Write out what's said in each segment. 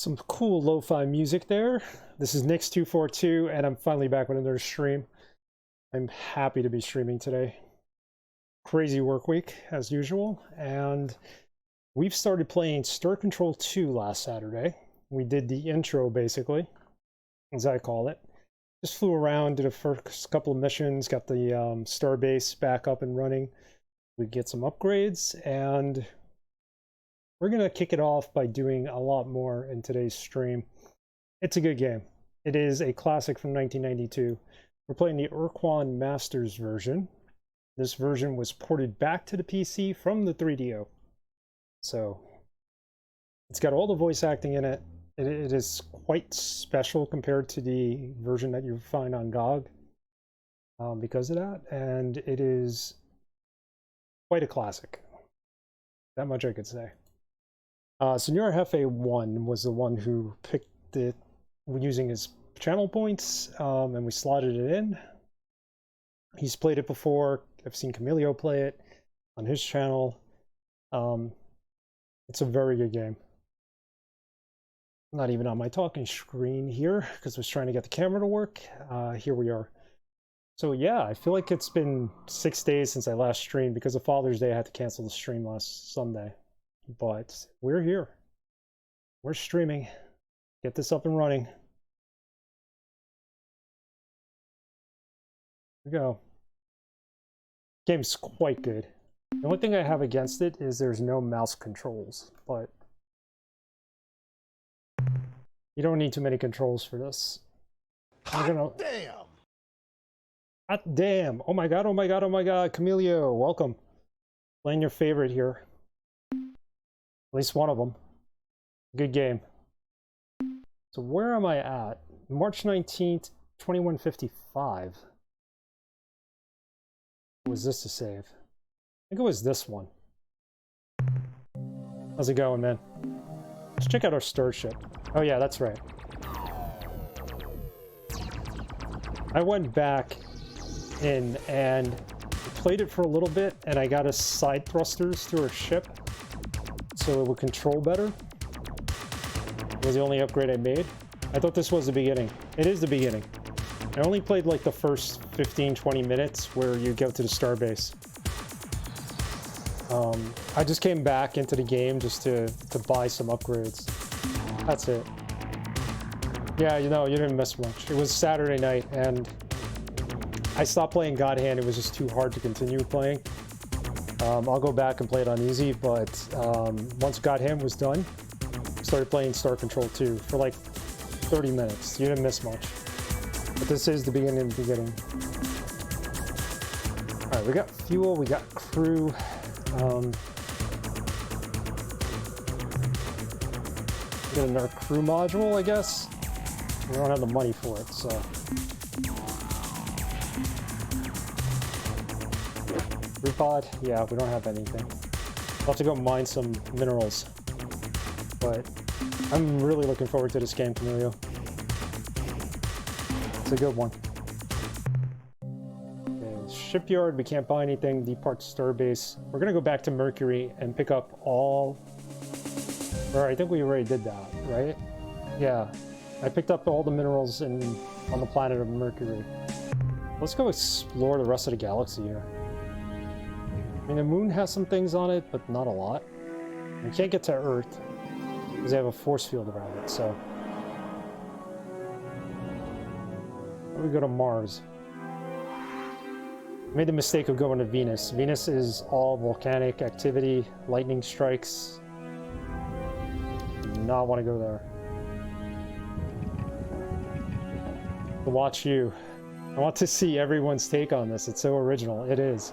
Some cool lo-fi music there. This is Nix242, and I'm finally back with another stream. I'm happy to be streaming today. Crazy work week, as usual, and we've started playing Star Control 2 last Saturday. We did the intro, basically, as I call it. Just flew around, did a first couple of missions, got the star base back up and running. We get some upgrades, and we're going to kick it off by doing a lot more in today's stream. It's a good game. It is a classic from 1992. We're playing the Ur-Quan Masters version. This version was ported back to the PC from the 3DO. So it's got all the voice acting in it. It is quite special compared to the version that you find on GOG because of that. And it is quite a classic. That much I could say. Senor Hefe 1 was the one who picked it using his channel points, and we slotted it in. He's played it before. I've seen Camilio play it on his channel. It's a very good game. Not even on my talking screen here, because I was trying to get the camera to work. Here we are. So yeah, I feel like it's been 6 days since I last streamed. Because of Father's Day, I had to cancel the stream last Sunday. But we're here. We're streaming. Get this up and running. Here we go. Game's quite good. The only thing I have against it is there's no mouse controls, but you don't need too many controls for this. Hot damn! Hot damn! Oh my god, oh my god, oh my god, Camilio, welcome. Playing your favorite here. At least one of them. Good game. So where am I at? March 19th, 2155. Was this to save? I think it was this one. How's it going, man? Let's check out our starship. Oh yeah, that's right. I went back in and played it for a little bit, and I got us side thrusters to our ship so it would control better. It was the only upgrade I made. I thought this was the beginning. It is the beginning. I only played like the first 15-20 minutes where you go to the starbase. I just came back into the game just to buy some upgrades. That's it. Yeah, you know, you didn't miss much. It was Saturday night and I stopped playing God Hand. It was just too hard to continue playing. I'll go back and play it on easy, but once God Hand was done, I started playing Star Control 2 for like 30 minutes. You didn't miss much. But this is the beginning. Alright, we got fuel, we got crew. Get another crew module, I guess. We don't have the money for it, so. Crew pod? Yeah, we don't have anything. We'll have to go mine some minerals. But I'm really looking forward to this game, Camilio. It's a good one. Okay, shipyard, we can't buy anything. Depart starbase. We're gonna go back to Mercury and pick up all... Or I think we already did that, right? Yeah. I picked up all the minerals on the planet of Mercury. Let's go explore the rest of the galaxy here. I mean, the moon has some things on it, but not a lot. We can't get to Earth because they have a force field around it, so... We go to Mars. I made the mistake of going to Venus. Venus is all volcanic activity, lightning strikes. Do not want to go there. To watch you. I want to see everyone's take on this. It's so original. It is.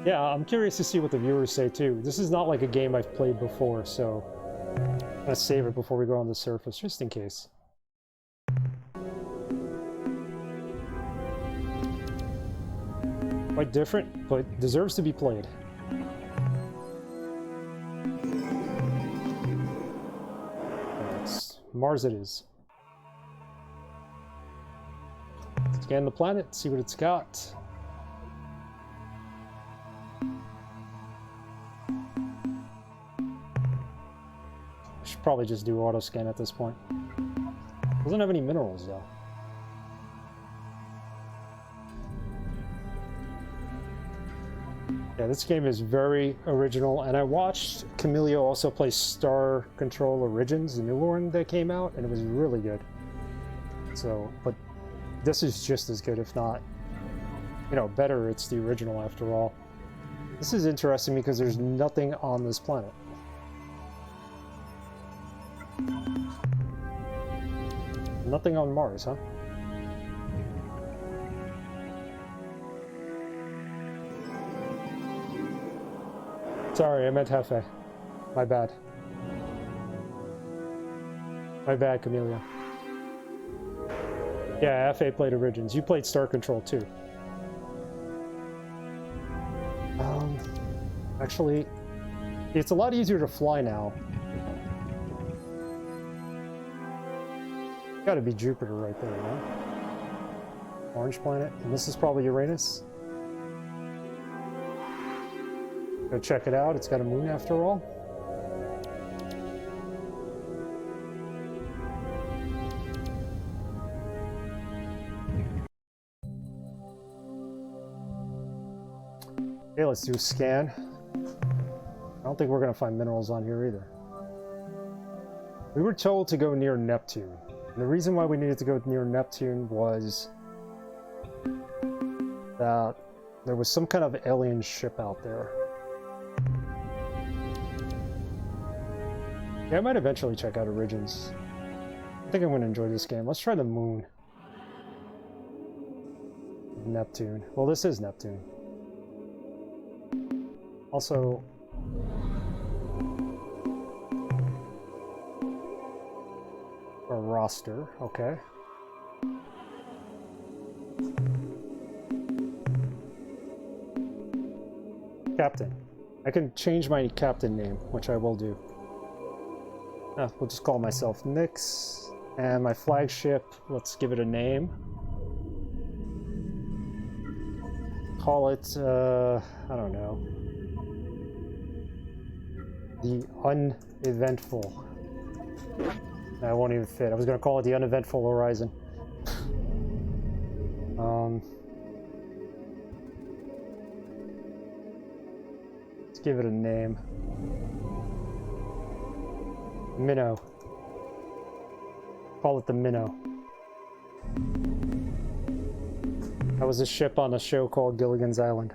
Yeah, I'm curious to see what the viewers say too. This is not like a game I've played before, so let's save it before we go on the surface, just in case. Quite different, but deserves to be played. Mars it is. Scan the planet, see what it's got. should probably just do auto scan at this point. Doesn't have any minerals though. Yeah, this game is very original, and I watched Camilio also play Star Control Origins, the new one that came out, and it was really good. So, but this is just as good, if not, you know, better. It's the original after all. This is interesting because there's nothing on this planet. Nothing on Mars, huh? Sorry, I meant Hefe. My bad. My bad, Camellia. Yeah, Hefe played Origins. You played Star Control too. Actually, it's a lot easier to fly now. Gotta be Jupiter right there, huh? Orange planet. And this is probably Uranus. Go check it out. It's got a moon after all. Okay, let's do a scan. I don't think we're going to find minerals on here either. We were told to go near Neptune. And the reason why we needed to go near Neptune was that there was some kind of alien ship out there. Yeah, I might eventually check out Origins. I think I'm going to enjoy this game. Let's try the moon. Neptune. Well, this is Neptune. Also, a roster, okay. Captain. I can change my captain name, which I will do. We'll just call myself Nyx. And my flagship, let's give it a name. Call it, I don't know. The Uneventful. That won't even fit. I was going to call it the Uneventful Horizon. Let's give it a name. Minnow. Call it the Minnow. That was a ship on a show called Gilligan's Island.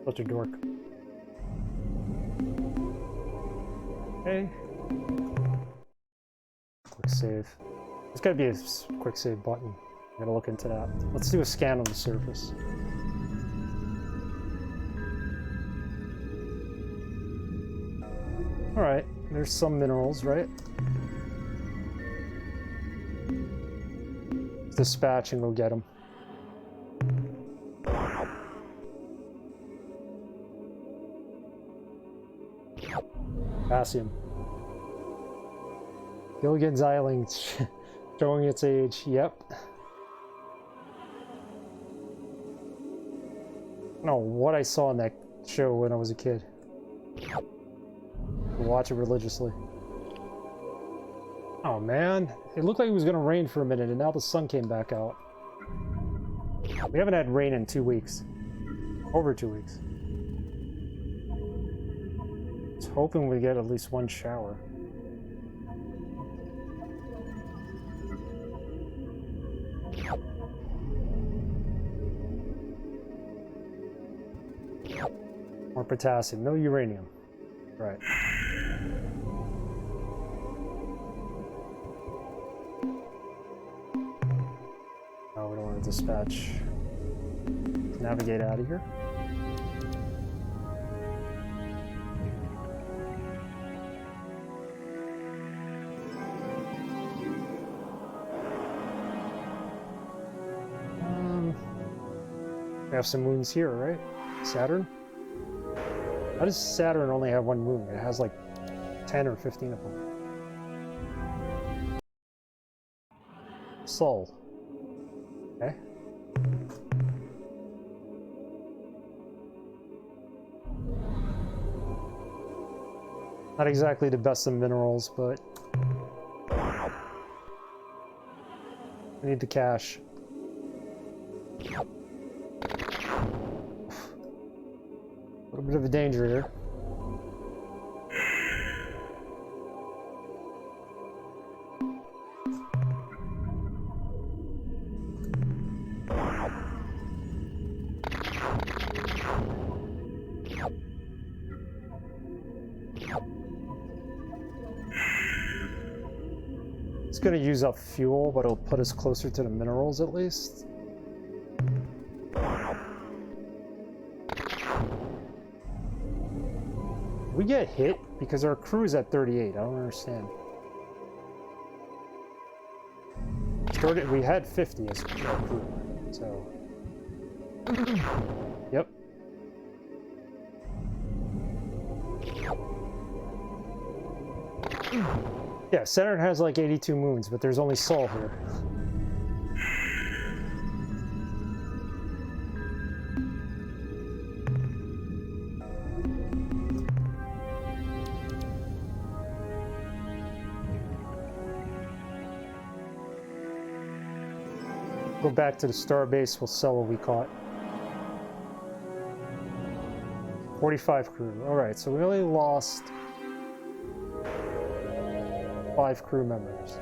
Such a dork. Okay. Quick save. There's gotta be a quick save button. I gotta look into that. Let's do a scan on the surface. Alright, there's some minerals, right? Dispatch and go get them. Potassium. Gilligan's Island showing its age. Yep. I don't know what I saw in that show when I was a kid. I watch it religiously. Oh man, it looked like it was gonna rain for a minute and now the sun came back out. We haven't had rain in 2 weeks. Over 2 weeks. I was hoping we get at least one shower. More potassium, no uranium. Right. Oh, we don't want to dispatch. Navigate out of here. We have some moons here, right? Saturn? How does Saturn only have one moon? It has like 10 or 15 of them. Sol. Okay. Not exactly the best of minerals, but we need the cash. A little bit of a danger here. It's gonna use up fuel, but it'll put us closer to the minerals at least. We get hit because our crew is at 38. I don't understand. We had 50 as our crew, so. Yep. Yeah, Saturn has like 82 moons, but there's only Sol here. Go back to the starbase, we'll sell what we caught. 45 crew. Alright, so we only lost 5 crew members.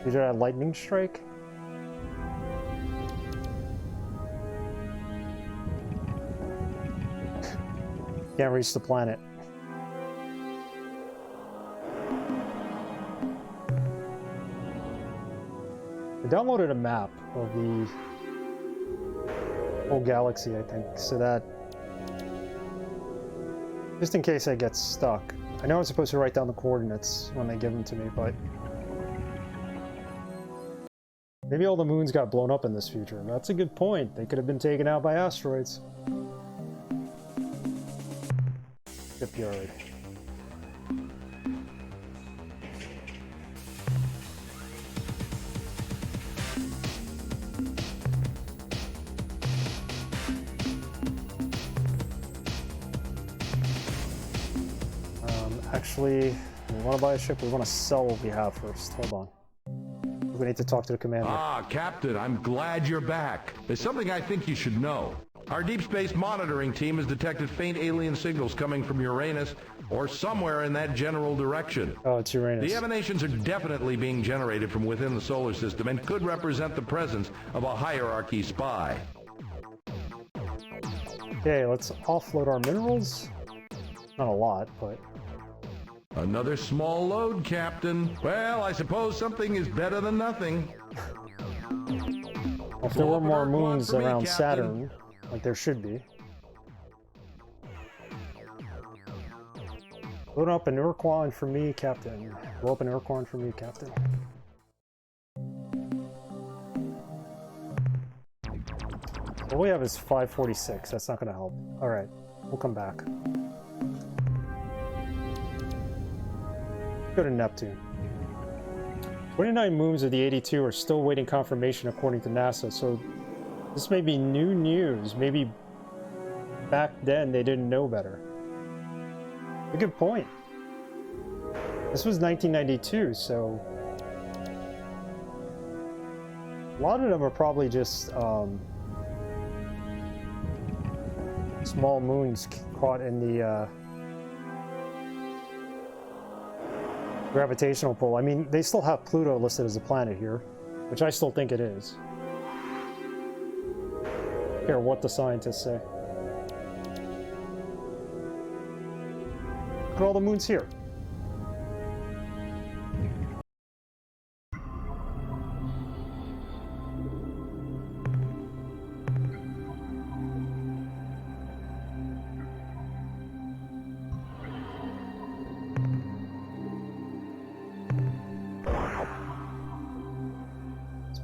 Did you have a lightning strike? Can't reach the planet. I downloaded a map of the whole galaxy, I think, so that just in case I get stuck. I know I'm supposed to write down the coordinates when they give them to me, but maybe all the moons got blown up in this future. That's a good point. They could have been taken out by asteroids. Shipyard. Actually, we want to buy a ship. We want to sell what we have first. Hold on. We need to talk to the commander. Ah, Captain, I'm glad you're back. There's something I think you should know. Our deep space monitoring team has detected faint alien signals coming from Uranus or somewhere in that general direction. Oh, it's Uranus. The emanations are definitely being generated from within the solar system and could represent the presence of a hierarchy spy. Okay, let's offload our minerals. Not a lot, but... Another small load, Captain. Well, I suppose something is better than nothing. If there were more moons around Saturn, like there should be. Load up an Ur-Quan for me, Captain. Blow up an Ur-Quan for me, Captain. All we have is 546. That's not going to help. Alright, we'll come back. Go to Neptune. 29 moons of the 82 are still waiting confirmation according to NASA, so this may be new news. Maybe back then they didn't know better. A good point. This was 1992, so a lot of them are probably just small moons caught in the gravitational pull. I mean, they still have Pluto listed as a planet here, which I still think it is. I don't care what the scientists say. Look at all the moons here.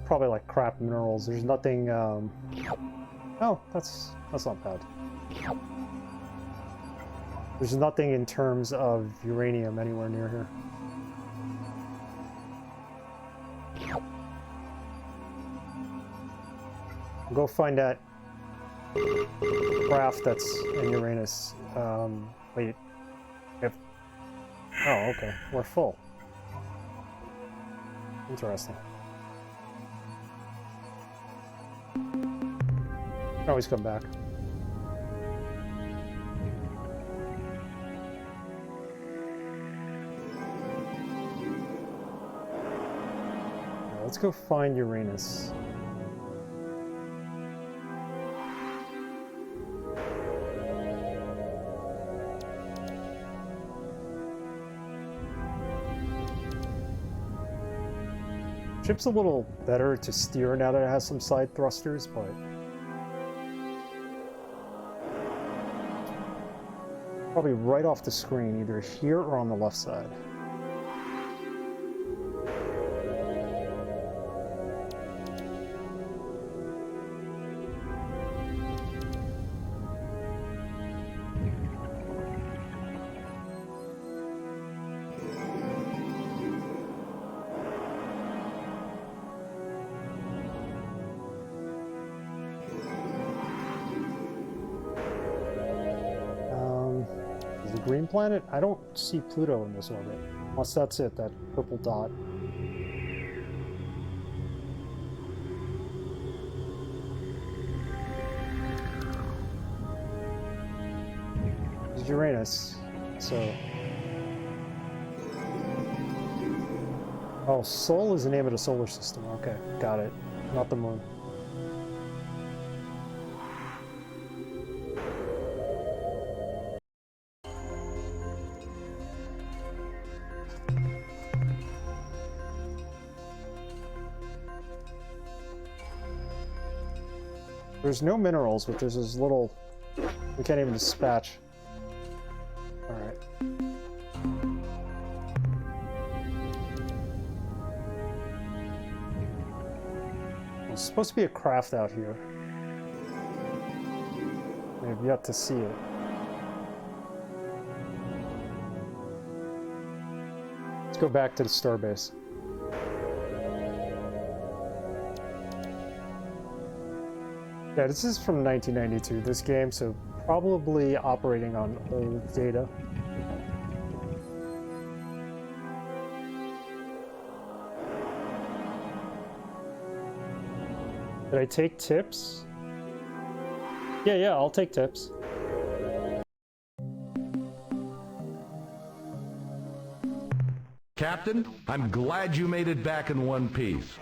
Probably like crap minerals. There's nothing. Oh, that's not bad. There's nothing in terms of uranium anywhere near here. Go find that craft that's in Uranus. Wait. Oh, okay. We're full. Interesting. Can always come back. Now, let's go find Uranus. Ship's a little better to steer now that it has some side thrusters, but probably right off the screen, either here or on the left side. Green planet? I don't see Pluto in this orbit. Unless that's it, that purple dot. It's Uranus, so... Oh, Sol is the name of the solar system. Okay, got it. Not the moon. There's no minerals, but there's this little... We can't even dispatch. Alright. There's supposed to be a craft out here. I have yet to see it. Let's go back to the starbase. Yeah, this is from 1992, this game, so probably operating on old data. Did I take tips? Yeah, I'll take tips. Captain, I'm glad you made it back in one piece.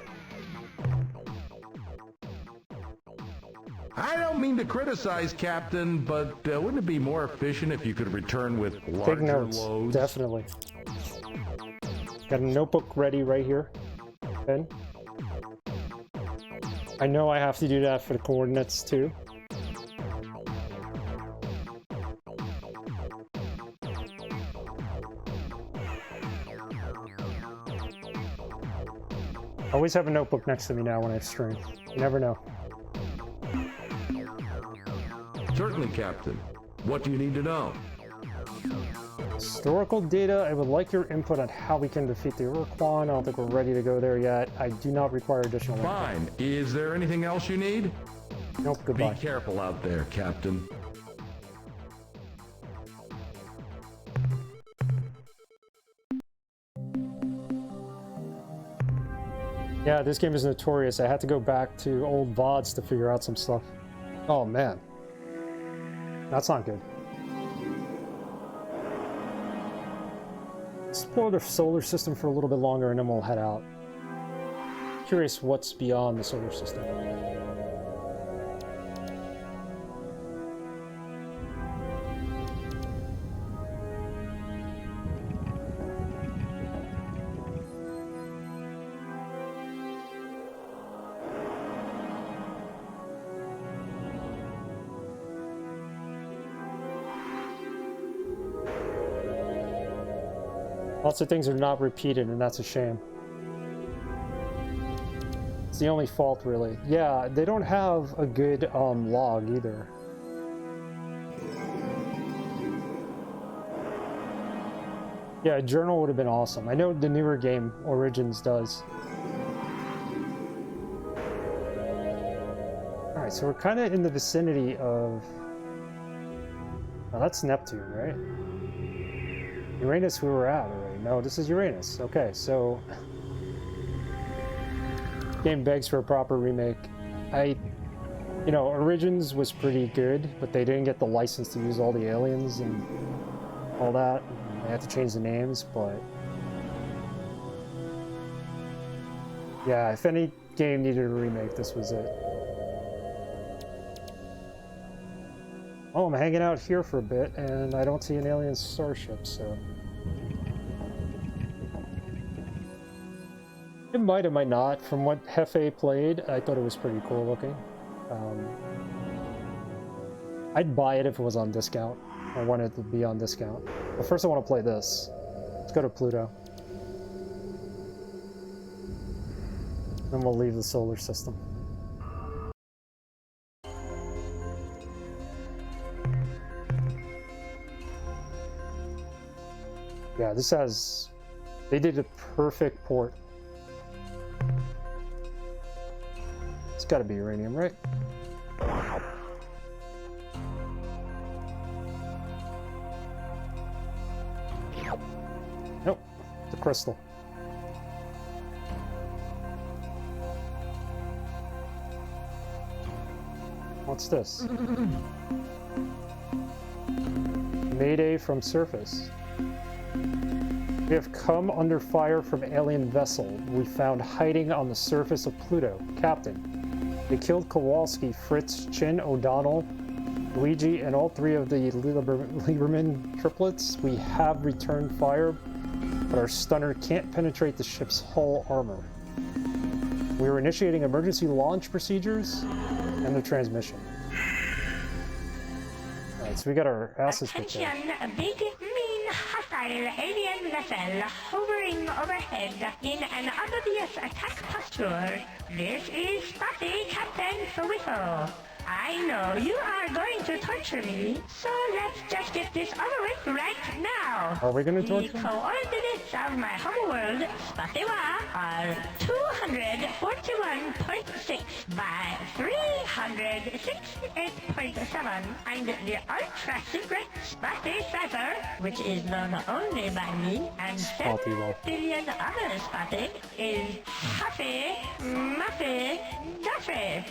I don't mean to criticize, Captain, but wouldn't it be more efficient if you could return with larger Take notes, loads? definitely. Got a notebook ready right here. Pen. I know I have to do that for the coordinates too. Always have a notebook next to me now when I stream. You never know. Certainly, Captain. What do you need to know? Historical data, I would like your input on how we can defeat the Ur-Quan. I don't think we're ready to go there yet. I do not require additional input. Fine. Is there anything else you need? Nope, goodbye. Be careful out there, Captain. Yeah, this game is notorious. I had to go back to old VODs to figure out some stuff. Oh, man. That's not good. Explore the solar system for a little bit longer and then we'll head out. Curious what's beyond the solar system. Lots of things are not repeated, and that's a shame. It's the only fault, really. Yeah, they don't have a good log either. Yeah, a journal would have been awesome. I know the newer game, Origins, does. Alright, so we're kind of in the vicinity of... Oh, that's Neptune, right? Uranus we were at already. No, this is Uranus. Okay, so game begs for a proper remake. You know, Origins was pretty good, but they didn't get the license to use all the aliens and all that. They had to change the names, but yeah, if any game needed a remake, this was it. Oh, I'm hanging out here for a bit, and I don't see an alien starship, so... It might not. From what Hefe played, I thought it was pretty cool looking. I'd buy it if it was on discount. I want it to be on discount. But first I want to play this. Let's go to Pluto. Then we'll leave the solar system. Yeah, this has... They did a perfect port. It's gotta be uranium, right? Nope, it's a crystal. What's this? Mayday from surface. We have come under fire from alien vessel we found hiding on the surface of Pluto. Captain. They killed Kowalski, Fritz, Chin, O'Donnell, Luigi, and all three of the Lieberman triplets. We have returned fire, but our stunner can't penetrate the ship's hull armor. We are initiating emergency launch procedures and the transmission. Alright, so we got our asses kicked out. Attention, a big, mean, hostile alien vessel hovering overhead in an obvious attack posture. This is Spotty Captain Whiffle. I know you are going to torture me, so let's just get this over with right now. Are we going to torture? The coordinates of my homeworld, Spottywa, are 241.6 by 368.7, and the ultra-secret Spotty Cipher, which is known only by me and 7 billion other Spotty, is Huffy, Muffy, Duffy.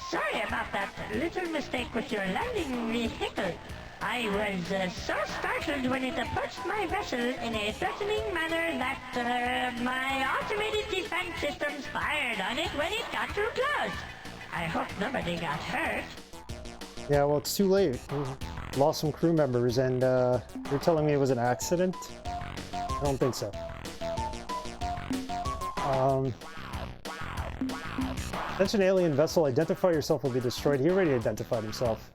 Sorry about that little mistake with your landing vehicle. I was so startled when it approached my vessel in a threatening manner that my automated defense systems fired on it when it got too close. I hope nobody got hurt. Yeah, well, it's too late. We lost some crew members, and you're telling me it was an accident? I don't think so. Attention alien vessel, identify yourself will be destroyed. He already identified himself.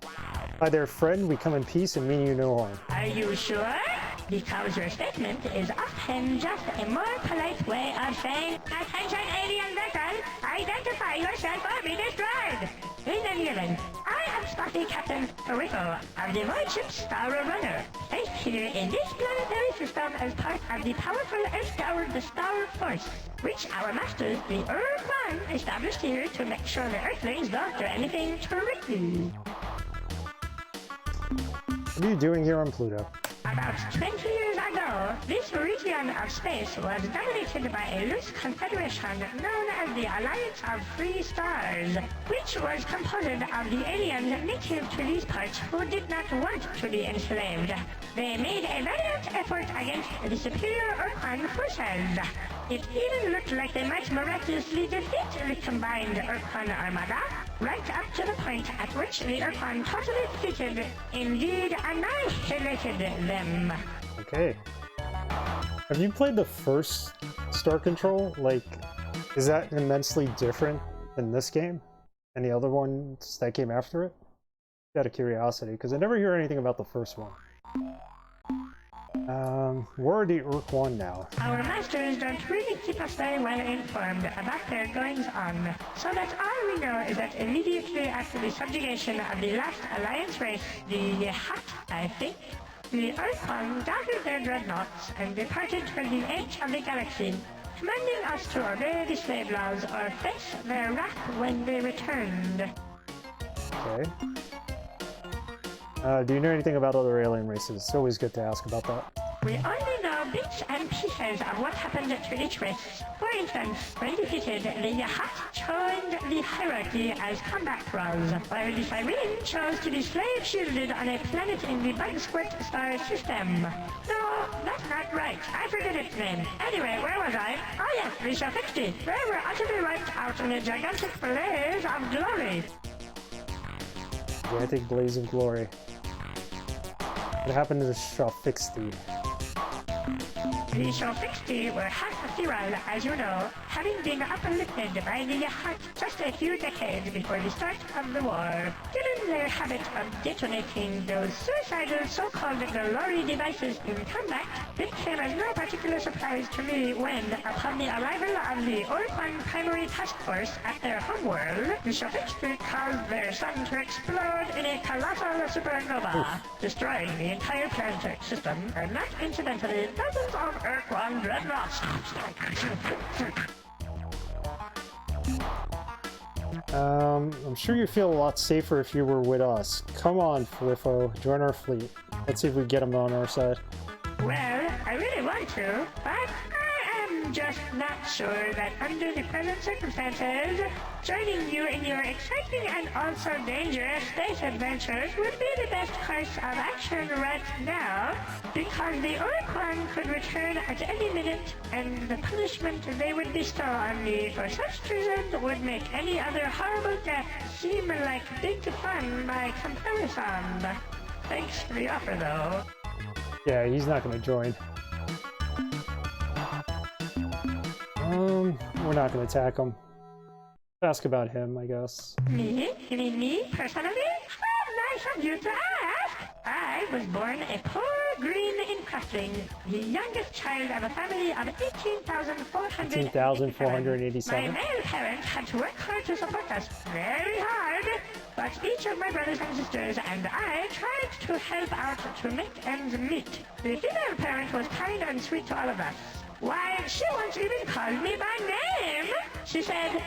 Hi there, friend. We come in peace and mean you no harm. Are you sure? Because your statement is often just a more polite way of saying, attention alien vessel, identify yourself or be destroyed. In any event, I am Spotty Captain Rico of the void ship Star Runner, placed here in this planetary system as part of the powerful Earth-powered Star Force, which our master, the Ur-Quan, established here to make sure the Earthlings don't do anything tricky. What are you doing here on Pluto? About 20 years ago, this region of space was dominated by a loose confederation known as the Alliance of Free Stars, which was composed of the aliens native to these parts who did not want to be enslaved. They made a valiant effort against the superior Ur-Quan forces. It even looked like they might miraculously defeat the combined Ur-Quan armada, right up to the point at which the Ur-Quan totally defeated, indeed annihilated them. Okay. Have you played the first Star Control? Like, is that immensely different than this game? Any other ones that came after it? Out of curiosity, because I never hear anything about the first one. Where are the Ur-Quan now? Our masters don't really keep us very well informed about their goings-on, so that all we know is that immediately after the subjugation of the last Alliance race, the Hut, I think, the Ur-Quan gathered their dreadnoughts and departed for the edge of the galaxy, commanding us to obey the slave laws or face their wrath when they returned. Okay. Do you know anything about other alien races? It's always good to ask about that. We only know bits and pieces of what happened to each race. For instance, when defeated, the Yahat joined the hierarchy as combat pros, while the Cyrene chose to be slave-shielded on a planet in the Bug-Squirt star system. No, that's not right. I forget its name. Anyway, where was I? Oh yes, the Shafixti. They were utterly wiped out in a gigantic blaze of glory. Gigantic blaze of glory. What happened to the Shafixti? The Shafixti were half feral, as you know, having been uplifted by the Yahat just a few decades before the start of the war. Given their habit of detonating those suicidal so-called glory devices in combat, it came as no particular surprise to me when, upon the arrival of the Ur-Quan primary task force at their homeworld, the Shafixti caused their sun to explode in a colossal supernova, destroying the entire planetary system, and not incidentally dozens of Ur-Quan dreadnoughts. I'm sure you'd feel a lot safer if you were with us. Come on, Flifo, join our fleet. Let's see if we get him on our side. Well, I really want to, but I am just not sure that under the present circumstances, joining you in your exciting and also dangerous space adventures would be the best course of action right now, because the Ur-Quan could return at any minute, and the punishment they would bestow on me for such treason would make any other horrible death seem like big fun by comparison. Thanks for the offer, though. Yeah, he's not gonna join. We're not gonna attack him. Ask about him, I guess. Me? You mean me, personally? Well, nice of you to ask. I was born a poor green incrusting, the youngest child of a family of 18,487. My male parents had to work hard to support us, very hard. But each of my brothers and sisters and I tried to help out to make ends meet. The female parent was kind and sweet to all of us. Why, she once even called me by name. She said,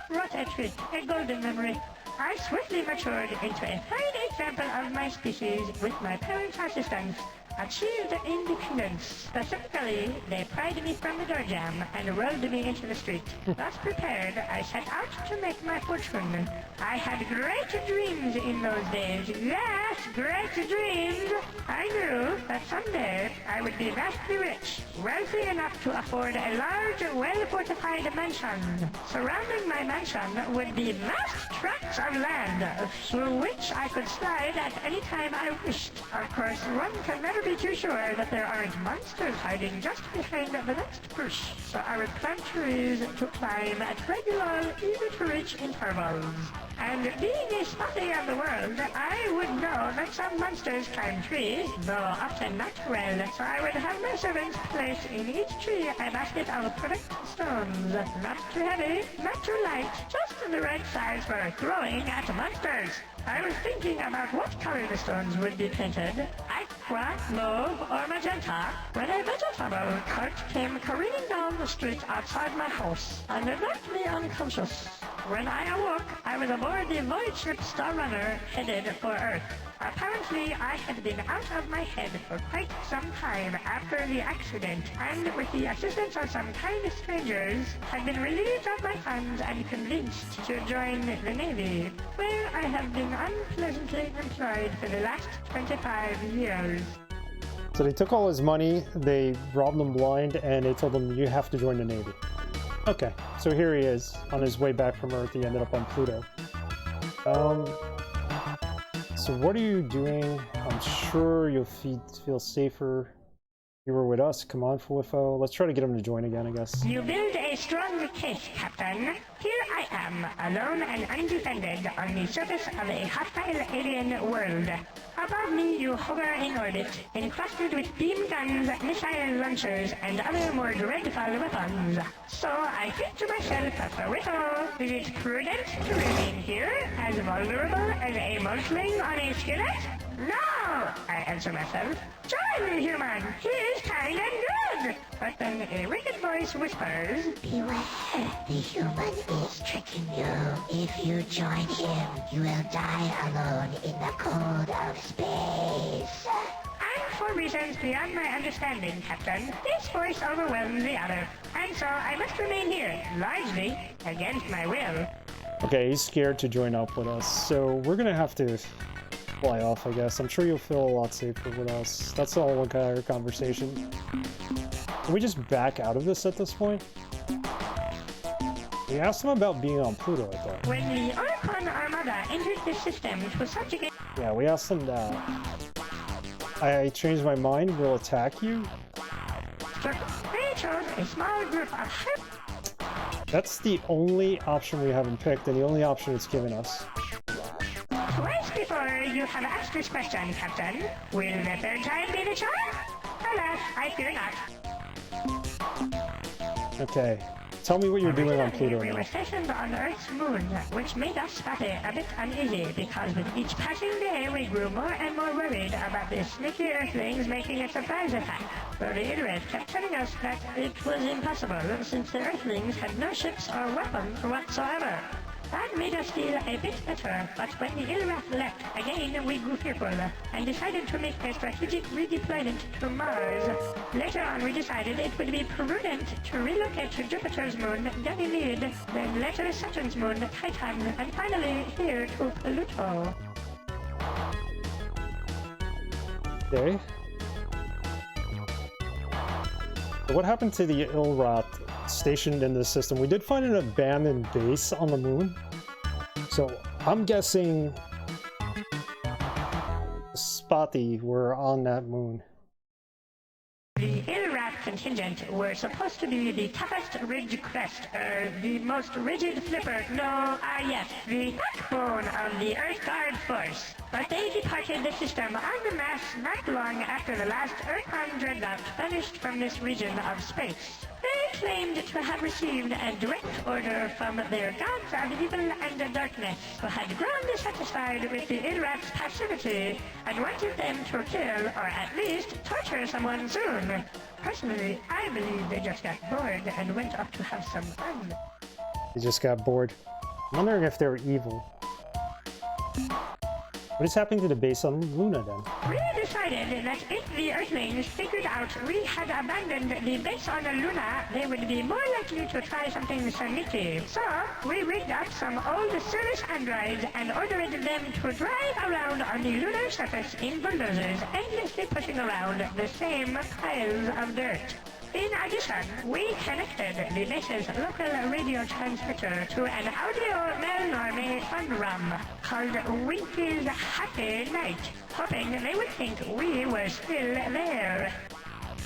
what a treat, a golden memory. I swiftly matured into a fine example of my species with my parents' assistance. Achieved independence. Specifically, they pried me from the door jamb and rolled me into the street. Thus prepared, I set out to make my fortune. I had great dreams in those days. Yes, great dreams. I knew that someday I would be vastly rich, wealthy enough to afford a large, well-fortified mansion. Surrounding my mansion would be vast tracts of land, through which I could slide at any time I wished. Of course, one can never be too sure that there aren't monsters hiding just behind the next bush, so I would plant trees to climb at regular, easy-to-reach intervals. And being a spotty of the world, I would know that some monsters climb trees, though often not well, so I would have my servants place in each tree a basket of correct stones. Not too heavy, not too light, just the right size for throwing at monsters. I was thinking about what color the stones would be painted. Aqua, mauve, or magenta, when a vegetable cart came careening down the street outside my house and knocked me unconscious. When I awoke, I was aboard the void ship Star Runner headed for Earth. Apparently, I had been out of my head for quite some time after the accident, and with the assistance of some kind strangers, had been relieved of my funds and convinced to join the Navy, where I have been unpleasantly employed for the last 25 years. So they took all his money, they robbed him blind, and they told him, you have to join the Navy. Okay, so here he is, on his way back from Earth. He ended up on Pluto. So what are you doing? I'm sure you'll feel safer if you were with us. Come on, Flifo. Let's try to get him to join again, I guess. You build a strong case, Captain. Here I am, alone and undefended on the surface of a hostile alien world. Above me you hover in orbit, encrusted with beam guns, missile launchers, and other more dreadful weapons. So I think to myself, Flifo, is it prudent to remain here, as vulnerable as a mousling on a skillet? No! I answer myself. Join me, human! He is kind and good! But then a wicked voice whispers, Beware, the human is tricking you. If you join him, you will die alone in the cold of space. and for reasons beyond my understanding, Captain, this voice overwhelms the other. And so I must remain here, largely against my will. Okay, he's scared to join up with us, so we're gonna have to fly off, I guess. I'm sure you'll feel a lot safer with us. That's the whole entire conversation. Can we just back out of this at this point? We asked him about being on Pluto, I thought. When the Ur-Quan Armada entered the system to subjugate... Yeah, we asked him that. I changed my mind, we'll attack you? They chose a small group of... That's the only option we haven't picked, and the only option it's given us. Twice before you have asked this question, Captain. Will the third time be the charm? Alas, I fear not. Okay, tell me what you're doing on Pluto We now. were stationed on Earth's moon, which made us spotty a bit uneasy because with each passing day we grew more and more worried about the sneaky Earthlings making a surprise attack. Though the Illrat kept telling us that it was impossible since the Earthlings had no ships or weapons whatsoever. That made us feel a bit better, but when the Illrat left, again we grew fearful and decided to make a strategic redeployment to Mars. Later on we decided it would be prudent to relocate to Jupiter's moon, Ganymede, then later Saturn's moon, Titan, and finally here to Pluto. Okay. So what happened to the Illrat stationed in the system? We did find an abandoned base on the moon. So I'm guessing Spotty were on that moon. The Illrat contingent were supposed to be the toughest ridge crest, the most rigid flipper, yes, the backbone of the Earth Guard force. But they departed the system en masse not long after the last Ur-Quan dreadnought vanished from this region of space. They claimed to have received a direct order from their gods of evil and darkness, who had grown dissatisfied with the Illrat's passivity and wanted them to kill or at least torture someone soon. Personally, I believe they just got bored and went off to have some fun. They just got bored. I'm wondering if they're evil. What is happening to the base on Luna then? We decided that if the Earthlings figured out we had abandoned the base on Luna, they would be more likely to try something sneaky. So, we rigged up some old service androids and ordered them to drive around on the lunar surface in bulldozers, endlessly pushing around the same piles of dirt. In addition, we connected the base's local radio transmitter to an audio malnorme fun rum called Winky's Happy Night, hoping they would think we were still there.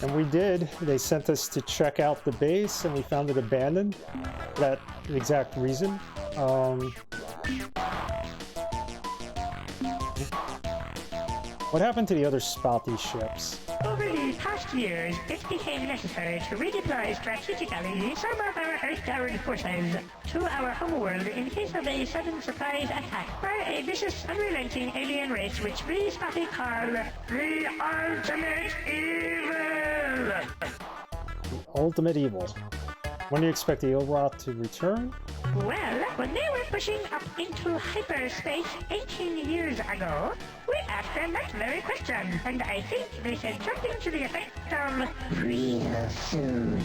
And we did. They sent us to check out the base, and we found it abandoned. For that exact reason. What happened to the other Spotty ships? Over the past years, it became necessary to redeploy strategically some of our Earth-Guard forces to our homeworld in case of a sudden surprise attack by a vicious, unrelenting alien race which we Spotty call the Ultimate Evil. The ultimate evil. When do you expect the Illrat to return? Well, when they were pushing up into hyperspace 18 years ago, we asked them that very question, and I think they said something to the effect of Real soon.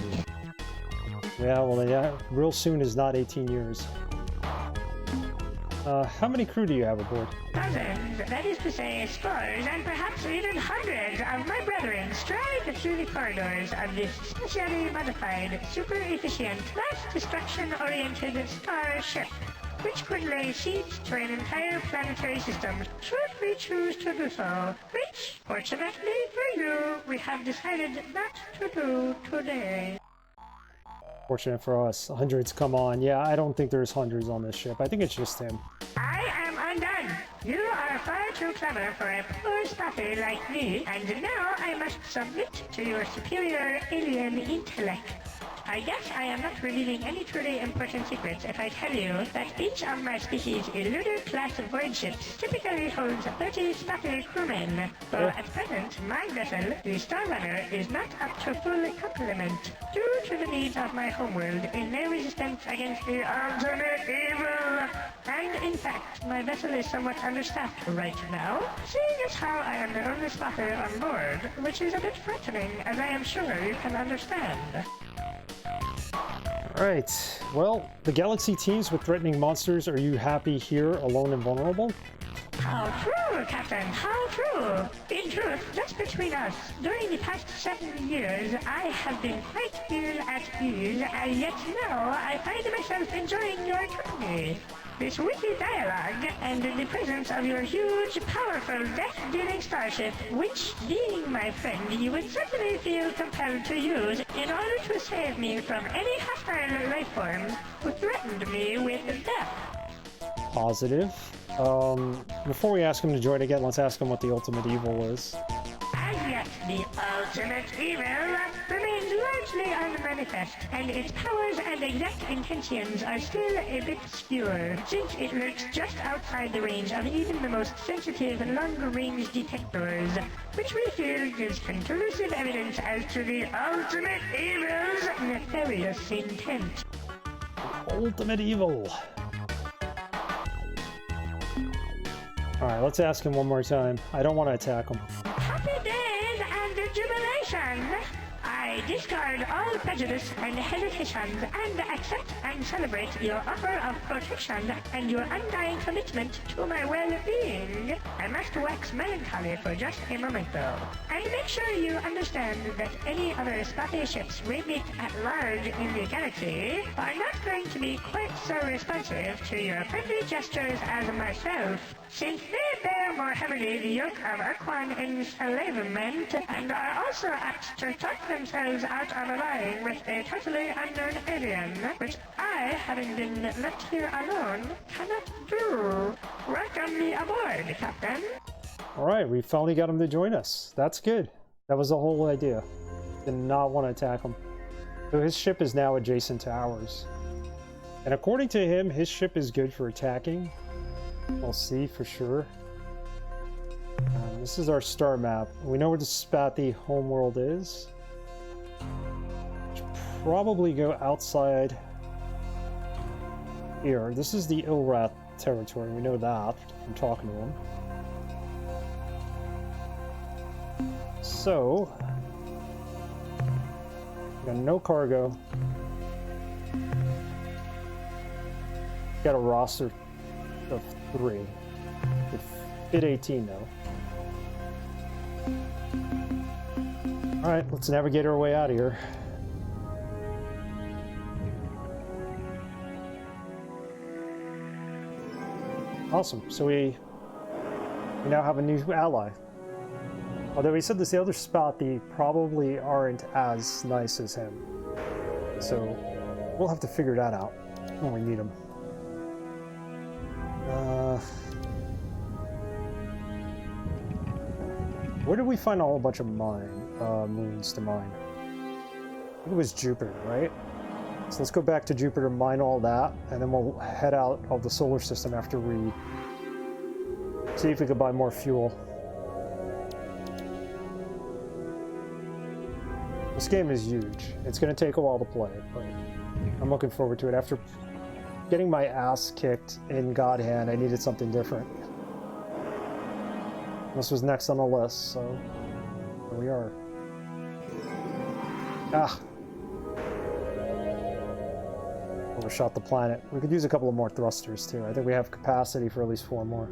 Yeah, well, yeah, real soon is not 18 years. How many crew do you have aboard? dozens, that is to say scores and perhaps even hundreds of my brethren stride through the corridors of this specially modified, super efficient, mass destruction-oriented starship, which could lay siege to an entire planetary system should we choose to do so, which, fortunately for you, we have decided not to do today. Fortunate for us. Hundreds, come on. Yeah, I don't think there's hundreds on this ship. I think it's just him. I am undone. You are far too clever for a poor spotty like me, and now I must submit to your superior alien intellect. I guess I am not revealing any truly important secrets if I tell you that each of my species' lunar-class void ships typically holds 30 spotted crewmen. Though at present, my vessel, the Star Runner, is not up to full complement due to the needs of my homeworld in their resistance against the ultimate evil. And in fact, my vessel is somewhat understaffed right now, seeing as how I am the only spotter on board, which is a bit frightening, as I am sure you can understand. Alright, well, the galaxy teems with threatening monsters. Are you happy here, alone and vulnerable? How true, Captain, how true! In truth, just between us, during the past 7 years, I have been quite ill at ease, and yet now I find myself enjoying your company. This witty dialogue, and the presence of your huge, powerful, death-dealing starship, which, being my friend, you would certainly feel compelled to use in order to save me from any hostile life forms who threatened me with death. Positive. Before we ask him to join again, let's ask him what the ultimate evil is. As yet, the ultimate evil remains largely unmanifest, and its powers and exact intentions are still a bit obscure, since it lurks just outside the range of even the most sensitive long-range detectors, which we feel gives conclusive evidence as to the ultimate evil's nefarious intent. Ultimate evil. Alright, let's ask him one more time. I don't want to attack him. Happy days and jubilation! I discard all prejudice and hesitations and accept and celebrate your offer of protection and your undying commitment to my well-being. I must wax melancholy for just a moment though, and make sure you understand that any other spotty ships radiate at large in the galaxy are not going to be quite so responsive to your friendly gestures as myself, since they bear more heavily the yoke of Ur-Quan enslavement and are also apt to talk themselves out of allying with a totally unknown alien, which I, having been left here alone, cannot do. Welcome me aboard, Captain. Alright, we finally got him to join us. That's good. That was the whole idea. Did not want to attack him. So his ship is now adjacent to ours. And according to him, his ship is good for attacking. We'll see for sure. This is our star map. We know where the Spathy homeworld is. Should probably go outside here. This is the Ilrath territory. We know that from talking to him. So, got no cargo. Got a roster of 3. Could fit 18 though. Alright, let's navigate our way out of here. Awesome, so we now have a new ally. Although he said this, the other Spathy probably aren't as nice as him. So we'll have to figure that out when we need him. Where did we find a whole bunch of moons to mine? I think it was Jupiter, right? So let's go back to Jupiter, mine all that, and then we'll head out of the solar system after we see if we can buy more fuel. This game is huge. It's going to take a while to play, but I'm looking forward to it. After getting my ass kicked in God Hand, I needed something different. This was next on the list, so here we are. Ah! Overshot the planet. We could use a couple of more thrusters too. I think we have capacity for at least 4 more.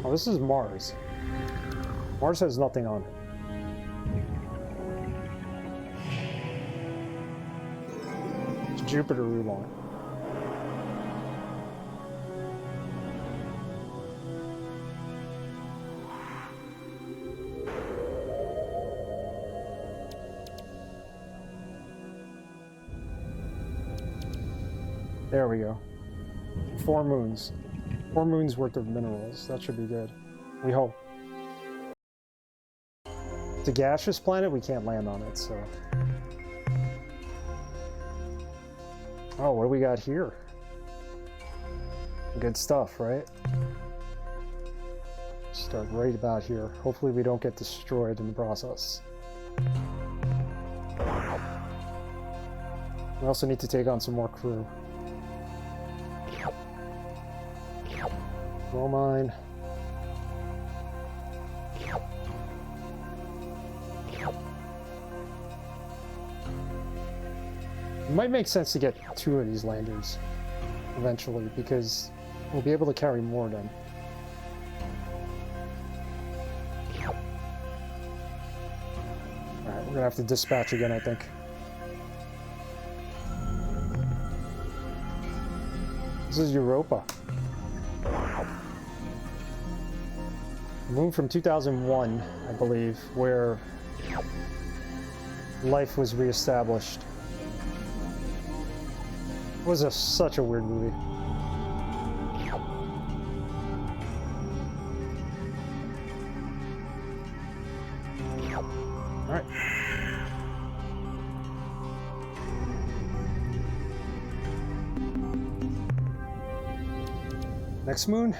Oh, this is Mars. Mars has nothing on it. It's Jupiter we want. There we go. 4 moons. 4 moons worth of minerals. That should be good. We hope. it's a gaseous planet, we can't land on it, so... Oh, what do we got here? Good stuff, right? Start right about here. Hopefully we don't get destroyed in the process. We also need to take on some more crew. Roll mine. It might make sense to get 2 of these landers eventually, because we'll be able to carry more then. Alright, we're gonna have to dispatch again, I think. This is Europa. Moon from 2001, I believe, where life was reestablished. It was such a weird movie. Alright. Next moon.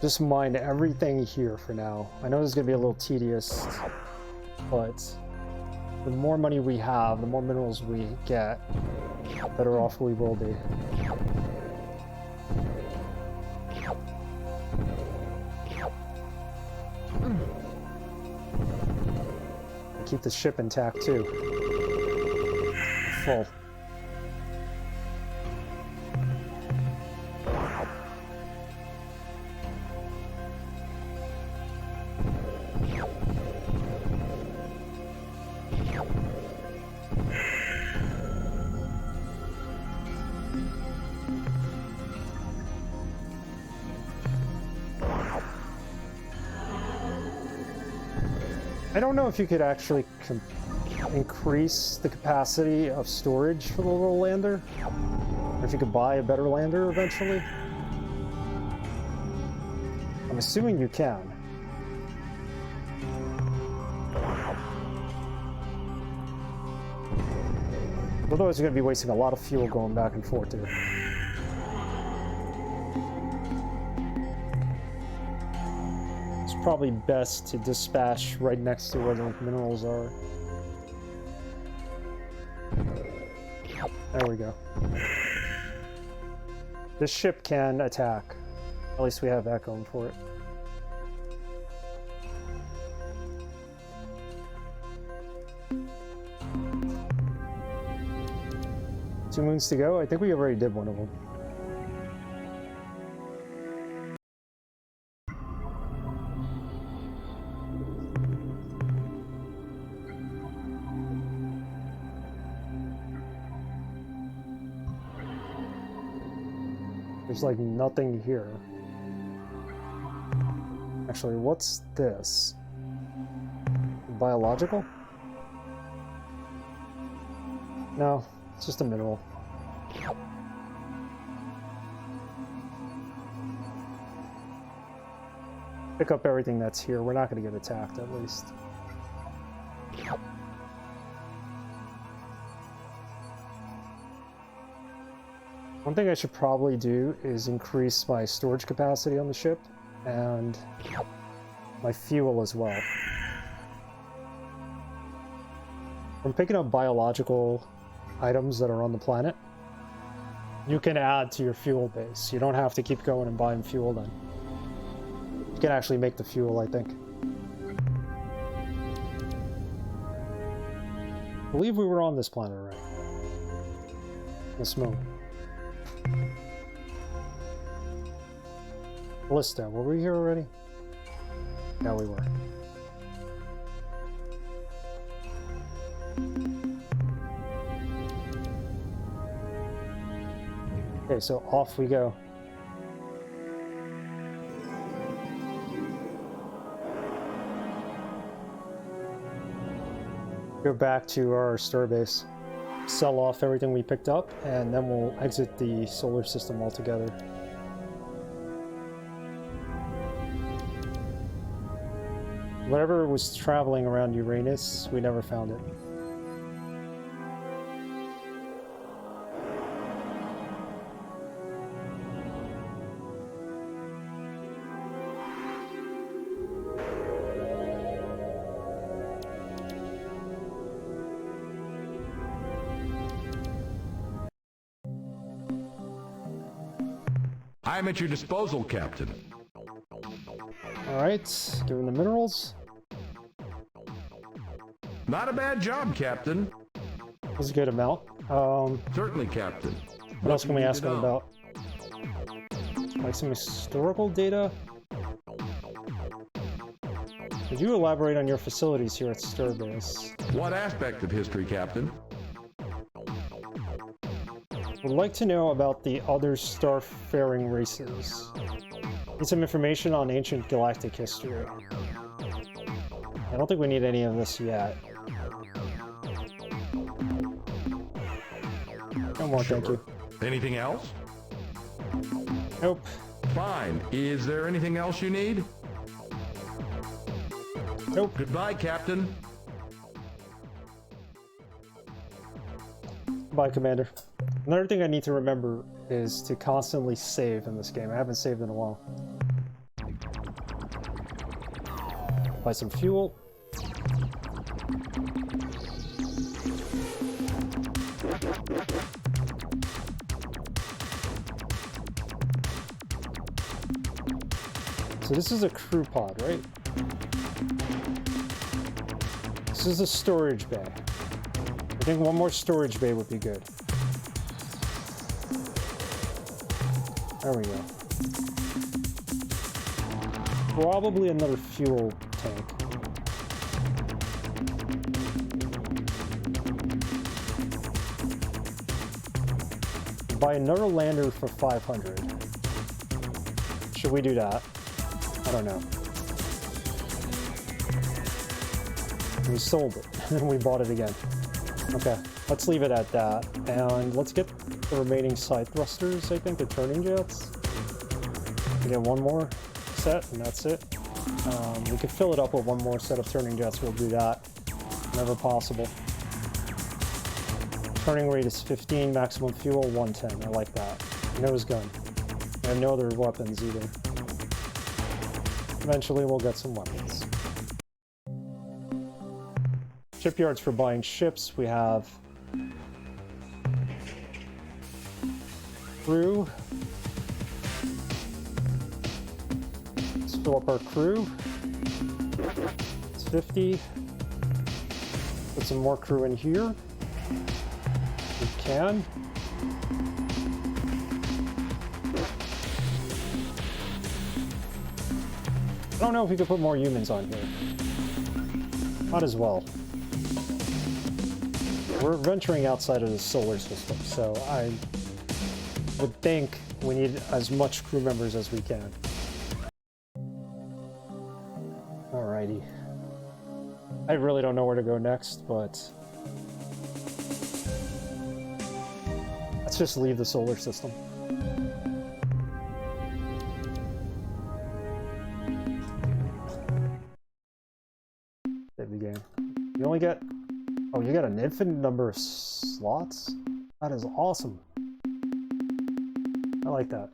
Just mine everything here for now. I know this is going to be a little tedious, but the more money we have, the more minerals we get, the better off we will be. Keep the ship intact too. Full. I don't know if you could actually increase the capacity of storage for the little lander, or if you could buy a better lander eventually. I'm assuming you can. Otherwise you're going to be wasting a lot of fuel going back and forth here. Probably best to dispatch right next to where the minerals are. There we go. This ship can attack. At least we have that going for it. Two moons to go. I think we already did one of them. There's like nothing here. Actually, what's this? Biological? No, it's just a mineral. Pick up everything that's here. We're not going to get attacked, at least. One thing I should probably do is increase my storage capacity on the ship and my fuel as well. From picking up biological items that are on the planet, you can add to your fuel base. You don't have to keep going and buying fuel then. You can actually make the fuel, I think. I believe we were on this planet already. This moon. Ballista, were we here already? Yeah, we were. Okay, so off we go. go back to our starbase, sell off everything we picked up, and then we'll exit the solar system altogether. Whatever was traveling around Uranus, we never found it. I'm at your disposal, Captain. Alright, give him the minerals. Not a bad job, Captain. That's a good amount. Certainly, Captain. What else can we do you ask need him to know? about? Like some historical data? Could you elaborate on your facilities here at Starbase? What aspect of history, Captain? Would like to know about the other starfaring races. Need some information on ancient galactic history. I don't think we need any of this yet. No more, thank you. Anything else? Nope. Fine. Is there anything else you need? Nope. Goodbye, Captain. Bye, Commander. Another thing I need to remember is to constantly save in this game. I haven't saved in a while. Buy some fuel. So this is a crew pod, right? This is a storage bay. I think one more storage bay would be good. There we go. Probably another fuel tank. Buy another lander for 500. Should we do that? I don't know. We sold it, and we bought it again. Okay, let's leave it at that. And let's get the remaining side thrusters, I think, the turning jets. We get one more set, and that's it. We could fill it up with one more set of turning jets. We'll do that whenever possible. Turning rate is 15, maximum fuel 110. I like that. Nose gun. I have no other weapons either. Eventually we'll get some weapons. Shipyards for buying ships. We have crew. Let's fill up our crew. It's 50. Put some more crew in here. We can. I don't know if we could put more humans on here. Might as well. We're venturing outside of the solar system, so I would think we need as much crew members as we can. Alrighty. I really don't know where to go next, but let's just leave the solar system. Save the game. You only get... Oh, you got an infinite number of slots? That is awesome. I like that.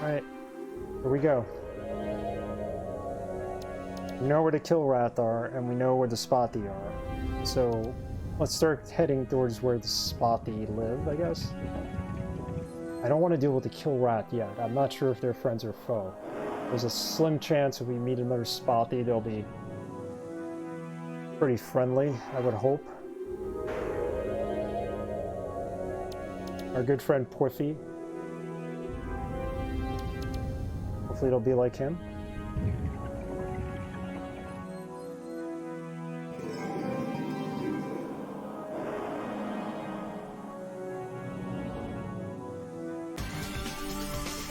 Alright, here we go. We know where the kill rat are, and we know where the spotty are. So let's start heading towards where the spotty live, I guess. I don't want to deal with the kill rat yet. I'm not sure if they're friends or foe. There's a slim chance if we meet another spotty, they'll be pretty friendly, I would hope. Our good friend Porthy. Hopefully it'll be like him.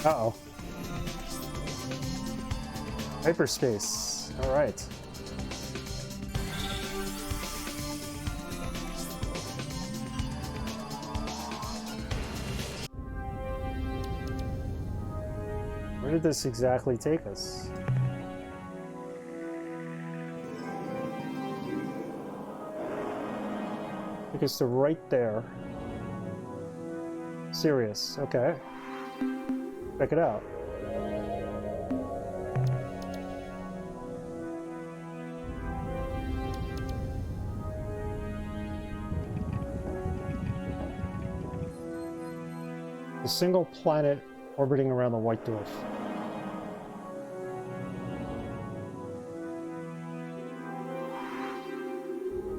Uh-oh. Hyperspace. All right. Where did this exactly take us? Take us to right there. Serious. Okay. Check it out. A single planet orbiting around the white dwarf.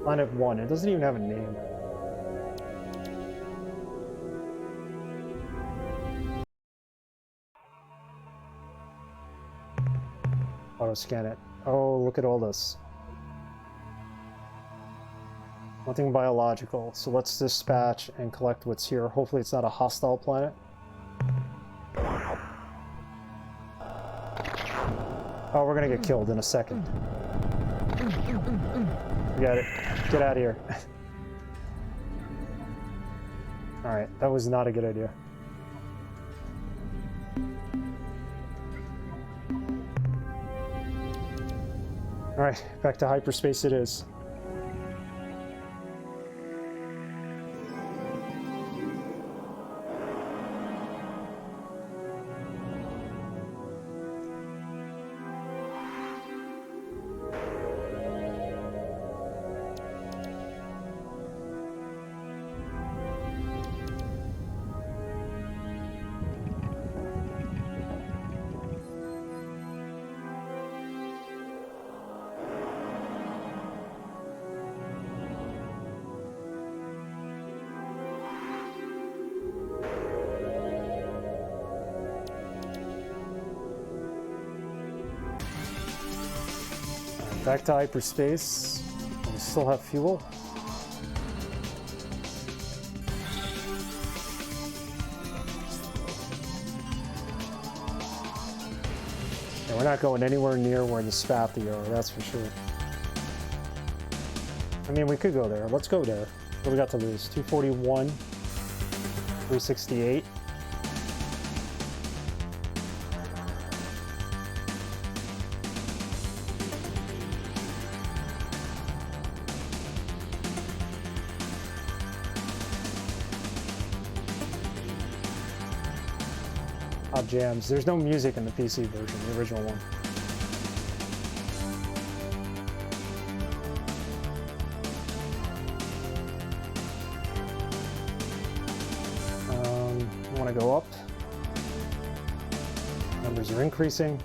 Planet 1. It doesn't even have a name. Auto scan it. Oh, look at all this. Nothing biological. So let's dispatch and collect what's here. Hopefully it's not a hostile planet. Oh, we're gonna get killed in a second. Forget it. Get out of here. Alright, that was not a good idea. Alright, back to hyperspace it is. Back to hyperspace. We still have fuel. And we're not going anywhere near where the Spathi are, that's for sure. I mean, we could go there. Let's go there. What do we got to lose? 241, 368. Jams. There's no music in the PC version, the original one. You want to go up. Numbers are increasing.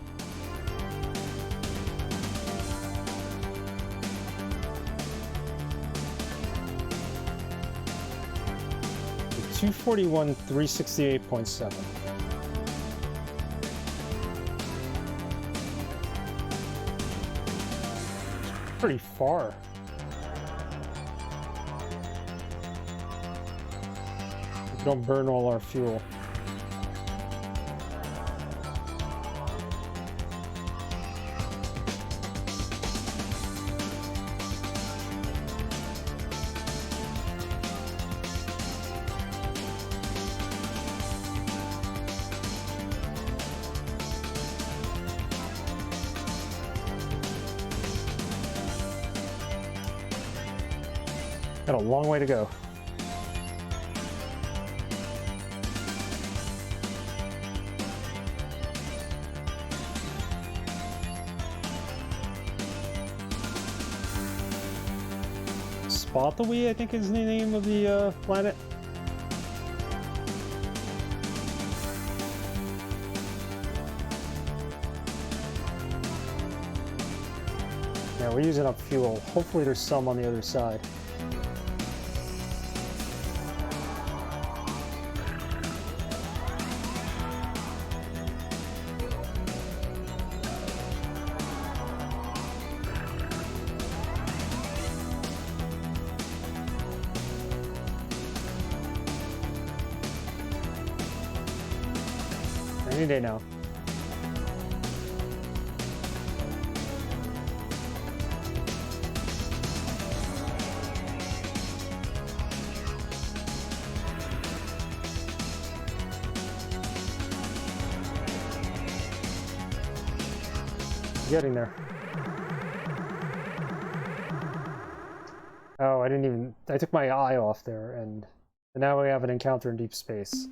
The 241, 368.7. Pretty far. Don't burn all our fuel. Got a long way to go. Spathi, I think is the name of the planet. Yeah, we're using up fuel. Hopefully there's some on the other side. Any day now. Getting there. Oh, I took my eye off there, and now we have an encounter in deep space.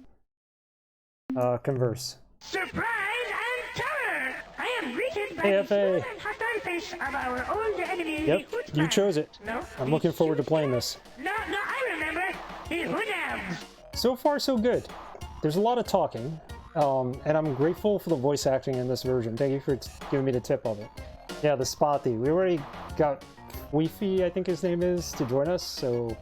Converse. Surprise and terror! I am greeted by Hey, the smooth FA. and hostile face of our old enemy, Yep, the you Ur-Quan. chose it. No, I'm looking forward to playing this. No, I remember. The Hunams. So far, so good. There's a lot of talking, and I'm grateful for the voice acting in this version. Thank you for giving me the tip of it. Yeah, the Spotty. We already got Weefy, I think his name is, to join us, so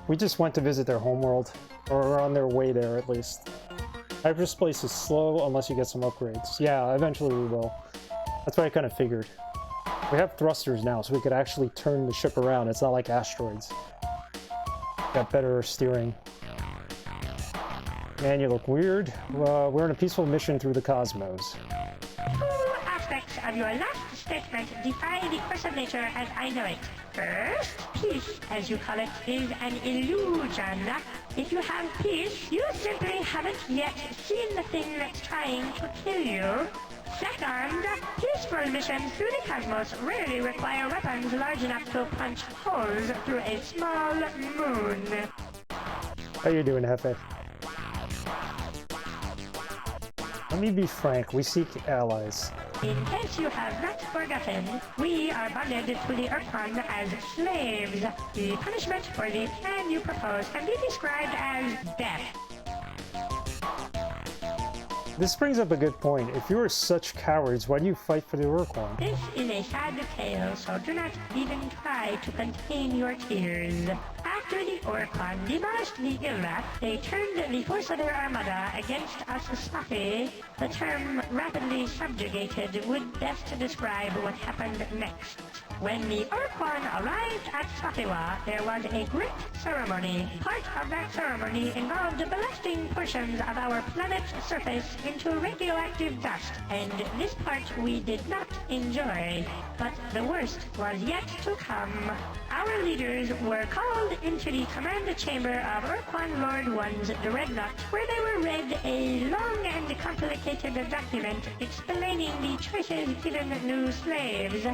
we just went to visit their homeworld, or we're on their way there at least. Hyperspace is slow unless you get some upgrades. Yeah, eventually we will. That's what I kind of figured. We have thrusters now, so we could actually turn the ship around. It's not like asteroids. Got better steering. Man, you look weird. We're on a peaceful mission through the cosmos. Two aspects of your last statement defy the course of nature as I know it. First, peace, as you call it, is an illusion. If you have peace, you simply haven't yet seen the thing that's trying to kill you. Second, peaceful missions through the cosmos rarely require weapons large enough to punch holes through a small moon. How you doing, Hefe? Let me be frank, we seek allies. In case you have not forgotten, we are bonded to the Ur-Quan as slaves. The punishment for the plan you propose can be described as death. This brings up a good point. If you are such cowards, why do you fight for the Ur-Quan? This is a sad tale, so do not even try to contain your tears. After the Ur-Quan demolished the Ilra, they turned the force of their armada against us Safi. The term rapidly subjugated would best describe what happened next. When the Ur-Quan arrived at Safiwa, there was a great ceremony. Part of that ceremony involved blasting portions of our planet's surface into radioactive dust, and this part we did not enjoy. But the worst was yet to come. Our leaders were called into the command chamber of Ur-Quan Lord One's dreadnought, where they were read a long and complicated document explaining the choices given new slaves.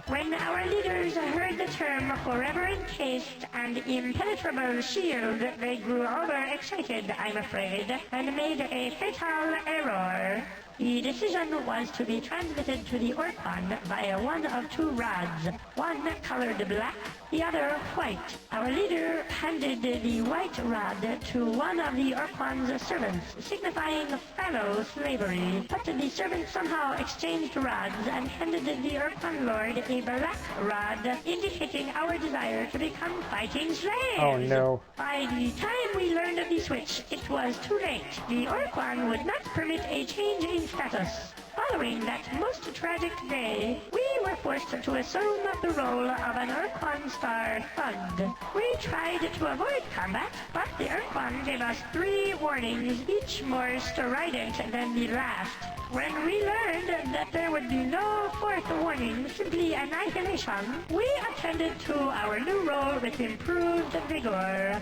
When our leaders heard the term forever encased and impenetrable shield, they grew overexcited, I'm afraid, and made a fatal error. The decision was to be transmitted to the Ur-Quan via one of two rods, one colored black, the other white. Our leader handed the white rod to one of the Ur-Quan's servants, signifying fallow slavery. But the servant somehow exchanged rods and handed the Ur-Quan lord a black rod, indicating our desire to become fighting slaves. Oh no. By the time we learned of the switch, it was too late. The Ur-Quan would not permit a change in status. Following that most tragic day, we were forced to assume the role of an Ur-Quan star thug. We tried to avoid combat, but the Ur-Quan gave us 3 warnings, each more strident than the last. When we learned that there would be no 4th warning, simply annihilation, we attended to our new role with improved vigor.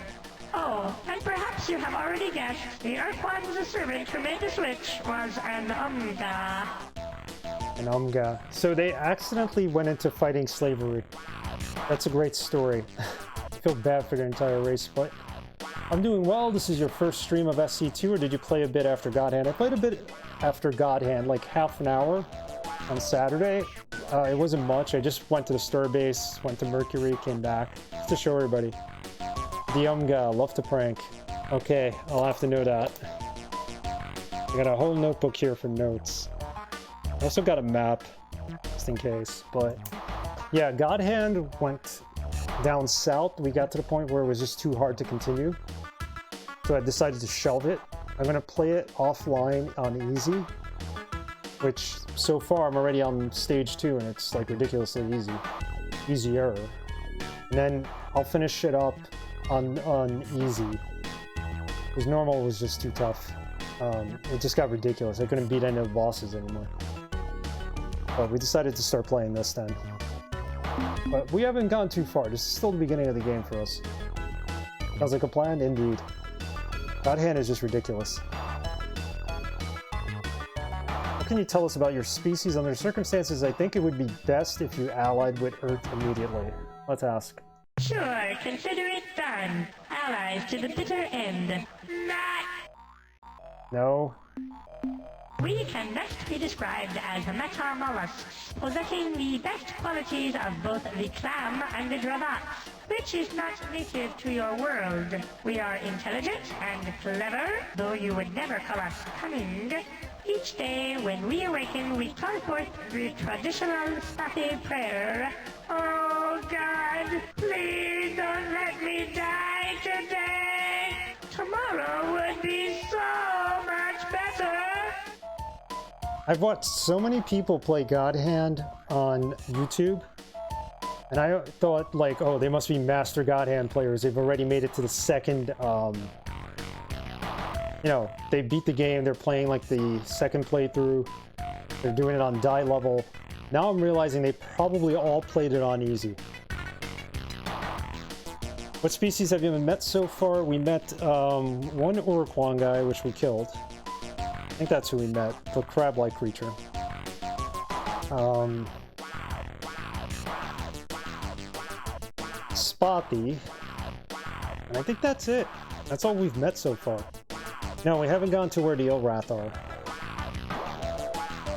Oh, and perhaps you have already guessed, the Ur-Quan's servant who made the switch was an Umga. An Umga. So they accidentally went into fighting slavery. That's a great story. I feel bad for the entire race, but I'm doing well. This is your first stream of SC2, or did you play a bit after God Hand? I played a bit after God Hand, like half an hour on Saturday. It wasn't much. I just went to the star base, went to Mercury, came back, just to show everybody. The Umga, love to prank. Okay, I'll have to know that. I got a whole notebook here for notes. I also got a map, just in case, but yeah, God Hand went down south. We got to the point where it was just too hard to continue, so I decided to shelve it. I'm gonna play it offline on easy, which so far I'm already on stage 2 and it's like ridiculously easier. And then I'll finish it up on easy, because normal was just too tough. It just got ridiculous. I couldn't beat any of the bosses anymore. But we decided to start playing this then. But we haven't gone too far. This is still the beginning of the game for us. Sounds like a plan? Indeed. God Hand is just ridiculous. What can you tell us about your species? Under circumstances, I think it would be best if you allied with Earth immediately. Let's ask. Sure, consider it done. Allies to the bitter end. Not. No. We can best be described as metamollusks, possessing the best qualities of both the clam and the dravat, which is not native to your world. We are intelligent and clever, though you would never call us cunning. Each day when we awaken, we call forth the traditional Safi prayer. Oh God, please don't let me die today! Tomorrow would be so much better! I've watched so many people play God Hand on YouTube, and I thought, like, oh, they must be master God Hand players. They've already made it to the second, you know, they beat the game, they're playing, like, the second playthrough. They're doing it on die level. Now I'm realizing they probably all played it on easy. What species have you met so far? We met, one Ur-Quan guy, which we killed. I think that's who we met, the crab-like creature. Spotty. And I think that's it. That's all we've met so far. No, we haven't gone to where the Ilrath are.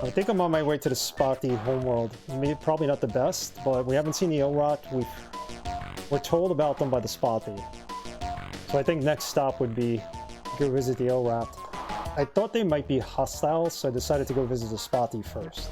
I think I'm on my way to the Spotty homeworld. Maybe, probably not the best, but we haven't seen the Ilrath. We're told about them by the Spotty. So I think next stop would be go visit the Ilrath. I thought they might be hostile, so I decided to go visit the Spotty first.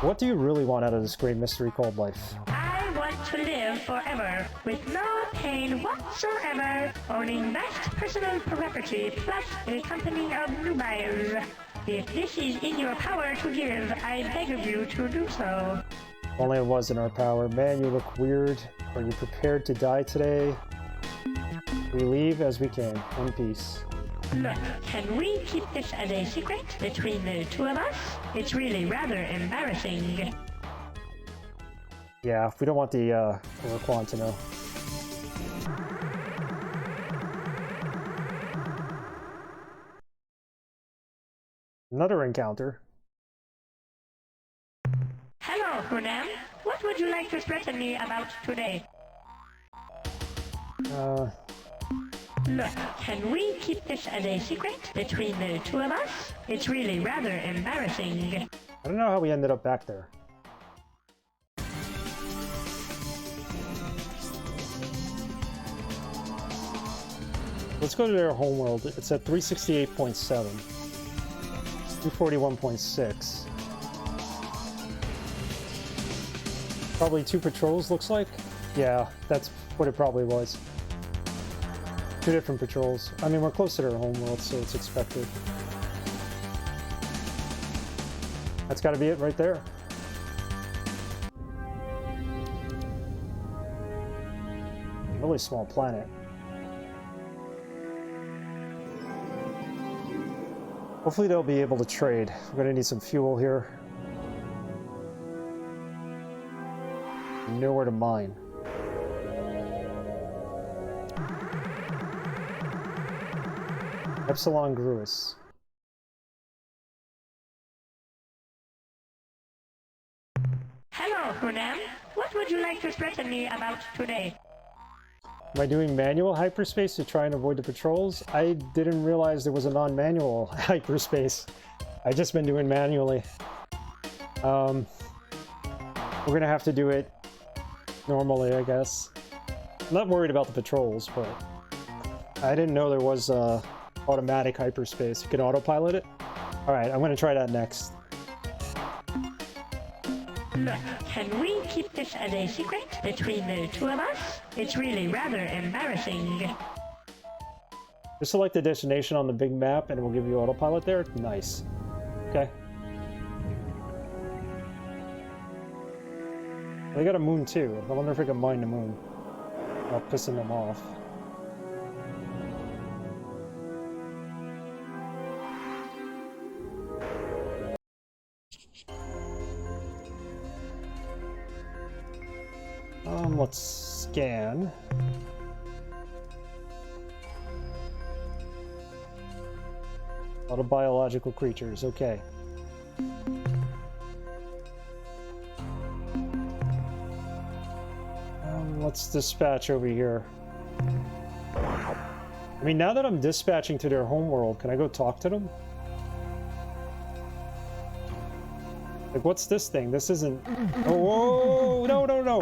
What do you really want out of this great mystery called life? I want to live forever, with no pain whatsoever, owning vast personal property, plus a company of nubiles. If this is in your power to give, I beg of you to do so. Only it was in our power. Man, you look weird. Are you prepared to die today? We leave as we came, in peace. Look, can we keep this as a secret between the two of us? It's really rather embarrassing. Yeah, we don't want the Ur-Quan to know. Another encounter. Hello, Hunam. What would you like to threaten me about today? Look, can we keep this as a secret between the two of us? It's really rather embarrassing. I don't know how we ended up back there. Let's go to their homeworld. It's at 368.7. 241.6. Probably 2 patrols, looks like. Yeah, that's what it probably was. 2 different patrols. I mean, we're close to their homeworld, so it's expected. That's gotta be it right there. Really small planet. Hopefully they'll be able to trade. We're gonna need some fuel here. Nowhere to mine. Epsilon Gruis. Hello, Hunam. What would you like to threaten me about today? Am I doing manual hyperspace to try and avoid the patrols? I didn't realize there was a non-manual hyperspace. I've just been doing manually. We're gonna have to do it normally, I guess. I'm not worried about the patrols, but I didn't know there was automatic hyperspace. You can autopilot it? Alright, I'm gonna try that next. Look, can we keep this as a secret between the two of us? It's really rather embarrassing. Just select the destination on the big map and it will give you autopilot there? Nice. Okay. They got a moon too. I wonder if I can mine the moon. Without pissing them off. Let's scan. A lot of biological creatures, okay. Let's dispatch over here. I mean, now that I'm dispatching to their homeworld, can I go talk to them? Like, what's this thing? This isn't... Oh, whoa! No, no, no!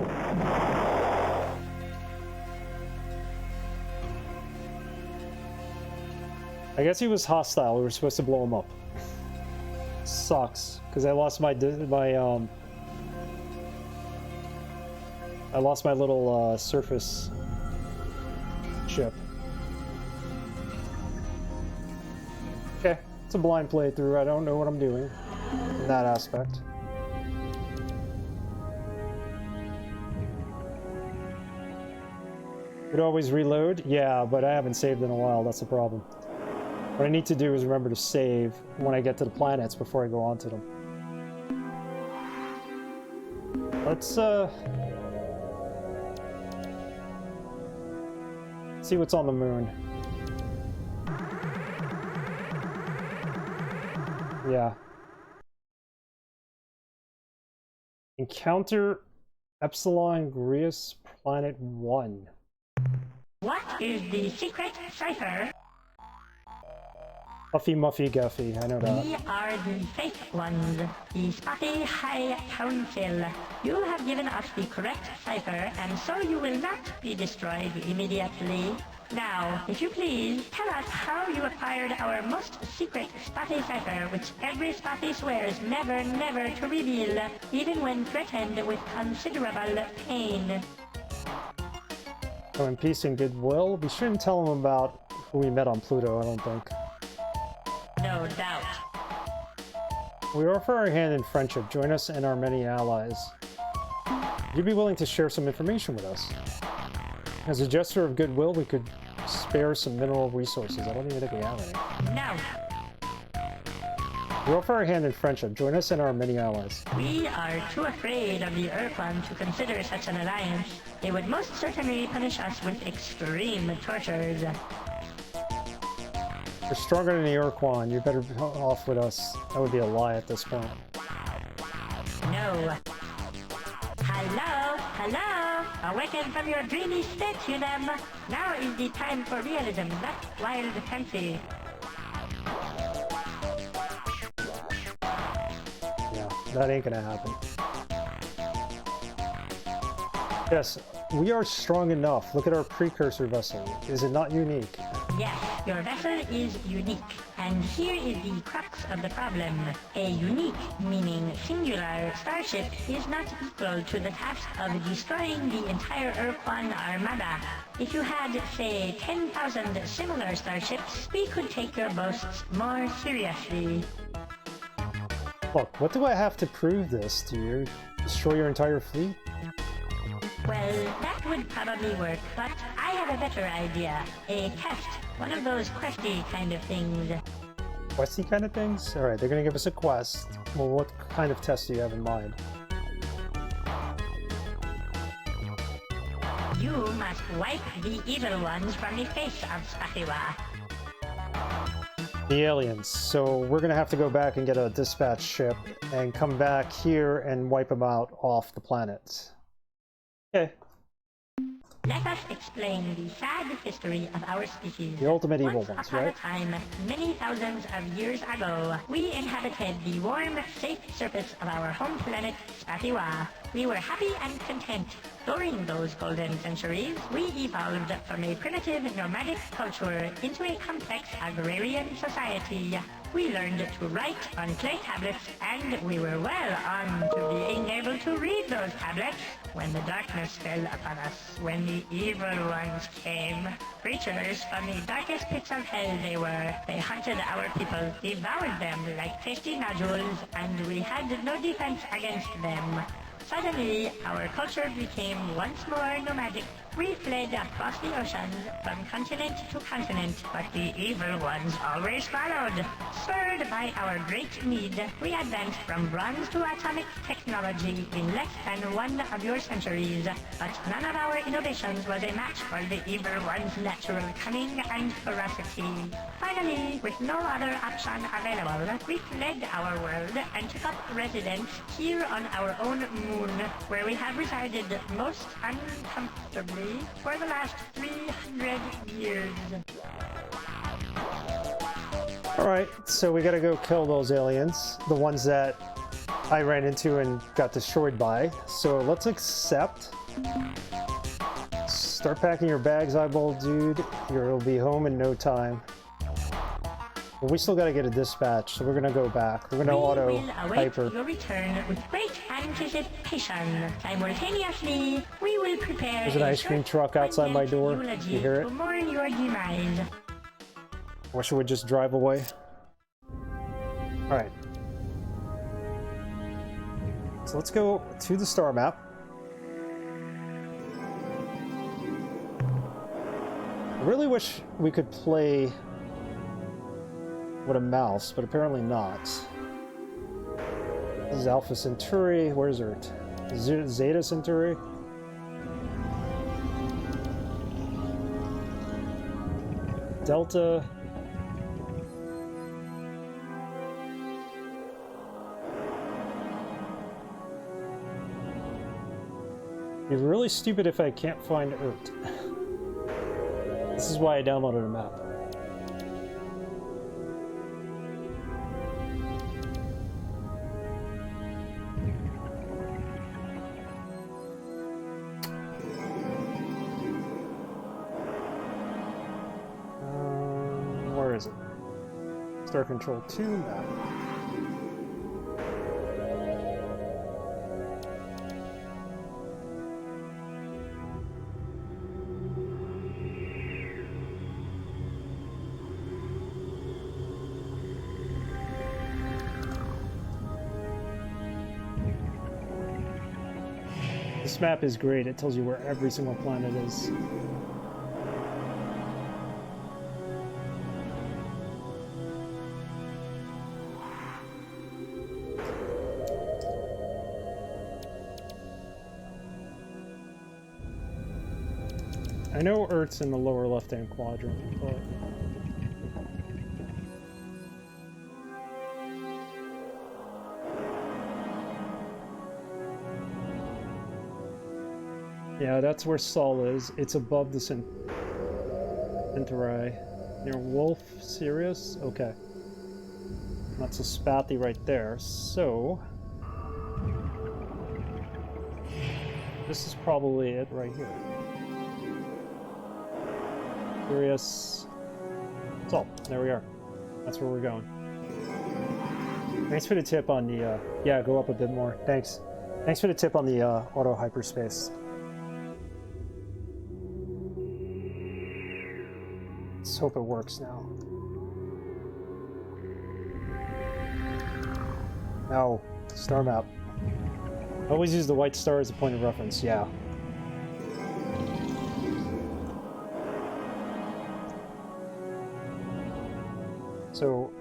I guess he was hostile. We were supposed to blow him up. Sucks, because I lost my little surface ship. Okay, it's a blind playthrough. I don't know what I'm doing in that aspect. Could always reload? Yeah, but I haven't saved in a while. That's the problem. What I need to do is remember to save when I get to the planets before I go on to them. Let's see what's on the moon. Yeah. Encounter Epsilon Grius Planet 1. What is the secret cipher? Puffy Muffy Guffy, I know that. We are the fake ones, the Spotty High Council. You have given us the correct cipher, and so you will not be destroyed immediately. Now, if you please, tell us how you acquired our most secret Spotty cipher, which every Spotty swears never, never to reveal, even when threatened with considerable pain. So in peace and goodwill, we shouldn't tell them about who we met on Pluto, I don't think. No doubt. We offer our hand in friendship. Join us and our many allies. Would you be willing to share some information with us? As a gesture of goodwill, we could spare some mineral resources. I don't even think we have any. No. We offer our hand in friendship. Join us and our many allies. We are too afraid of the Ur-Quan to consider such an alliance. They would most certainly punish us with extreme tortures. You're stronger than the Ur-Quan. You're better off with us. That would be a lie at this point. No. Hello? Hello? Awaken from your dreamy state, you them. Now is the time for realism, not wild fancy. Yeah, that ain't gonna happen. Yes, we are strong enough. Look at our precursor vessel. Is it not unique? Yes, your vessel is unique. And here is the crux of the problem. A unique, meaning singular, starship is not equal to the task of destroying the entire Ur-Quan armada. If you had, say, 10,000 similar starships, we could take your boasts more seriously. Look, what do I have to prove this to you? Destroy your entire fleet? Well, that would probably work, but I have a better idea. A test. One of those questy kind of things. Questy kind of things? Alright, they're gonna give us a quest. Well, what kind of test do you have in mind? You must wipe the evil ones from the face of Spatiwa. The aliens. So we're gonna have to go back and get a dispatch ship and come back here and wipe them out off the planet. Okay. Let us explain the sad history of our species. The ultimate evil Once ones, upon right? a time, many thousands of years ago, we inhabited the warm, safe surface of our home planet, Spatiwa. We were happy and content. During those golden centuries, we evolved from a primitive nomadic culture into a complex agrarian society. We learned to write on clay tablets, and we were well on to being able to read those tablets when the darkness fell upon us, when the evil ones came. Creatures from the darkest pits of hell they were. They hunted our people, devoured them like tasty nodules, and we had no defense against them. Suddenly, our culture became once more nomadic. We fled across the oceans from continent to continent, but the evil ones always followed. Spurred by our great need, we advanced from bronze to atomic technology in less than one of your centuries, but none of our innovations was a match for the evil one's natural cunning and ferocity. Finally, with no other option available, we fled our world and took up residence here on our own moon, where we have resided most uncomfortably for the last 300 years. Alright, so we gotta go kill those aliens, the ones that I ran into and got destroyed by. So let's accept. Start packing your bags, eyeball dude. You'll be home in no time. But we still gotta get a dispatch, so we're gonna go back. We're gonna auto hyper. Your return with great anticipation. Simultaneously, we will prepare There's an ice cream truck outside my door. You hear it? to mourn your demise. Or should we just drive away? Alright. So let's go to the star map. I really wish we could play with a mouse, but apparently not. This is Alpha Centauri. Where's Earth? Zeta Centauri. Delta. It'd be really stupid if I can't find Earth. This is why I downloaded a map. Where is it? Star Control 2 map. This map is great. It tells you where every single planet is. I know Earth's in the lower left-hand quadrant, but... yeah, that's where Sol is. It's above the Centauri. Near Wolf, Sirius? Okay. That's a Spathi right there, so... this is probably it right here. Sirius... Sol, there we are. That's where we're going. Thanks for the tip on the, yeah, go up a bit more. Thanks. Thanks for the tip on the, auto hyperspace. Let's hope it works now. No, star map. Always use the white star as a point of reference, yeah. So,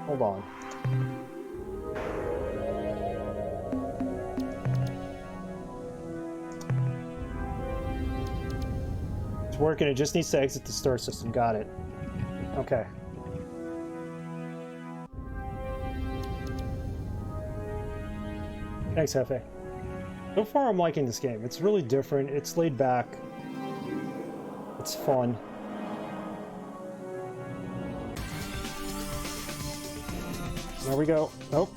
hold on. Working, it just needs to exit the star system. Got it. Okay. Thanks, Hefe. So far I'm liking this game. It's really different, it's laid back, it's fun. There we go. Nope.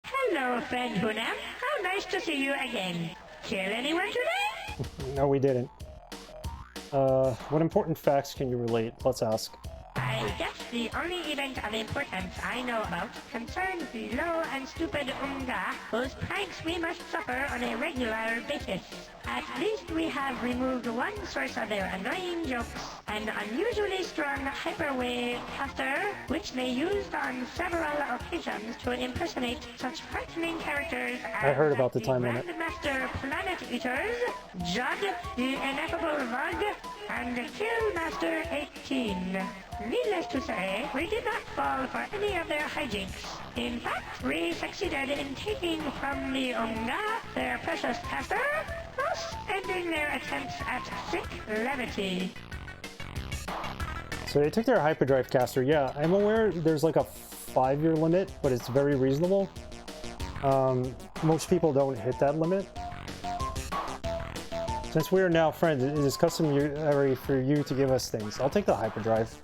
Hello, friend Hunam. How nice to see you again. Kill anyone today? No, we didn't. What important facts can you relate? Let's ask. I guess the only event of importance I know about concerns the low and stupid Unga, whose pranks we must suffer on a regular basis. At least we have removed one source of their annoying jokes, an unusually strong hyperwave caster, which they used on several occasions to impersonate such frightening characters as I heard about the time limit. Grandmaster Planet Eaters, Judd, the Ineffable Vug, and Killmaster 18. Needless to say, we did not fall for any of their hijinks. In fact, we succeeded in taking from the Unga their precious caster, thus ending their attempts at sick levity. So they took their hyperdrive caster. Yeah, I'm aware there's like a 5-year limit, but it's very reasonable. Most people don't hit that limit. Since we are now friends, it is customary for you to give us things. I'll take the hyperdrive.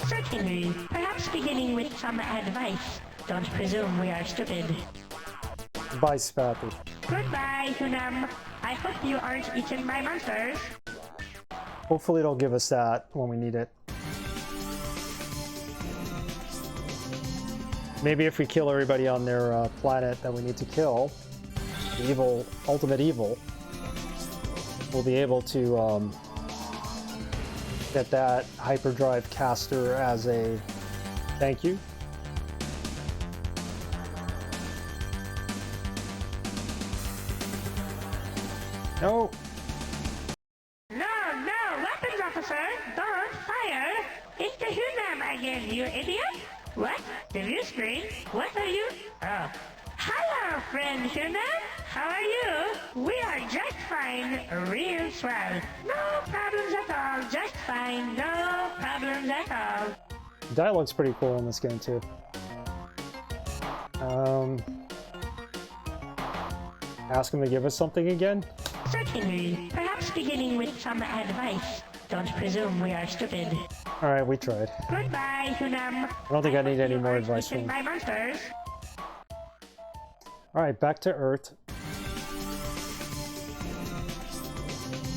Certainly. Perhaps beginning with some advice. Don't presume we are stupid. Bye, Spappy. Goodbye, Hunam. I hope you aren't eaten by monsters. Hopefully it'll give us that when we need it. Maybe if we kill everybody on their planet that we need to kill, the evil, ultimate evil, we'll be able to get that hyperdrive caster as a thank you. No! No, weapons officer! Don't fire! It's the Hunam again, you idiot! What? The view screen? What are you? Oh. Hello, friend Hunam! How are you? We are just fine, real swell. No problems at all, just fine, no problems at all. Dialogue's pretty cool in this game too. Ask him to give us something again? Certainly. Perhaps beginning with some advice. Don't presume we are stupid. Alright, we tried. Goodbye, Hunam. I don't think I need any You more are advice from eaten him. by monsters. Alright, back to Earth.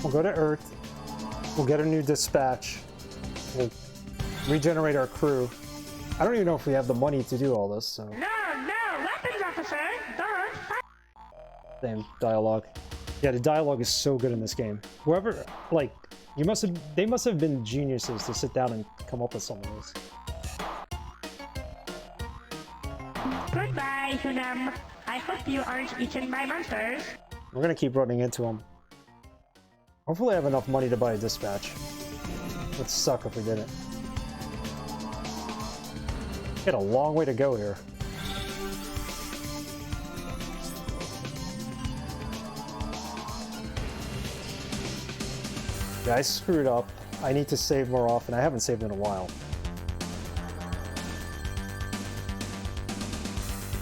We'll go to Earth. We'll get a new dispatch. We'll regenerate our crew. I don't even know if we have the money to do all this, so... No, weapons officer! Don't fire! Same dialogue. Yeah, the dialogue is so good in this game. Whoever, like, they must have been geniuses to sit down and come up with some of this. Goodbye, Hunam. I hope you aren't eaten by monsters. We're gonna keep running into them. Hopefully I have enough money to buy a dispatch. It would suck if we didn't. We got a long way to go here. Yeah, I screwed up. I need to save more often. I haven't saved in a while.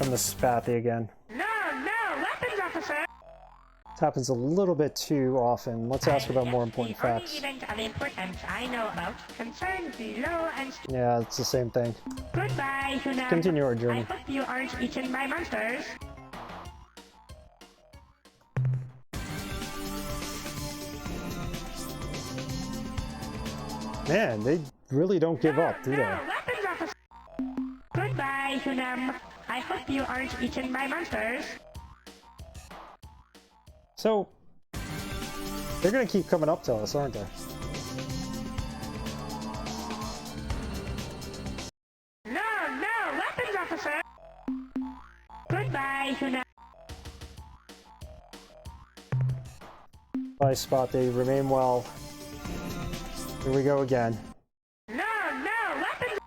I'm the Spathy again. No, weapons officer! This happens a little bit too often. Let's ask about more important facts. The only event of importance I know about concerns the low and... Yeah, it's the same thing. Goodbye, Hunam. Continue our journey. I hope you aren't eaten by monsters. Man, they really don't give up, do they? Weapons officer! Goodbye, Hunam. I hope you aren't eaten by monsters. So, they're gonna keep coming up to us, aren't they? No, weapons officer! Goodbye, Hunam. Bye, Spathy. Remain well. Here we go again. No, weapons!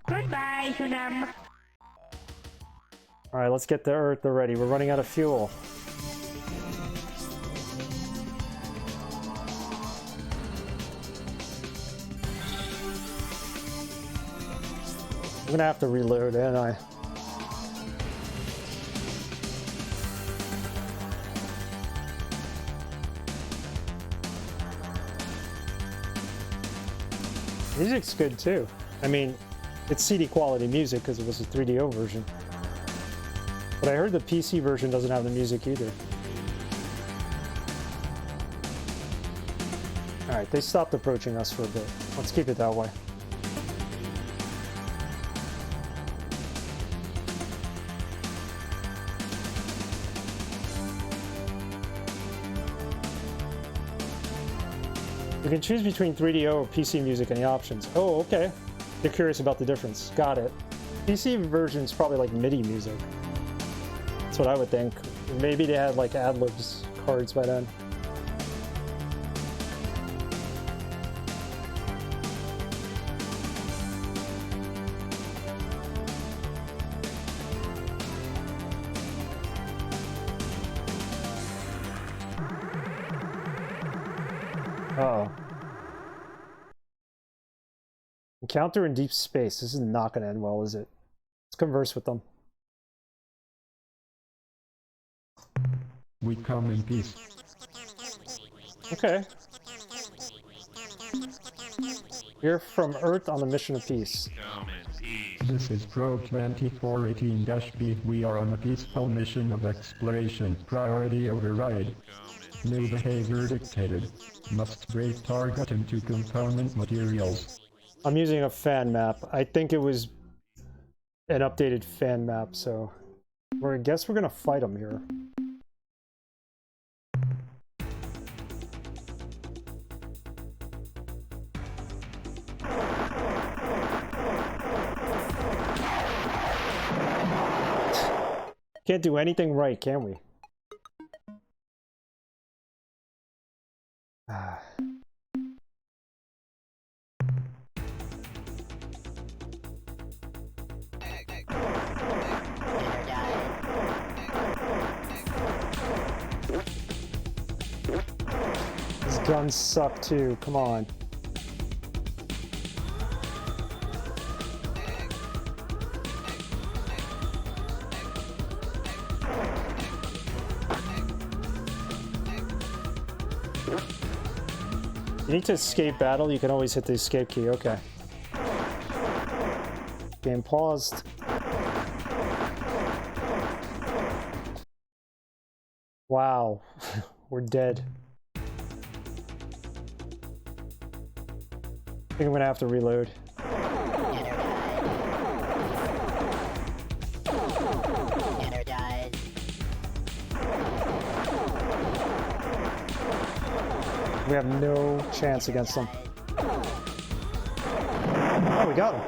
Goodbye, Hunam. Alright, let's get to Earth already. We're running out of fuel. I'm gonna have to reload, ain't I? Music's good too. I mean, it's CD quality music because it was a 3DO version. But I heard the PC version doesn't have the music either. Alright, they stopped approaching us for a bit. Let's keep it that way. You can choose between 3DO or PC music and the options. Oh, okay. You're curious about the difference. Got it. PC version's probably like MIDI music. That's what I would think. Maybe they had like ad-libs cards by then. Uh-oh. Encounter in deep space. This is not going to end well, is it? Let's converse with them. We come in peace. Okay. You're from Earth on the mission of peace. This is Pro 2418-B. We are on a peaceful mission of exploration. Priority override. New behavior dictated. Must break target into component materials. I'm using a fan map. I think it was an updated fan map, so I guess we're gonna fight them here. Can't do anything right, can we? These guns suck too, come on. You need to escape battle, you can always hit the escape key, okay. Game paused. Wow, we're dead. I think I'm gonna have to reload. We have no chance against them. Oh, we got him.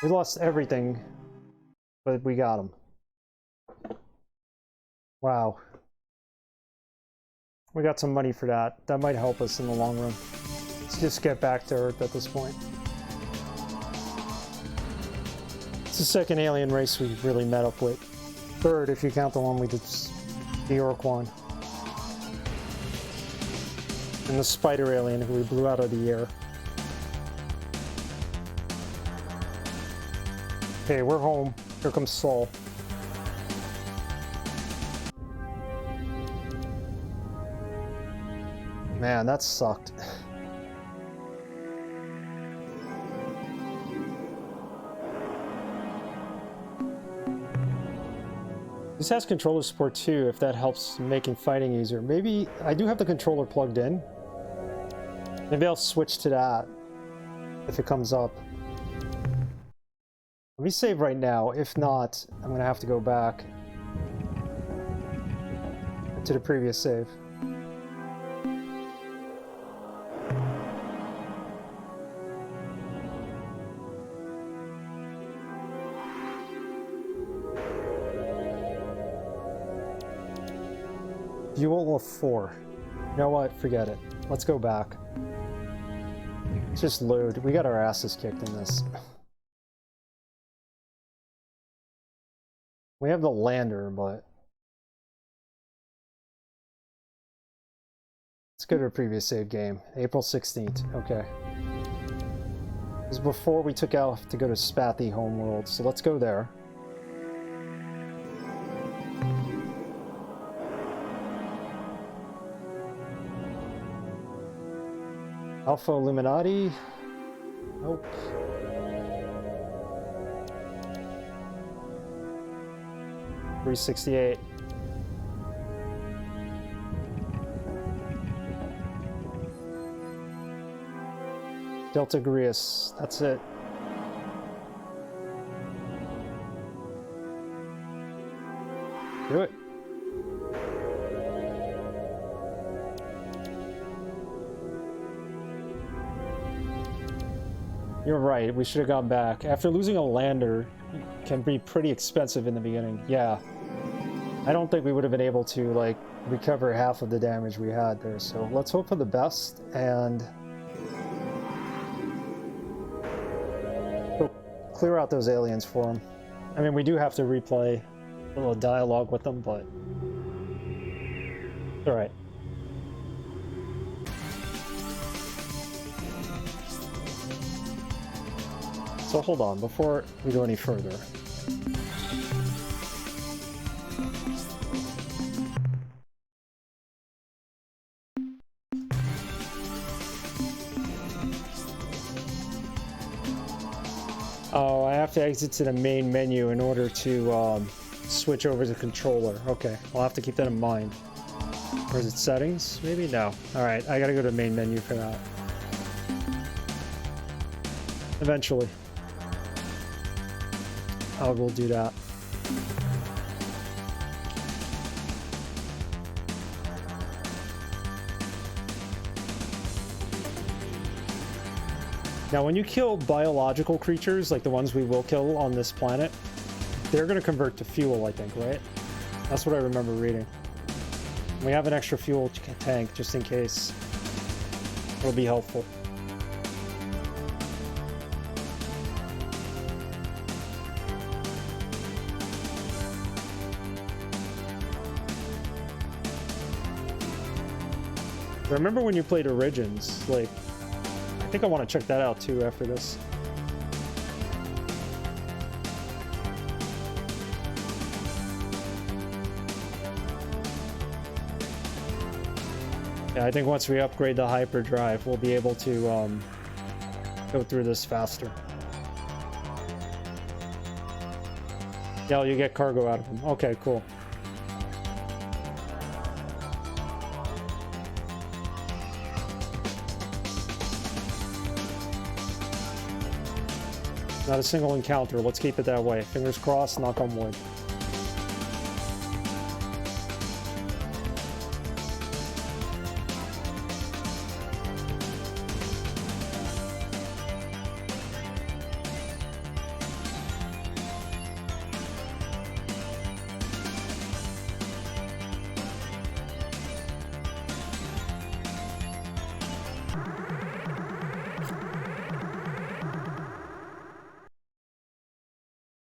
We lost everything, but we got him. Wow. We got some money for that. That might help us in the long run. Let's just get back to Earth at this point. It's the second alien race we really met up with. Third, if you count the one we did, the Ur-Quan. And the spider alien who we blew out of the air. Okay, we're home. Here comes Saul. Man, that sucked. This has controller support too, if that helps making fighting easier. Maybe I do have the controller plugged in. Maybe I'll switch to that if it comes up. Let me save right now. If not, I'm gonna have to go back to the previous save. Fuel of 4. You know what? Forget it. Let's go back. Let's just load. We got our asses kicked in this. We have the lander, but... Let's go to a previous save game. April 16th. Okay. This is before we took out to go to Spathy Homeworld, so let's go there. Alpha Illuminati? Nope. $368. Delta Grius. That's it. Do it. You're right, we should have gone back. After losing a lander, it can be pretty expensive in the beginning. Yeah. I don't think we would have been able to, like, recover half of the damage we had there, so let's hope for the best, and we'll clear out those aliens for them. I mean, we do have to replay a little dialogue with them, but it's alright. So hold on, before we go any further. Oh, I have to exit to the main menu in order to switch over to controller. Okay, I'll have to keep that in mind. Or is it settings? Maybe? No. Alright, I gotta go to the main menu for that. Eventually. I will do that. Now, when you kill biological creatures, like the ones we will kill on this planet, they're going to convert to fuel, I think, right? That's what I remember reading. We have an extra fuel tank, just in case. It'll be helpful. Remember when you played Origins, like, I think I want to check that out too after this. Yeah, I think once we upgrade the hyperdrive, we'll be able to go through this faster. Yeah, you get cargo out of them. Okay, cool. Not a single encounter. Let's keep it that way. Fingers crossed, knock on wood.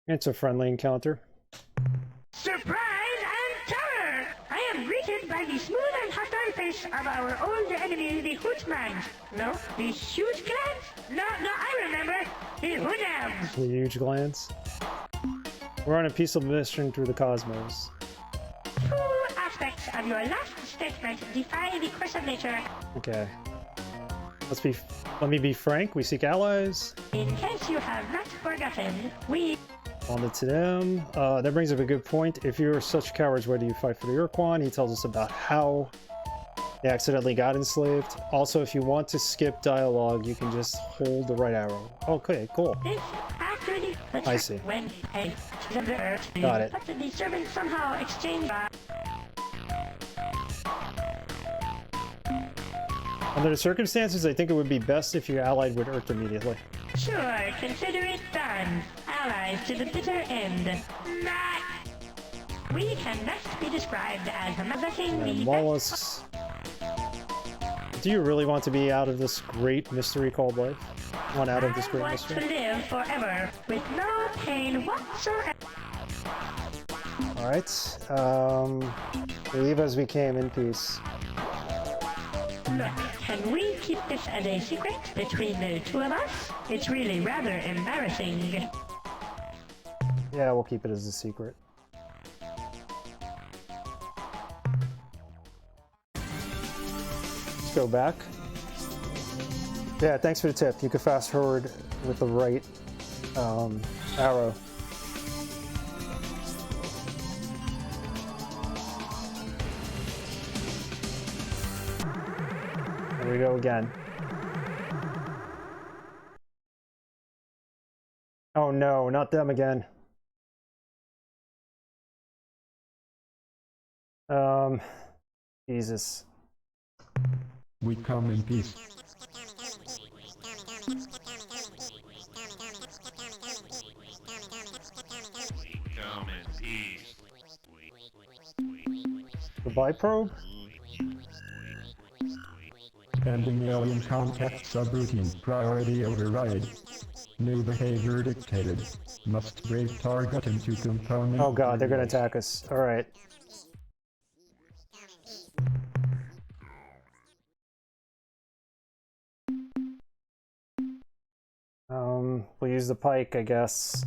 It's a friendly encounter. Surprise and terror! I am greeted by the smooth and hostile face of our old enemy, the Ur-Quan. No, the huge glands? No, I remember. The Ur-Quan. The huge glands. We're on a peaceful mission through the cosmos. Two aspects of your last statement defy the course of nature. Okay. Let me be frank. We seek allies. In case you have not forgotten, we... On it to them. That brings up a good point. If you're such cowards, why do you fight for the Ur-Quan? He tells us about how they accidentally got enslaved. Also, if you want to skip dialogue, you can just hold the right arrow. Okay, cool. This after the... I see. When I... Got it. But the servants somehow exchange... Under the circumstances, I think it would be best if you allied with Earth immediately. Sure, consider it done. Allies to the bitter end. Nah. We can best be described as possessing the mollusks. Do you really want to be out of this great mystery called life? Want out of this great mystery? I want to live forever with no pain whatsoever. Alright, we leave as we came in peace. Look, can we keep this as a secret between the two of us? It's really rather embarrassing. Yeah, we'll keep it as a secret. Let's go back. Yeah, thanks for the tip. You could fast forward with the right arrow. There we go again. Oh no, not them again. Jesus. We come in peace. Goodbye, probe. Ending alien contact subroutine. Priority override. New behavior dictated. Must break target into component. Oh god, they're gonna areas. attack us. Alright. We'll use the pike, I guess.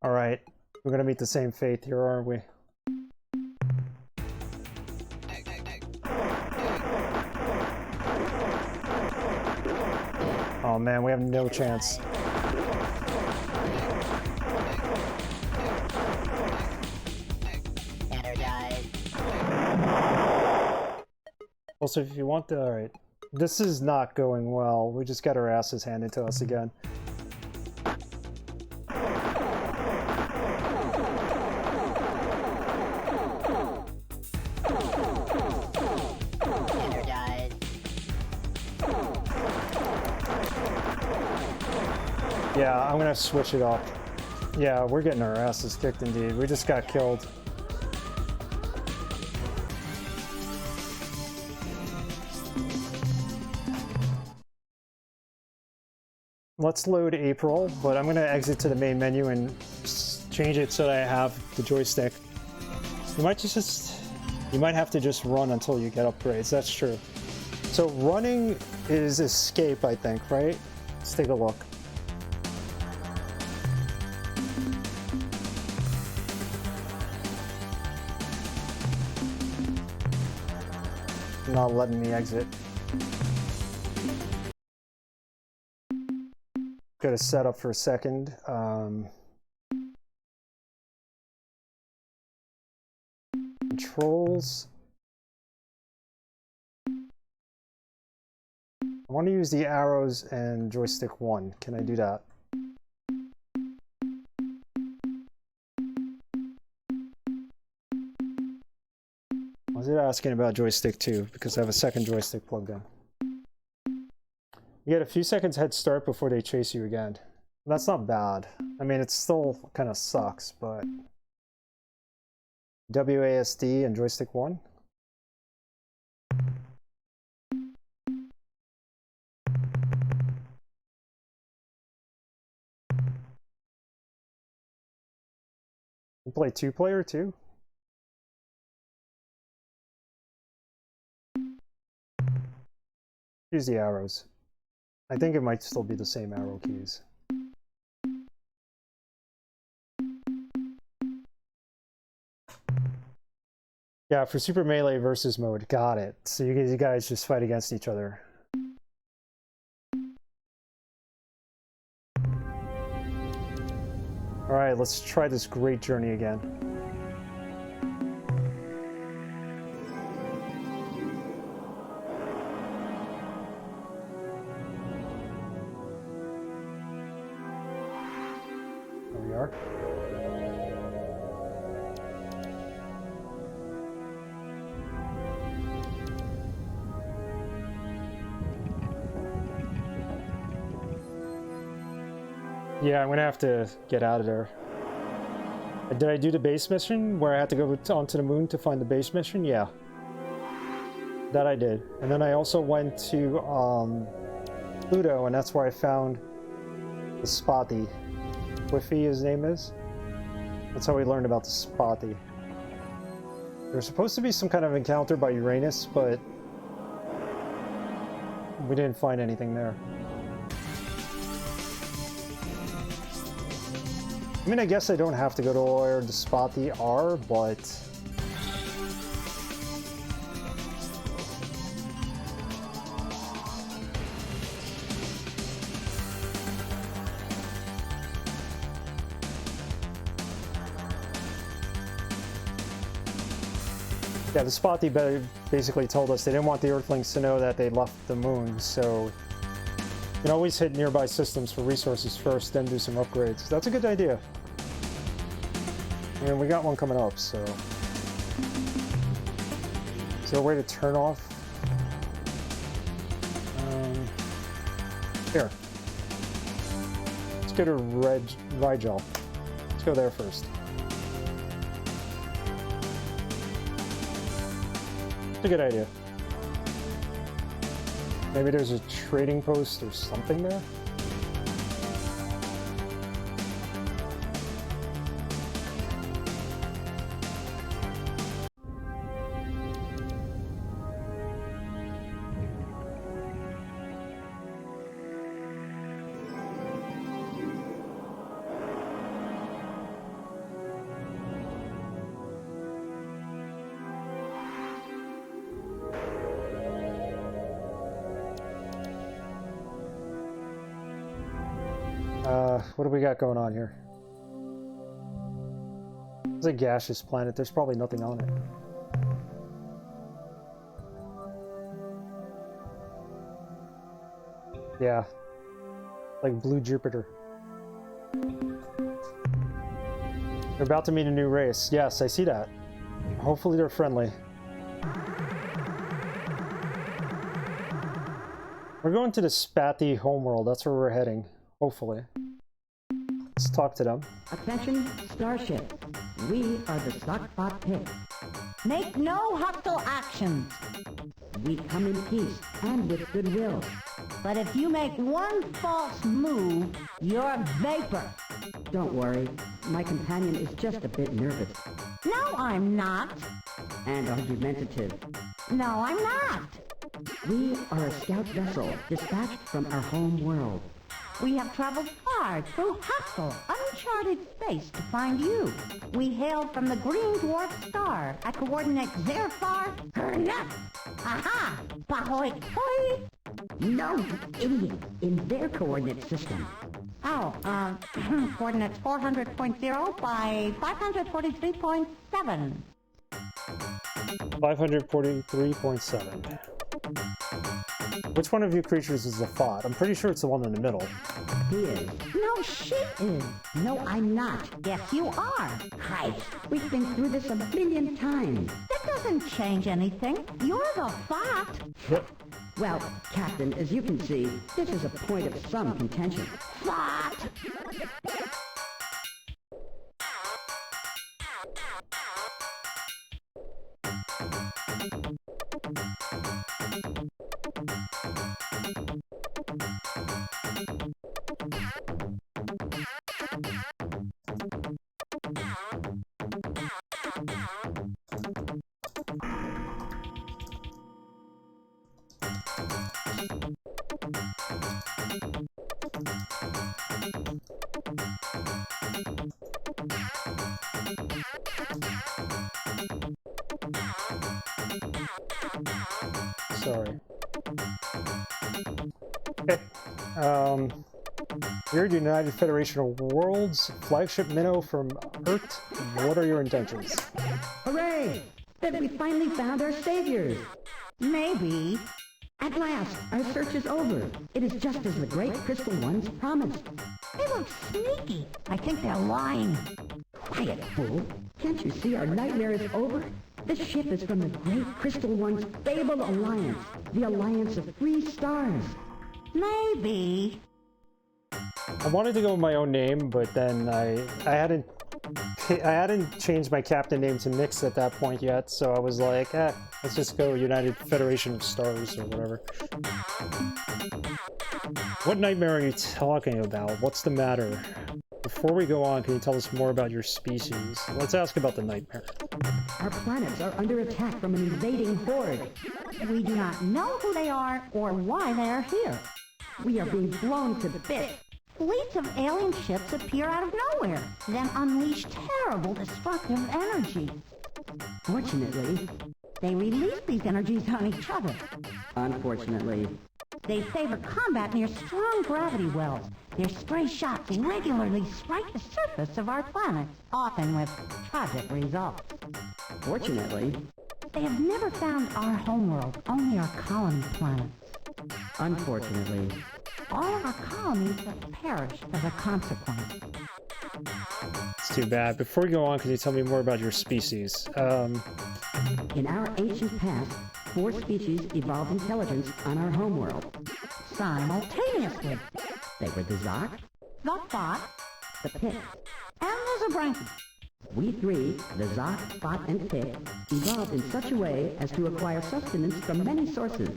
Alright. We're gonna meet the same fate here, aren't we? Oh man, we have no chance. Also, if you want to... Alright. This is not going well. We just got our asses handed to us again. Yeah, I'm gonna switch it up. Yeah, we're getting our asses kicked indeed. We just got killed. Let's load April, but I'm gonna exit to the main menu and change it so that I have the joystick. You might have to just run until you get upgrades. That's true. So running is escape, I think, right? Let's take a look. Not letting me exit. Go to setup for a second. Controls. I want to use the arrows and joystick 1. Can I do that? Why is it asking about joystick 2? Because I have a second joystick plugged in. You get a few seconds head start before they chase you again. That's not bad. I mean, it still kind of sucks, but... WASD and joystick 1? You play 2-player too? Use the arrows. I think it might still be the same arrow keys. Yeah, for Super Melee versus mode. Got it. So you guys just fight against each other. Alright, let's try this great journey again. There we are. Yeah, I'm gonna have to get out of there. Did I do the base mission where I had to go onto the moon to find the base mission? Yeah. That I did. And then I also went to Pluto, and that's where I found the Spotty. Whiffy, his name is. That's how we learned about the Spotty. There's supposed to be some kind of encounter by Uranus, but we didn't find anything there. I mean, I guess I don't have to go to where the Spotty are, but... Yeah, the Spotty basically told us they didn't want the Earthlings to know that they left the moon, so... You can always hit nearby systems for resources first, then do some upgrades. That's a good idea. And we got one coming up, so... Is there a way to turn off? Here. Let's go to Rigel. Let's go there first. It's a good idea. Maybe there's a trading post or something there? What do we got going on here? It's a gaseous planet. There's probably nothing on it. Yeah. Like blue Jupiter. They're about to meet a new race. Yes, I see that. Hopefully they're friendly. We're going to the Spathi homeworld. That's where we're heading. Hopefully. Let's talk to them. Attention, Starship. We are the Stockbot Pit. Make no hostile actions. We come in peace and with goodwill. But if you make one false move, you're vapor. Don't worry, my companion is just a bit nervous. No, I'm not. And argumentative. No, I'm not. We are a scout vessel dispatched from our home world. We have traveled far through hostile, uncharted space to find you. We hailed from the green dwarf star at coordinates Zerfar Gernut. Aha! Bahoy Hoi! No, idiot, in their coordinate system. Oh, coordinates 400.0 by 543.7. 543.7. Which one of you creatures is the thought? I'm pretty sure it's the one in the middle. He is. No, she is. No, I'm not. Yes, you are. Christ, we've been through this a billion times. That doesn't change anything. You're the thought. Well, Captain, as you can see, this is a point of some contention. Thought. Sorry. Okay. You're United Federation of Worlds, flagship minnow from Earth. What are your intentions? Hooray! That we finally found our saviors! Maybe. At last, our search is over. It is just as the great Crystal Ones promised. They look sneaky. I think they're lying. Quiet, fool. Can't you see our nightmare is over? This ship is from the great Crystal One's fabled alliance, the Alliance of Free Stars. Maybe. I wanted to go with my own name, but then I hadn't changed my captain name to Nyx at that point yet, so I was like, let's just go United Federation of Stars or whatever. What nightmare are you talking about? What's the matter? Before we go on, can you tell us more about your species? Let's ask about the nightmare. Our planets are under attack from an invading horde. We do not know who they are or why they are here. We are being blown to bits. Fleets of alien ships appear out of nowhere, then unleash terrible destructive energy. Fortunately, they release these energies on each other. Unfortunately, they favor combat near strong gravity wells. Their stray shots regularly strike the surface of our planet, often with tragic results. Fortunately, they have never found our homeworld, only our colony planets. Unfortunately, all of our colonies have perished as a consequence. It's too bad. Before we go on, can you tell me more about your species? In our ancient past, 4 species evolved intelligence on our homeworld. Simultaneously. They were the Zoc, The Thought the Pick. and the Zabranki. We 3, the Zoc, Thought, and Pick, evolved in such a way as to acquire sustenance from many sources,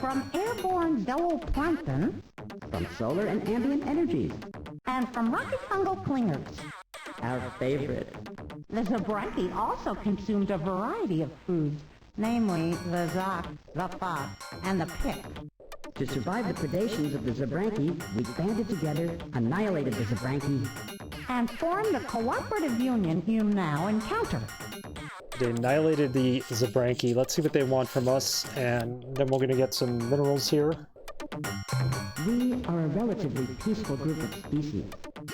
From airborne zooplankton from solar and ambient energies. and from rocky fungal clingers. Our favorite. The Zabranki also consumed a variety of foods, namely the Zoc, the Thought, and the Pick. To survive the predations of the Zabranki, we banded together, annihilated the Zabranki, And formed the cooperative union you now encounter. They annihilated the Zabranki. Let's see what they want from us, and then we're going to get some minerals here. We are a relatively peaceful group of species.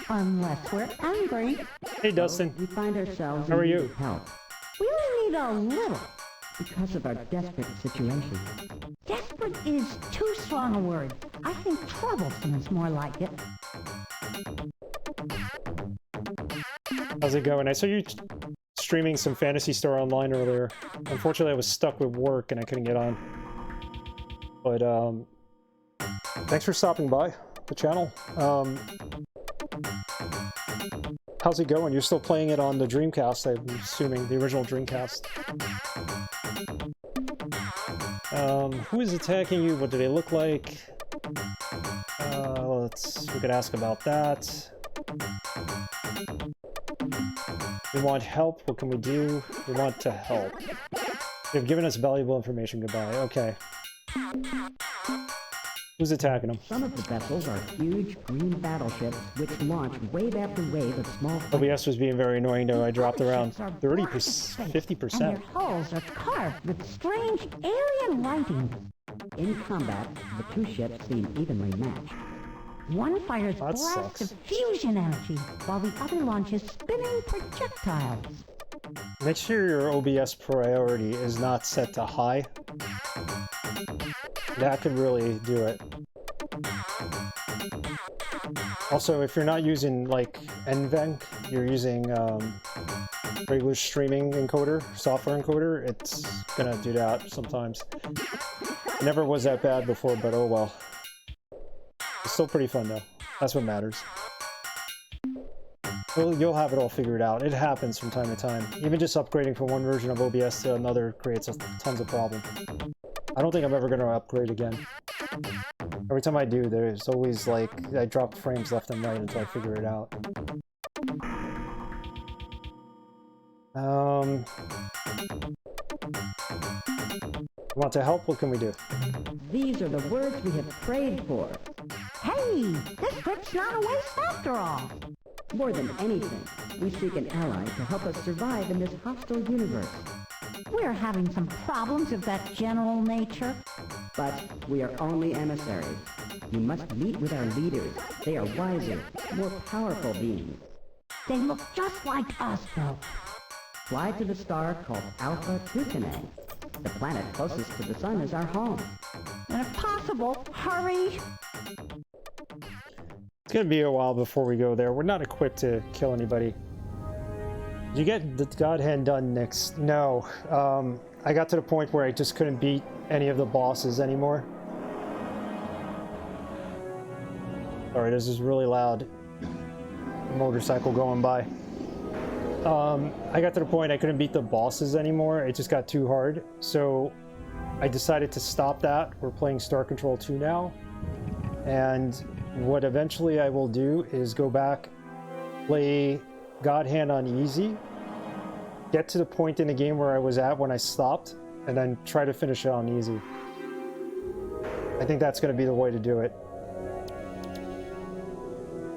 Unless we're angry, Hey, Dustin. We find ourselves How are in need you? of help we only need a little. because of our desperate situation. Desperate is too strong a word. I think troublesome is more like it. How's it going? I saw you streaming some Phantasy Star Online earlier. Unfortunately, I was stuck with work and I couldn't get on. But, thanks for stopping by the channel. How's it going? You're still playing it on the Dreamcast, I'm assuming, the original Dreamcast. Who is attacking you? What do they look like? We could ask about that. We want help. What can we do? We want to help. They've given us valuable information. Goodbye. Okay. Who's attacking them? Some of the vessels are huge green battleships which launch wave after wave of small... OBS was being very annoying though. I dropped around 30%, And 50%. their hulls are carved with strange alien writing. In combat, the 2 ships seem evenly matched. One fires That blasts sucks. of fusion energy, while the other launches spinning projectiles. Make sure your OBS priority is not set to high. That could really do it. Also, if you're not using like NVENC, you're using regular streaming encoder, software encoder, it's gonna do that sometimes. Never was that bad before, but oh well. It's still pretty fun though. That's what matters. Well, you'll have it all figured out. It happens from time to time. Even just upgrading from one version of OBS to another creates tons of problems. I don't think I'm ever going to upgrade again. Every time I do, there's always like, I drop frames left and right until I figure it out. Want to help? What can we do? These are the words we have prayed for. Hey, this trip's not a waste after all. More than anything, we seek an ally to help us survive in this hostile universe. We're having some problems of that general nature. But we are only emissaries. You must meet with our leaders. They are wiser, more powerful beings. They look just like us, though. Fly to the star called Alpha Tucanae. The planet closest to the sun is our home. And if possible, hurry. It's going to be a while before we go there. We're not equipped to kill anybody. Did you get the God Hand done next? No. I got to the point where I just couldn't beat any of the bosses anymore. Sorry, this is really loud. Motorcycle going by. I got to the point I couldn't beat the bosses anymore. It just got too hard. So I decided to stop that. We're playing Star Control 2 now. And what eventually I will do is go back, play God Hand on easy, get to the point in the game where I was at when I stopped, and then try to finish it on easy. I think that's going to be the way to do it.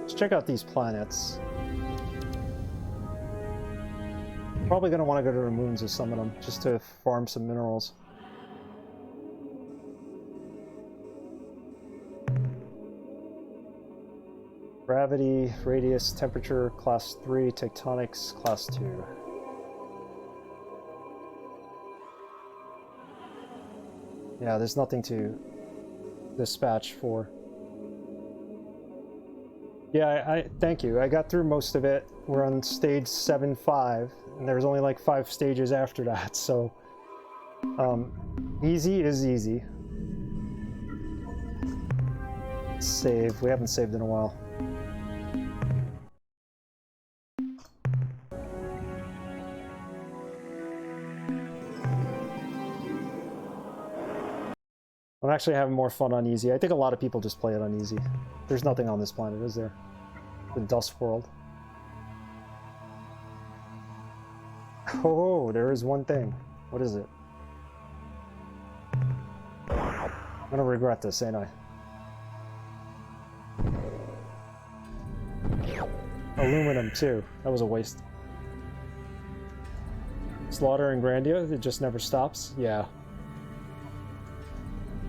Let's check out these planets. Probably going to want to go to the moons of some of them, just to farm some minerals. Gravity, radius, temperature, class 3, tectonics, class 2. Yeah, there's nothing to dispatch for. Yeah, I thank you. I got through most of it. We're on stage 7-5, and there's only like 5 stages after that, so easy is easy. Save. We haven't saved in a while. I'm actually having more fun on easy. I think a lot of people just play it on easy. There's nothing on this planet, is there? The Dust World. Oh, there is one thing. What is it? I'm gonna regret this, ain't I? Aluminum, too. That was a waste. Slaughter and Grandia, it just never stops? Yeah.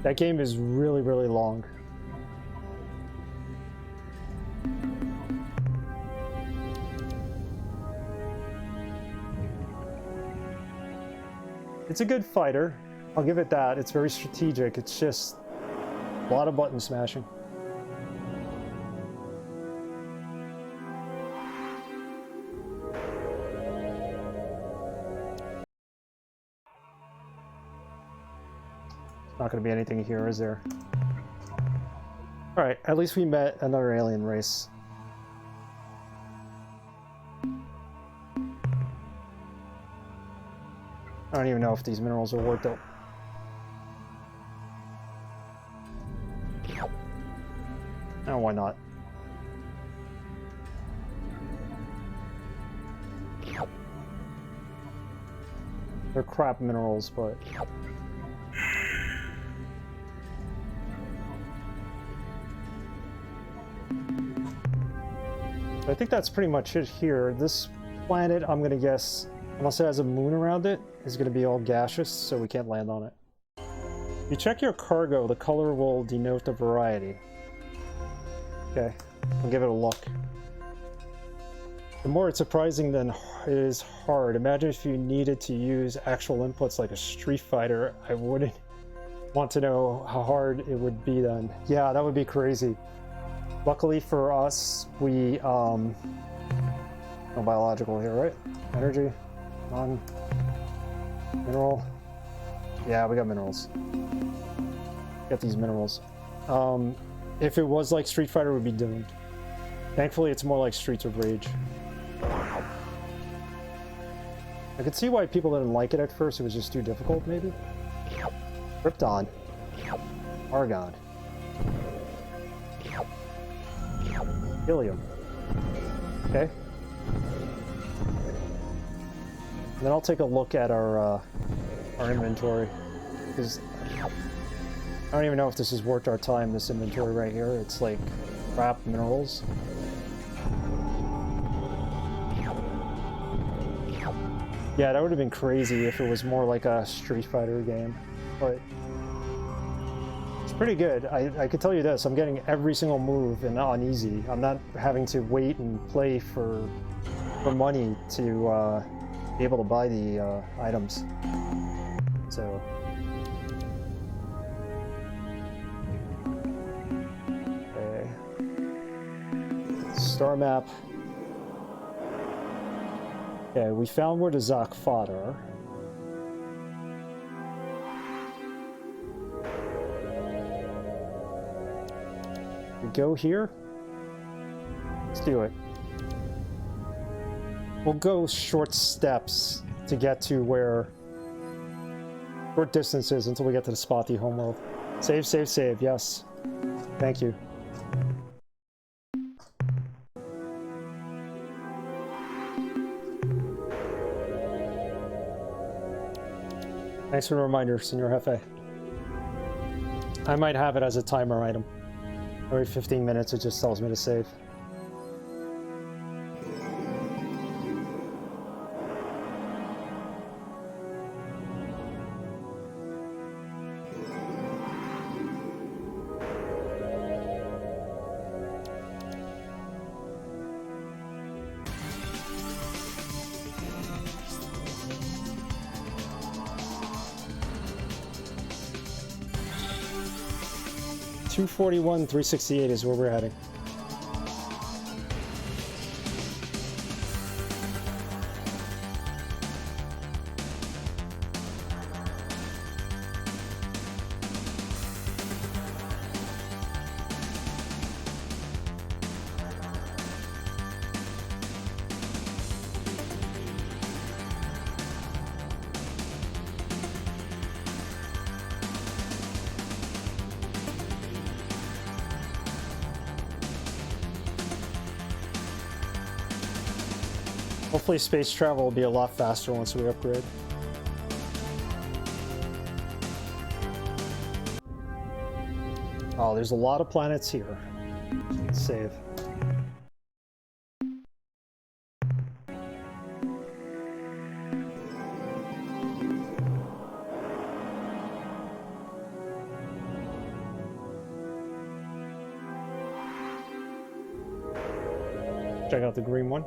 That game is really, really long. It's a good fighter. I'll give it that. It's very strategic. It's just a lot of button smashing. Not going to be anything here, is there? Alright, at least we met another alien race. I don't even know if these minerals are worth it. Oh, why not? They're crap minerals, but... I think that's pretty much it here. This planet, I'm gonna guess, unless it has a moon around it, is gonna be all gaseous, so we can't land on it. If you check your cargo, the color will denote the variety. Okay, I'll give it a look. The more it's surprising than it is hard. Imagine if you needed to use actual inputs like a Street Fighter. I wouldn't want to know how hard it would be then. Yeah, that would be crazy. Luckily for us, we, no biological here, right? Energy, mineral. Yeah, we got minerals. Get these minerals. If it was like Street Fighter, we'd be doomed. Thankfully, it's more like Streets of Rage. I could see why people didn't like it at first. It was just too difficult, maybe. Krypton. Argon. Helium. Okay. And then I'll take a look at our inventory, because I don't even know if this is worth our time, this inventory right here. It's like crap minerals. Yeah, that would have been crazy if it was more like a Street Fighter game, but it's pretty good. I could tell you this, I'm getting every single move and on easy. I'm not having to wait and play for money to be able to buy the items. So... okay. Star map. Okay, we found where the Zakfat are. We go here? Let's do it. We'll go short steps to get to where... short distances until we get to the spotty homeworld. Save, save, save, yes. Thank you. Thanks for the reminder, Senor Jefe. I might have it as a timer item. Every 15 minutes it just tells me to save. .241, 368 is where we're heading. Hopefully space travel will be a lot faster once we upgrade. Oh, there's a lot of planets here. Let's save. Check out the green one.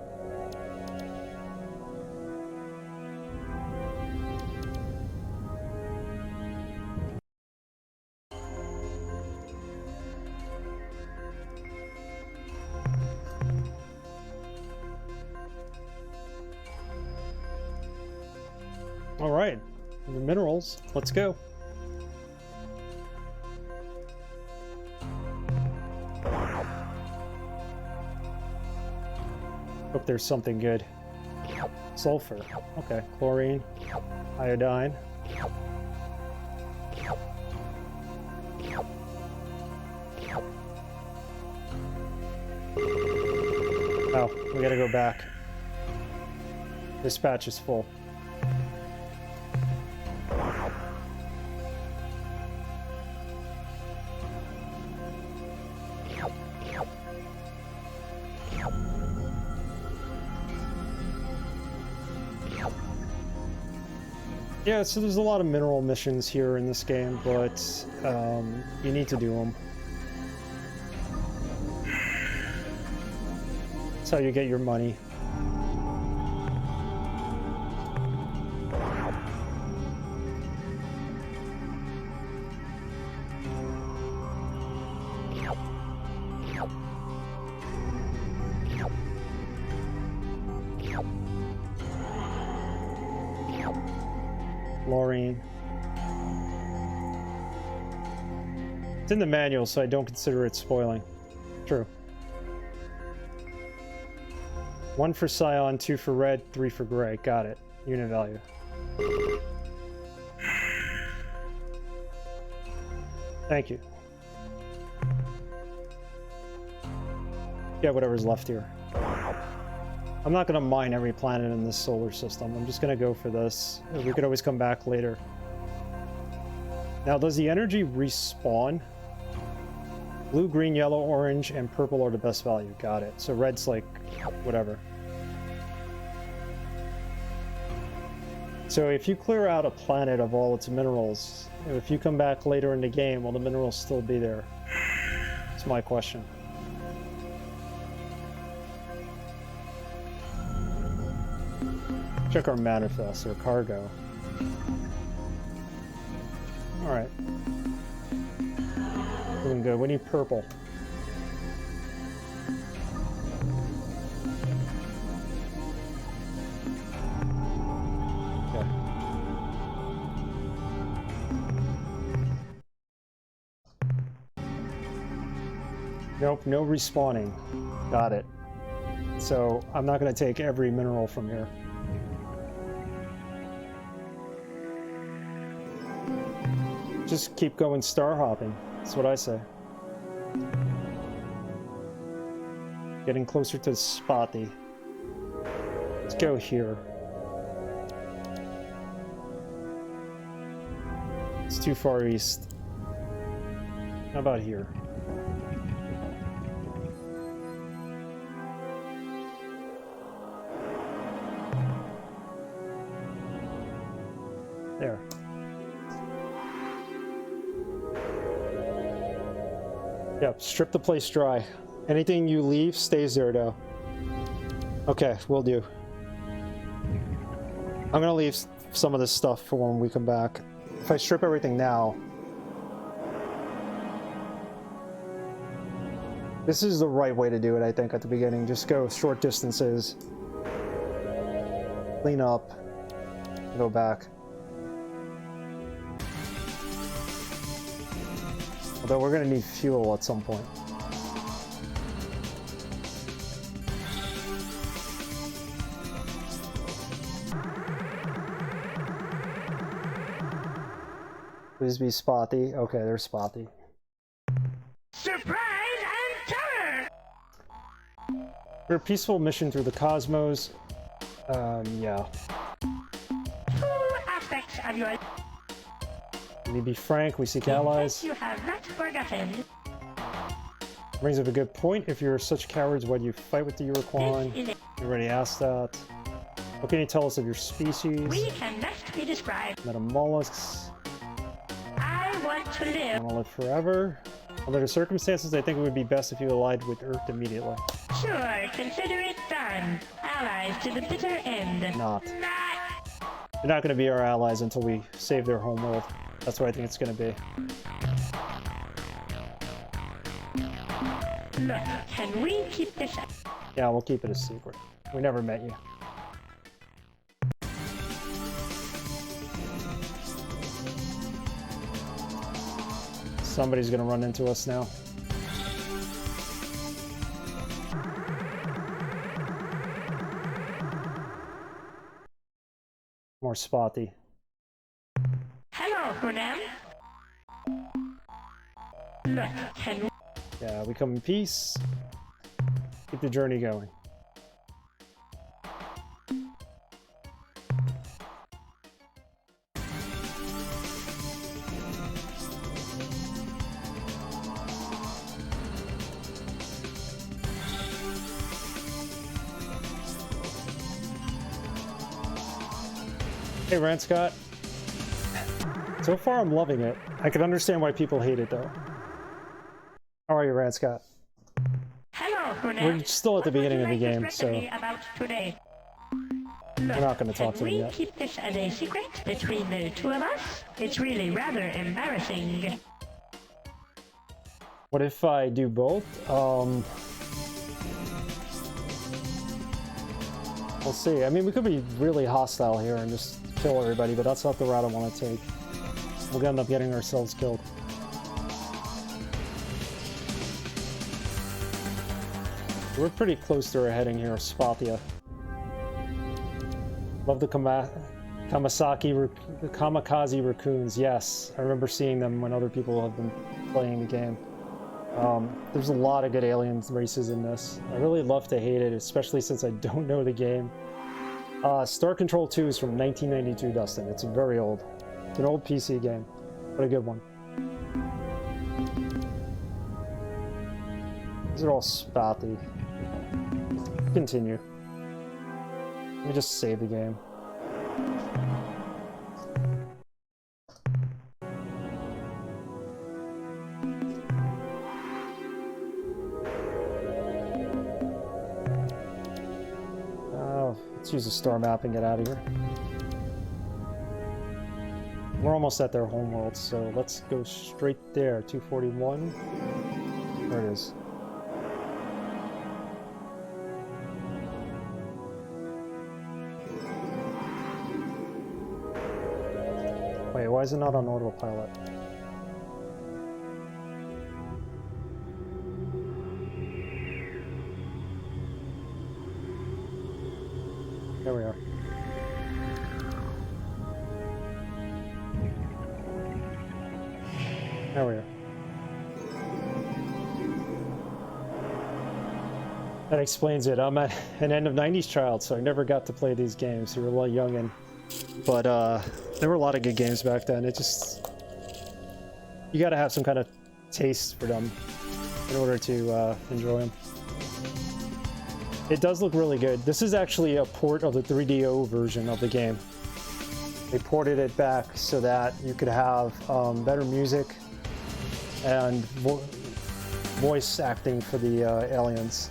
All right, the minerals, let's go. Hope there's something good. Sulfur, okay, chlorine, iodine. Oh, we gotta go back. This patch is full. Yeah, so there's a lot of mineral missions here in this game, but you need to do them. That's how you get your money. Chlorine. It's in the manual, so I don't consider it spoiling. True. 1 for cyan, 2 for red, 3 for gray. Got it. Unit value. Thank you. Get whatever's left here. I'm not going to mine every planet in this solar system. I'm just going to go for this. We could always come back later. Now, does the energy respawn? Blue, green, yellow, orange, and purple are the best value. Got it. So red's like whatever. So if you clear out a planet of all its minerals, if you come back later in the game, will the minerals still be there? That's my question. Check our manifest or cargo. Alright. Doing good. We need purple. Okay. Nope, no respawning. Got it. So I'm not going to take every mineral from here. Just keep going star hopping. That's what I say. Getting closer to Spotty. Let's go here. It's too far east. How about here? There. Yep, strip the place dry. Anything you leave stays there, though. Okay, will do. I'm gonna leave some of this stuff for when we come back. If I strip everything now... This is the right way to do it, I think, at the beginning. Just go short distances. Clean up. Go back. Although we're gonna need fuel at some point. Please be Spotty. Okay, there's Spotty. Surprise and terror! For a peaceful mission through the cosmos, Yeah. Two aspects of your Let me be frank, we seek allies. you have not forgotten. Brings up a good point. If you're such cowards, why do you fight with the Ur-Quan? This is You already asked that. What can you tell us of your species? we cannot be described. Metamollusks. I want to live. Want to live forever? Under the circumstances, I think it would be best if you allied with Earth immediately. Sure, consider it done. Allies to the bitter end. Not. Not. They're not going to be our allies until we save their homeworld. That's what I think it's going to be. Look, can we keep this up? Yeah, we'll keep it a secret. We never met you. Somebody's gonna run into us now. More spotty. Hello, Hunam. Look, can we... Yeah, we come in peace. Keep the journey going. Hey, Rand Scott. So far, I'm loving it. I can understand why people hate it, though. How are you, Rand Scott? Hello, Hunam. We're still at the What would beginning you of the like game, this so recipe about today? we're not going to talk to Can them we yet. keep this as a secret between the two of us? It's really rather embarrassing. What if I do both? We'll see. I mean, we could be really hostile here and just kill everybody, but that's not the route I want to take. We'll end up getting ourselves killed. We're pretty close to our heading here, Spathia. Love the kamikaze raccoons. Yes, I remember seeing them when other people have been playing the game. There's a lot of good alien races in this. I really love to hate it, especially since I don't know the game. Star Control 2 is from 1992, Dustin. It's very old. It's an old PC game, but a good one. These are all spotty. Continue. Let me just save the game. Let's use the star map and get out of here. We're almost at their homeworld, so let's go straight there. 241. There it is. Wait, why is it not on autopilot? There we are. There we are. That explains it. I'm an end of 90s child, so I never got to play these games. We were a little youngin'. But there were a lot of good games back then. It just... You gotta have some kind of taste for them in order to enjoy them. It does look really good. This is actually a port of the 3DO version of the game. They ported it back so that you could have better music and voice acting for the aliens.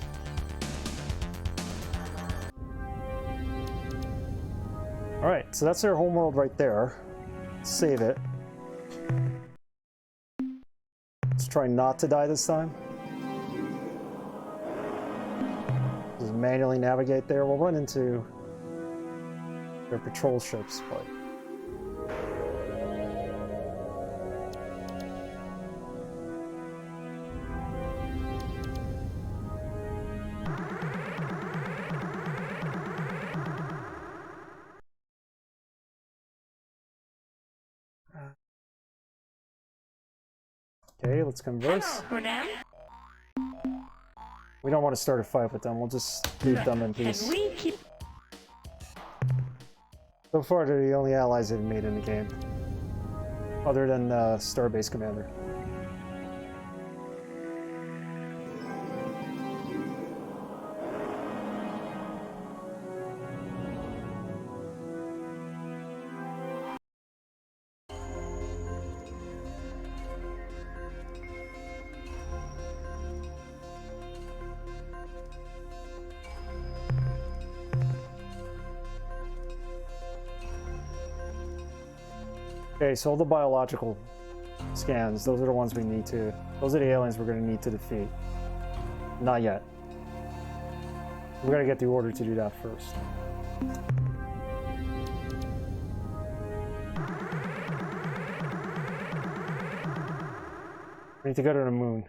Alright, so that's their homeworld right there. Let's save it. Let's try not to die this time. Just manually navigate there. We'll run into their patrol ships, but... Okay, let's converse. We don't want to start a fight with them. We'll just leave them in peace. Can we keep... So far, they're the only allies they've made in the game. Other than Starbase Commander. Okay, so all the biological scans, those are the ones we need to... Those are the aliens we're going to need to defeat. Not yet. We're going to get the order to do that first. We need to go to the moon.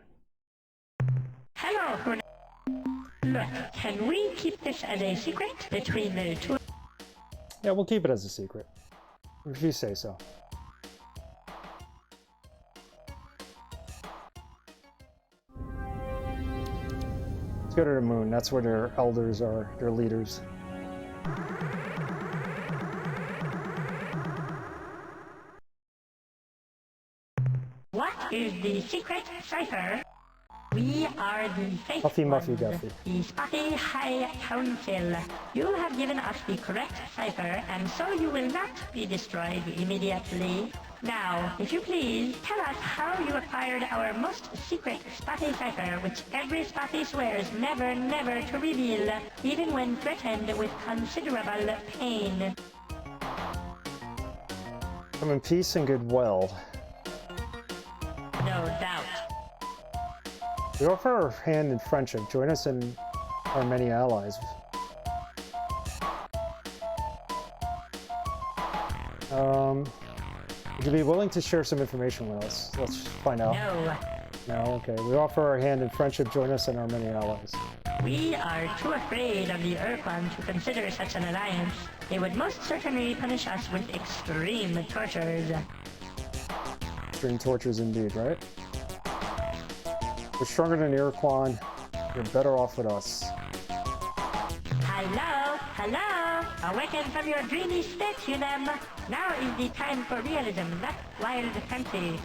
Hello, look, can we keep this as a secret between the two? Yeah, we'll keep it as a secret. If you say so. Let's go to the moon. That's where their elders are, their leaders. What is the secret cipher? We are the faithful Huffy Muffy ones, Duffy. the Spotty High Council. You have given us the correct cipher, and so you will not be destroyed immediately. Now, if you please, tell us how you acquired our most secret Spotty cipher, which every Spotty swears never, never to reveal, even when threatened with considerable pain. Come in peace and goodwill. No doubt. We offer our hand in friendship. Join us in our many allies. Would you be willing to share some information with us? Let's find out. No. No, okay. We offer our hand in friendship. Join us in our many allies. We are too afraid of the Ur-Quan to consider such an alliance. They would most certainly punish us with extreme tortures. Extreme tortures indeed, right? We're stronger than the Ur-Quan. You're better off with us. Hello? Hello? Awaken from your dreamy state, human. Now is the time for realism, not wild fancy.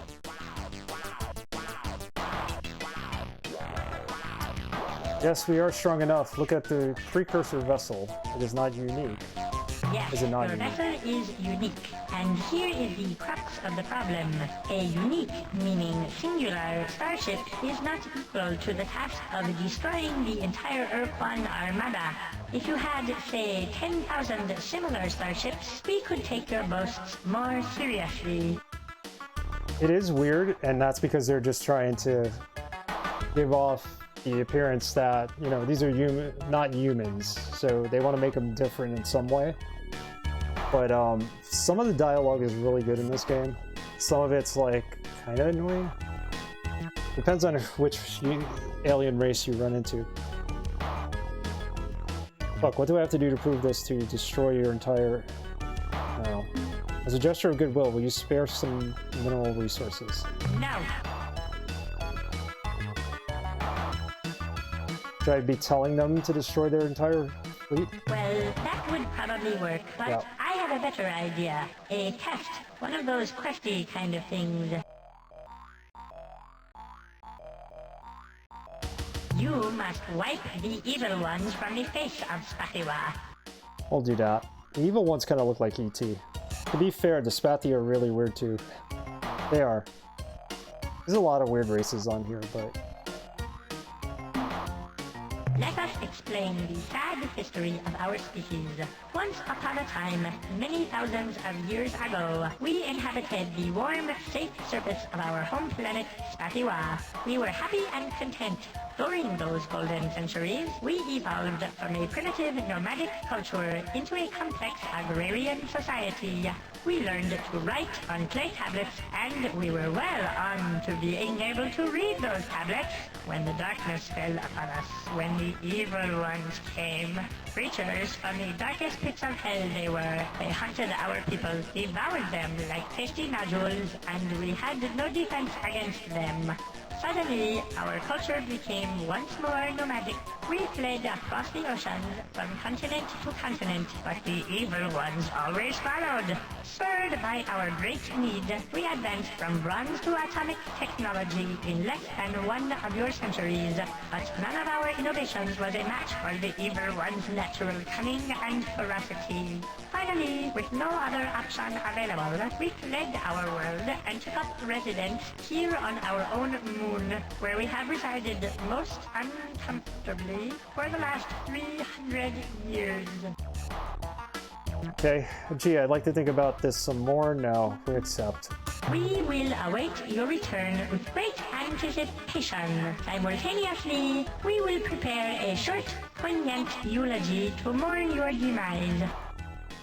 Yes, we are strong enough. Look at the precursor vessel. It is not unique. Yes, Is it not your unique? vessel is unique. And here is the crux of the problem. A unique, meaning singular, starship is not equal to the task of destroying the entire Ur-Quan armada. If you had, say, 10,000 similar starships, we could take your boasts more seriously. It is weird, and that's because they're just trying to give off the appearance that, you know, these are not humans, so they want to make them different in some way. But some of the dialogue is really good in this game. Some of it's like kind of annoying. Depends on which alien race you run into. Fuck, what do I have to do to prove this to destroy your entire... No. As a gesture of goodwill, will you spare some mineral resources? No. Should I be telling them to destroy their entire fleet? Well, that would probably work, but Yeah. I have a better idea. A test. One of those questy kind of things. You must wipe the evil ones from the face of Spatiwa. We'll do that. The evil ones kind of look like E.T. To be fair, the Spathi are really weird too. They are. There's a lot of weird races on here, but... Let us explain the sad history of our species. Once upon a time, many thousands of years ago, we inhabited the warm, safe surface of our home planet, Spatiwa. We were happy and content. During those golden centuries, we evolved from a primitive nomadic culture into a complex agrarian society. We learned to write on clay tablets, and we were well on to being able to read those tablets when the darkness fell upon us, when the evil ones came. Creatures from the darkest pits of hell they were. They hunted our people, devoured them like tasty nodules, and we had no defense against them. Suddenly, our culture became once more nomadic. We fled across the oceans from continent to continent, but the evil ones always followed. Spurred by our great need, we advanced from bronze to atomic technology in less than one of your centuries, but none of our innovations was a match for the evil ones' natural cunning and ferocity. Finally, with no other option available, we fled our world and took up residence here on our own moon, where we have resided most uncomfortably for the last 300 years. Okay, gee, I'd like to think about this some more. No, we accept. We will await your return with great anticipation. Simultaneously, we will prepare a short, poignant eulogy to mourn your demise.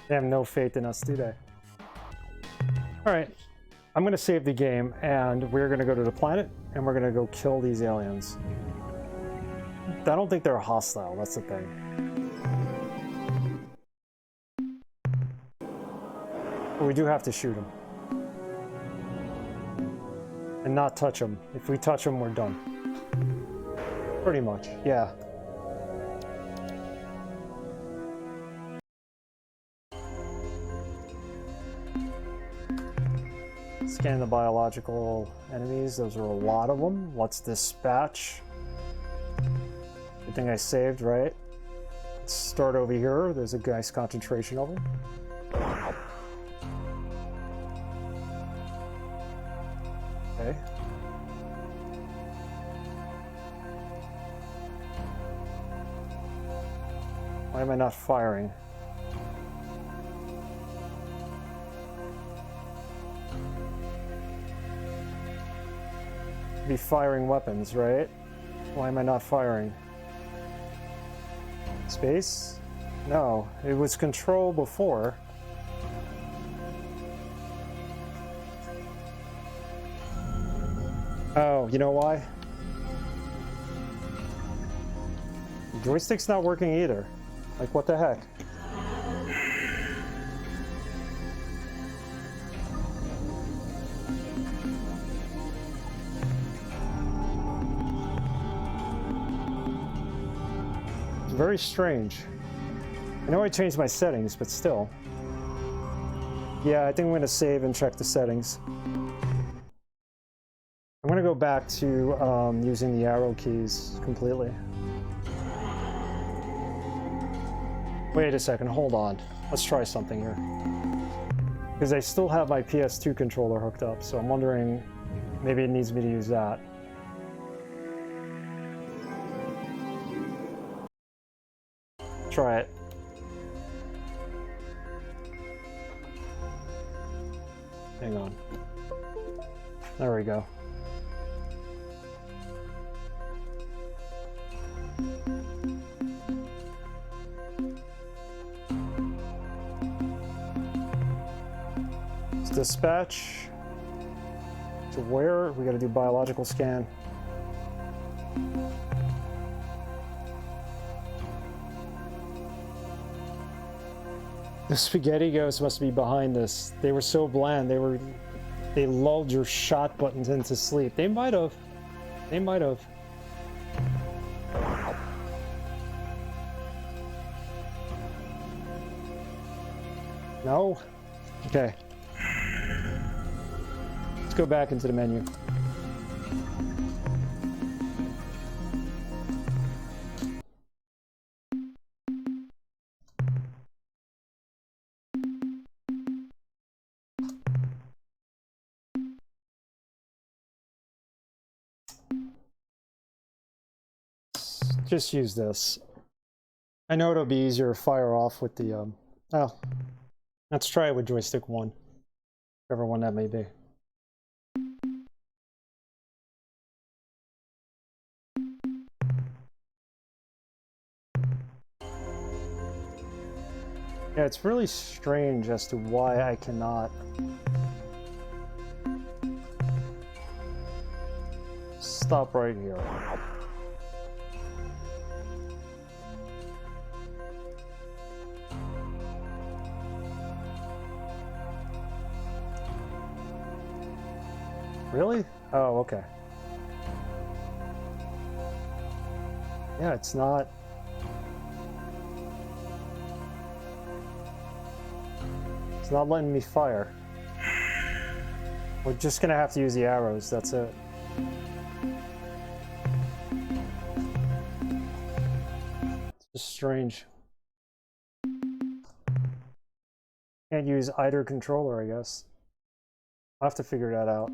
They have no faith in us, do they? Alright, I'm gonna save the game, and we're gonna go to the planet, and we're gonna go kill these aliens. I don't think they're hostile, that's the thing. But we do have to shoot them. And not touch them. If we touch them, we're done. Pretty much, yeah. Scan the biological enemies. Those are a lot of them. Let's dispatch. Good thing I saved, right? Let's start over here. There's a nice concentration of them. Okay. Why am I not firing? Be firing weapons, right? Why am I not firing? Space? No, it was control before. Oh, you know why? The joystick's not working either. Like, what the heck? Very strange. I know I changed my settings, but still. Yeah, I think I'm going to save and check the settings. I'm going to go back to using the arrow keys completely. Wait a second, hold on. Let's try something here. Because I still have my PS2 controller hooked up, so I'm wondering maybe it needs me to use that. Try it. Hang on. There we go. Let's dispatch. To where? We gotta do biological scan. The spaghetti ghosts must be behind this. They were so bland. They lulled your shot buttons into sleep. They might have. They might have. No? Okay. Let's go back into the menu. Just use this. I know it'll be easier to fire off with the oh, let's try it with joystick 1, whichever one that may be. Yeah, it's really strange as to why I cannot stop right here. Really? Oh, okay. Yeah, it's not... It's not letting me fire. We're just gonna have to use the arrows, that's it. It's just strange. Can't use either controller, I guess. I'll have to figure that out.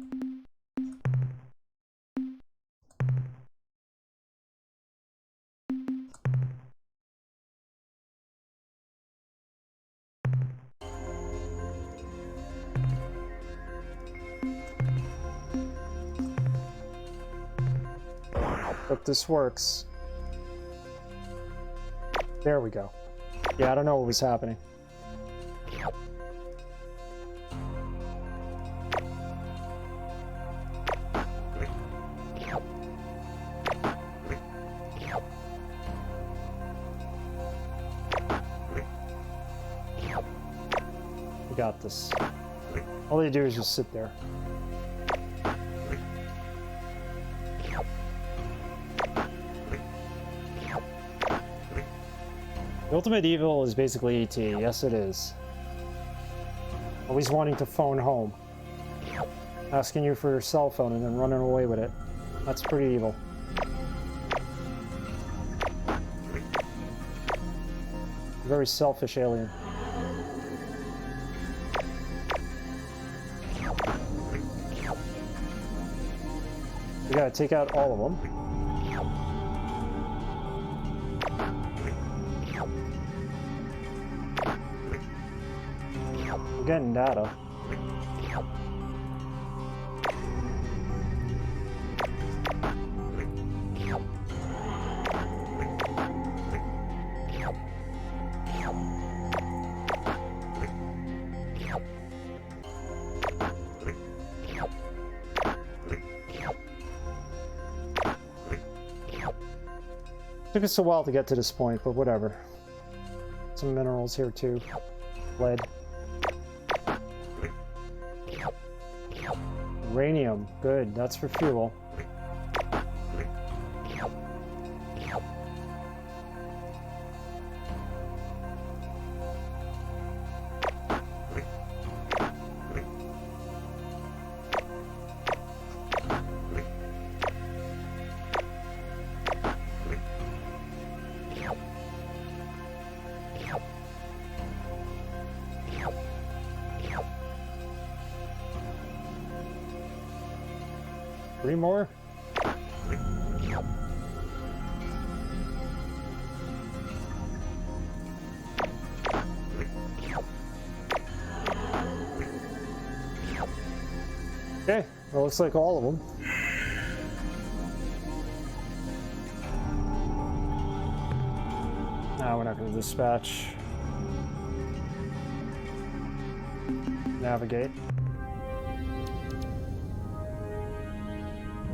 Hope this works. There we go. Yeah, I don't know what was happening. We got this. All they do is just sit there. The ultimate evil is basically ET. Yes, it is. Always wanting to phone home. Asking you for your cell phone and then running away with it. That's pretty evil. Very selfish alien. We gotta take out all of them. We're getting data. Took us a while to get to this point, but whatever. Some minerals here too. Lead. Uranium. Good, that's for fuel. Three more? Okay, well, looks like all of them. No, we're not going to dispatch. Navigate.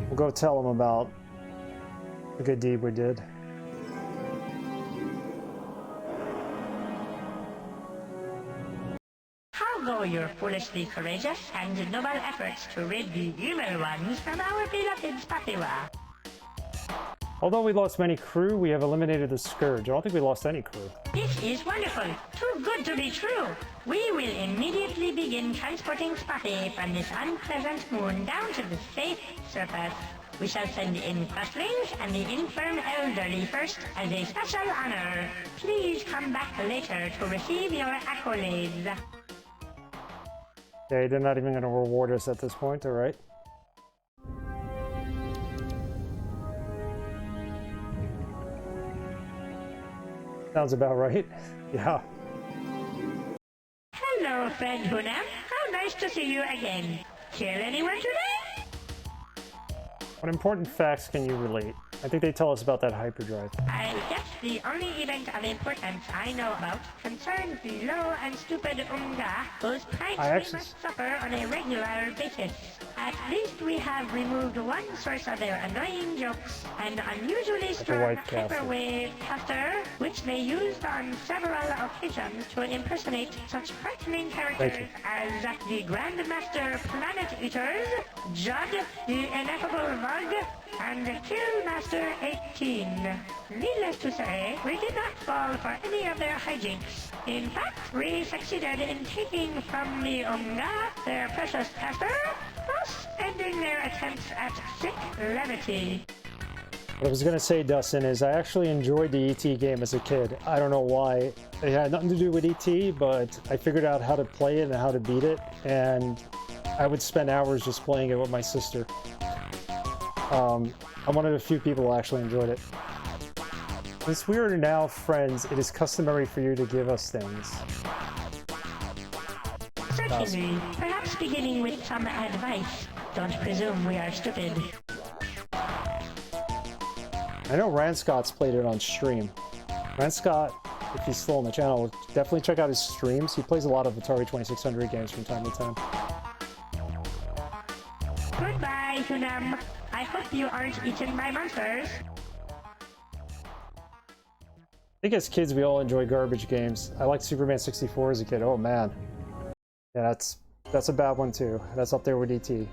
We'll go tell them about the good deed we did. How go your foolishly courageous and noble efforts to rid the evil ones from our beloved Spatiwa? Although we lost many crew, we have eliminated the Scourge. I don't think we lost any crew. This is wonderful. Too good to be true. We will immediately begin transporting Spotty from this unpleasant moon down to the safe surface. We shall send in Crosslings and the infirm elderly first as a special honor. Please come back later to receive your accolades. Okay, they're not even going to reward us at this point, alright. Sounds about right. Yeah. Hello, friend Hunam. How nice to see you again. Kill anyone today? What important facts can you relate? I think they tell us about that hyperdrive. I guess the only event of importance I know about concerns the low and stupid Unga, whose pranks we must suffer on a regular basis. At least we have removed one source of their annoying jokes, an unusually strong hyperwave caster, which they used on several occasions to impersonate such frightening characters as the Grandmaster Planet Eaters, Judd, the Ineffable Vug, and Killmaster Master 18. Needless to say, we did not fall for any of their hijinks. In fact, we succeeded in taking from the Umga their precious caster, thus ending their attempts at sick levity. What I was gonna say, Dustin, is I actually enjoyed the ET game as a kid. I don't know why. It had nothing to do with ET, but I figured out how to play it and how to beat it, and I would spend hours just playing it with my sister. I'm one of the few people who actually enjoyed it. Since we are now friends, it is customary for you to give us things. Certainly. Perhaps beginning with some advice. Don't presume we are stupid. I know Ranscott's played it on stream. Ranscott, if he's still on the channel, definitely check out his streams. He plays a lot of Atari 2600 games from time to time. Goodbye, Hunam. I hope you aren't eaten by monsters. I think as kids we all enjoy garbage games. I liked Superman 64 as a kid. Oh man. Yeah, that's a bad one too. That's up there with ET.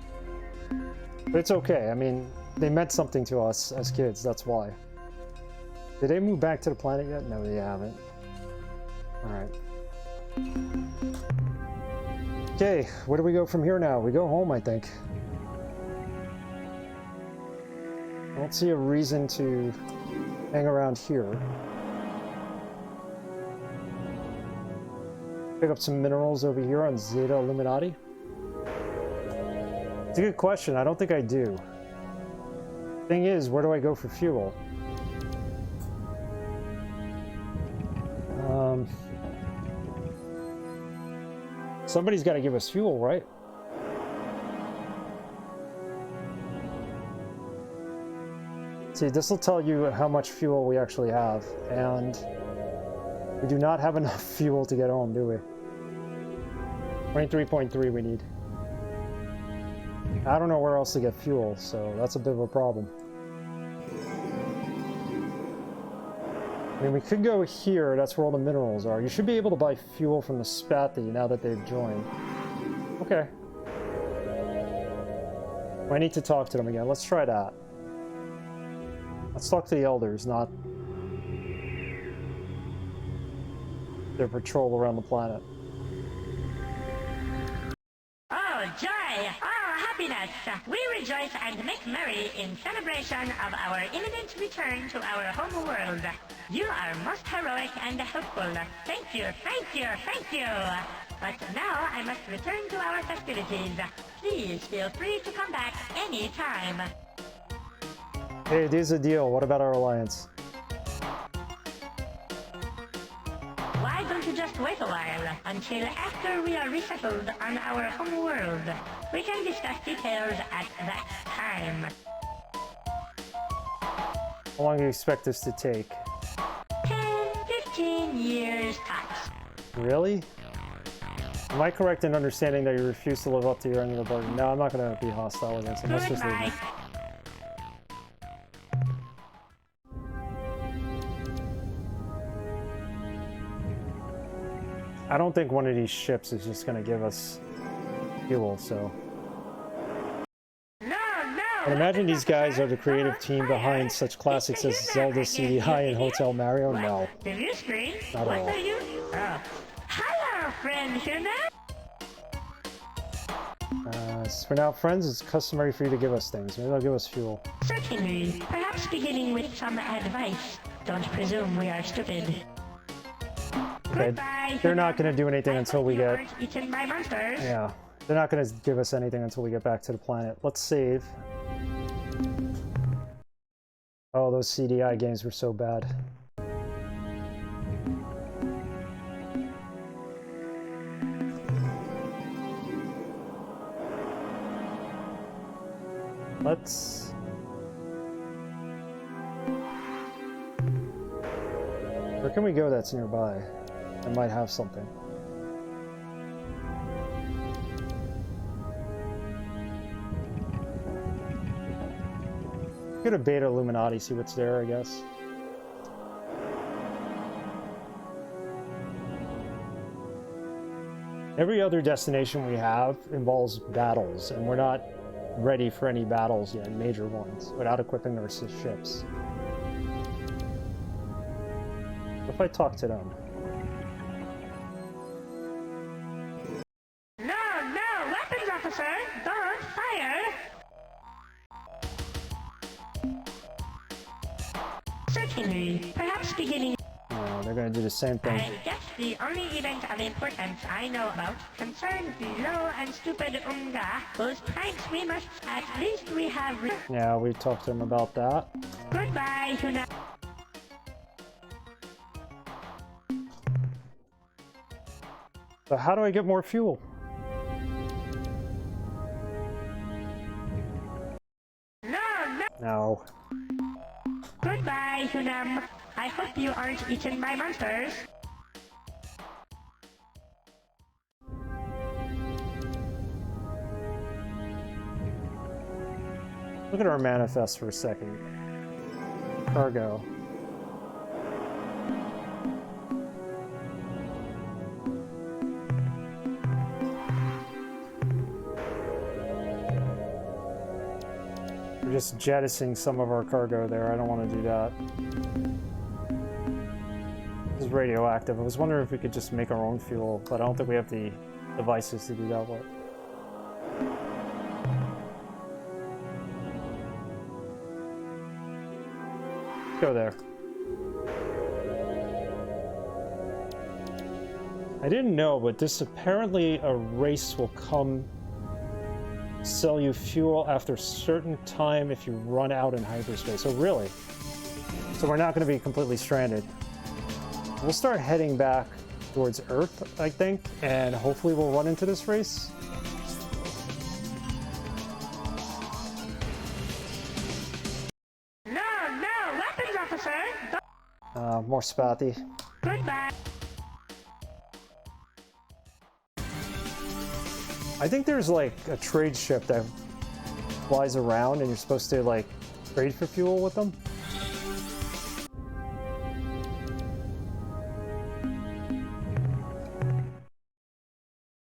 But it's okay. I mean, they meant something to us as kids, that's why. Did they move back to the planet yet? No, they haven't. Alright. Okay, where do we go from here now? We go home, I think. I don't see a reason to hang around here. Pick up some minerals over here on Zeta Illuminati. It's a good question. I don't think I do. Thing is, where do I go for fuel? Somebody's got to give us fuel, right? See, this will tell you how much fuel we actually have, and we do not have enough fuel to get home, do we? 23.3 we need. I don't know where else to get fuel, so that's a bit of a problem. I mean, we could go here, that's where all the minerals are. You should be able to buy fuel from the Spathi now that they've joined. Okay. I need to talk to them again. Let's try that. Let's talk to the elders, not their patrol around the planet. Oh, joy! Oh, happiness! We rejoice and make merry in celebration of our imminent return to our home world. You are most heroic and helpful. Thank you, thank you, thank you! But now I must return to our festivities. Please feel free to come back any time. Hey, there's a deal. What about our alliance? Why don't you just wait a while until after we are resettled on our home world? We can discuss details at that time. How long do you expect this to take? 10, 15 years tops. Really? Am I correct in understanding that you refuse to live up to your end of the bargain? No, I'm not going to be hostile against him. Let's just leave Goodbye. it. I don't think one of these ships is just going to give us fuel, so... No! I imagine these guys are the creative team behind such classics as Zelda CDI and Hotel Mario? No. The view screen? Not What at all. are you? Oh. Hello, friend Huna! Since we're now friends, it's customary for you to give us things. Maybe they'll give us fuel. Certainly. Perhaps beginning with some advice. Don't presume we are stupid. Okay, Goodbye, they're not Huna. going to do anything I until hope we you get... aren't eaten by monsters. Yeah, they're not going to give us anything until we get back to the planet. Let's save. Oh, those CDI games were so bad. Let's... Where can we go that's nearby? I might have something. Go to Beta Illuminati, see what's there, I guess. Every other destination we have involves battles, and we're not ready for any battles yet, major ones, without equipping our ships. What if I talk to them? No, weapons officer! Don't fire! Certainly, perhaps beginning... No, they're gonna do the same thing. I guess the only event of importance I know about concerns the low and stupid Unga, whose pranks we must... At least we have... Yeah, we talked to them about that. Goodbye, Huna. So how do I get more fuel? No. Goodbye, Hunam. I hope you aren't eaten by monsters. Look at our manifest for a second. Cargo. We're just jettisoning some of our cargo there. I don't want to do that. This is radioactive. I was wondering if we could just make our own fuel, but I don't think we have the devices to do that with. Go there. I didn't know, but this apparently a race will come sell you fuel after a certain time if you run out in hyperspace. Oh, really? So we're not going to be completely stranded. We'll start heading back towards Earth, I think, and hopefully we'll run into this race. No, weapons officer! More spathy. Goodbye. I think there's like a trade ship that flies around and you're supposed to like trade for fuel with them.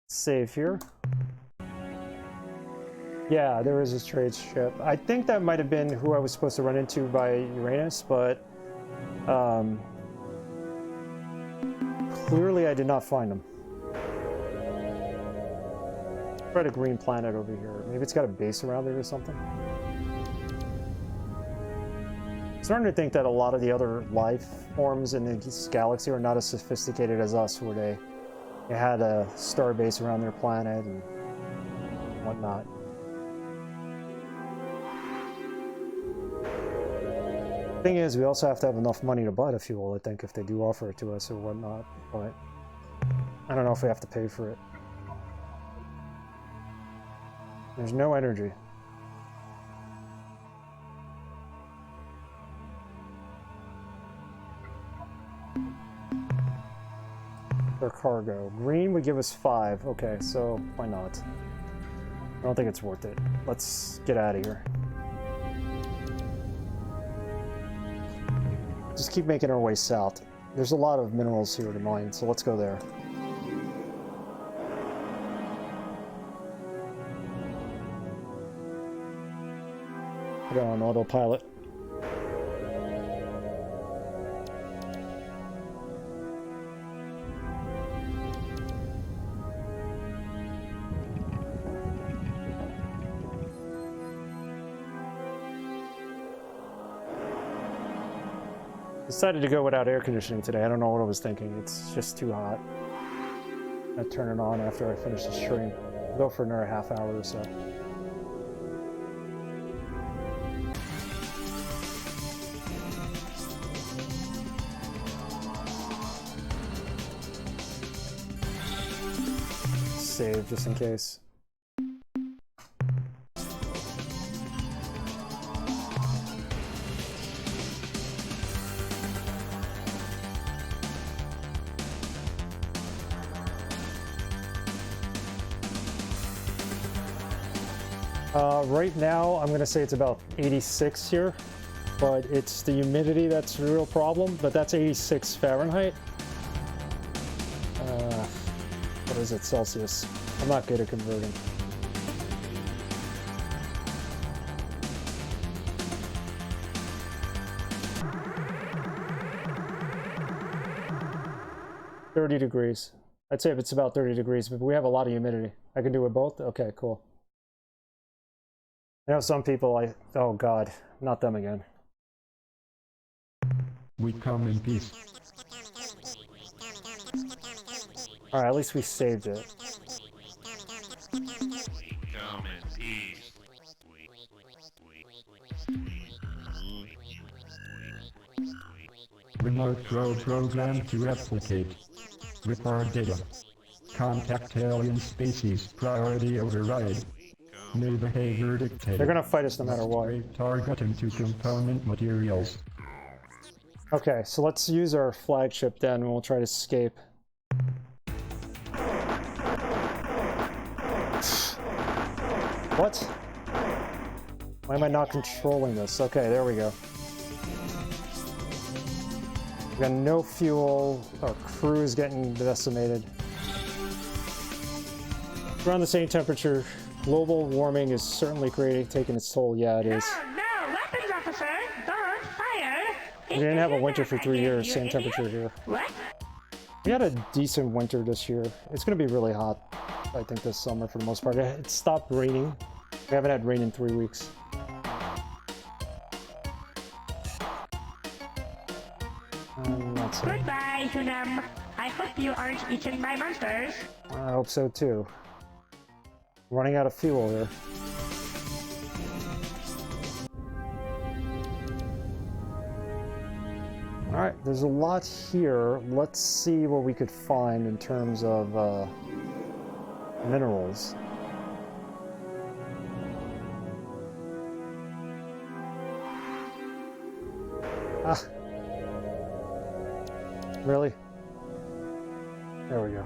Save here. Yeah, there is a trade ship. I think that might have been who I was supposed to run into by Uranus, but clearly I did not find them. Try a green planet over here. Maybe it's got a base around it or something. I'm starting to think that a lot of the other life forms in this galaxy are not as sophisticated as us, where they had a star base around their planet and whatnot. Thing is, we also have to have enough money to buy the fuel, I think, if they do offer it to us or whatnot, but I don't know if we have to pay for it. There's no energy. For cargo. Green would give us 5. Okay, so why not? I don't think it's worth it. Let's get out of here. Just keep making our way south. There's a lot of minerals here to mine, so let's go there. Put it on autopilot. Decided to go without air conditioning today. I don't know what I was thinking. It's just too hot. I turn it on after I finish the stream. I'll go for another half hour or so. Save just in case. Right now, I'm going to say it's about 86 here, but it's the humidity that's the real problem, but that's 86 Fahrenheit. What is it, Celsius? I'm not good at converting. 30 degrees. I'd say if it's about 30 degrees, but we have a lot of humidity. I can do it both? Okay, cool. I know some people, oh god, not them again. We come in peace. Alright, at least we saved it. Remote program to replicate. Report data. Contact alien species. Priority override. New behavior dictated. They're gonna fight us no matter what. Targeting to component materials. Okay, so let's use our flagship then, and we'll try to escape. What? Why am I not controlling this? Okay, there we go. We got no fuel. Our crew is getting decimated. We're on the same temperature. Global warming is certainly taking its toll. Yeah, it is. No, weapons officer! Don't fire! We didn't have a winter for 3 years. Same temperature here. What? We had a decent winter this year. It's going to be really hot, I think, this summer for the most part. It stopped raining. We haven't had rain in 3 weeks. That's it. Goodbye, Hunam. I hope you aren't eaten by monsters. I hope so too. Running out of fuel here. Alright, there's a lot here. Let's see what we could find in terms of minerals. Ah. Really? There we go.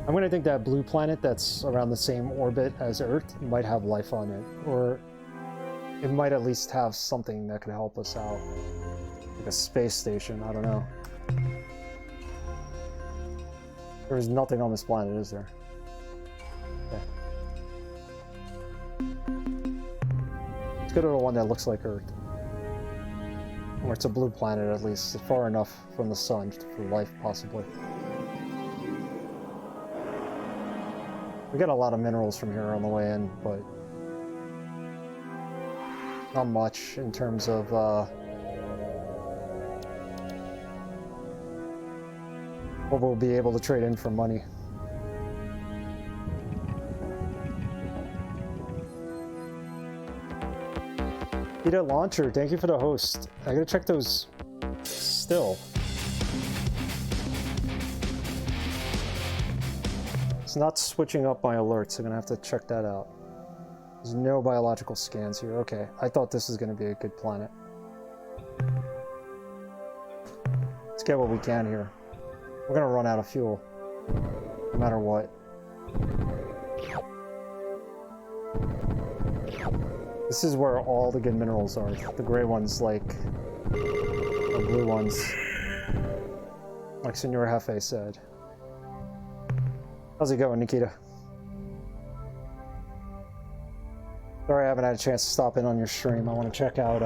I'm gonna think that blue planet that's around the same orbit as Earth might have life on it, or it might at least have something that could help us out. Like a space station, I don't know. There's nothing on this planet, is there? Okay. Let's go to the one that looks like Earth. Or it's a blue planet at least, far enough from the sun for life, possibly. We got a lot of minerals from here on the way in, but not much in terms of what we'll be able to trade in for money. Peter Launcher, thank you for the host. I gotta check those still. It's not switching up my alerts. I'm gonna have to check that out. There's no biological scans here. Okay, I thought this was gonna be a good planet. Let's get what we can here. We're gonna run out of fuel, no matter what. This is where all the good minerals are. The gray ones, like the blue ones, like Senor Jefe said. How's it going, Nikita? Sorry I haven't had a chance to stop in on your stream. I want to check out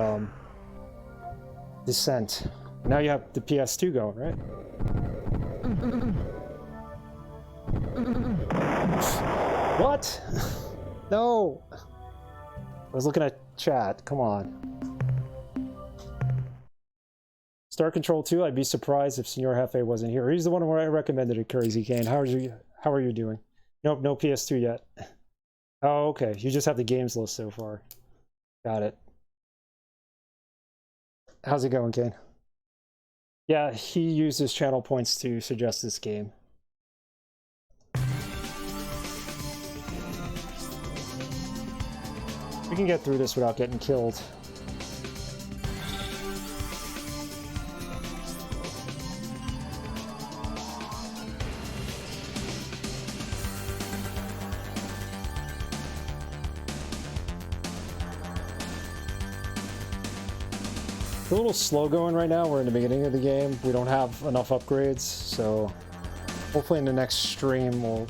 Descent. Now you have the PS2 going, right? What? No! I was looking at chat. Come on. Star Control 2, I'd be surprised if Senor Jefe wasn't here. He's the one where I recommended it, Crazy Kane. How are you doing? Nope, no PS2 yet. Oh, okay. You just have the games list so far. Got it. How's it going, Kane? Yeah, he used his channel points to suggest this game. We can get through this without getting killed. It's a little slow going right now. We're in the beginning of the game. We don't have enough upgrades, so hopefully in the next stream we'll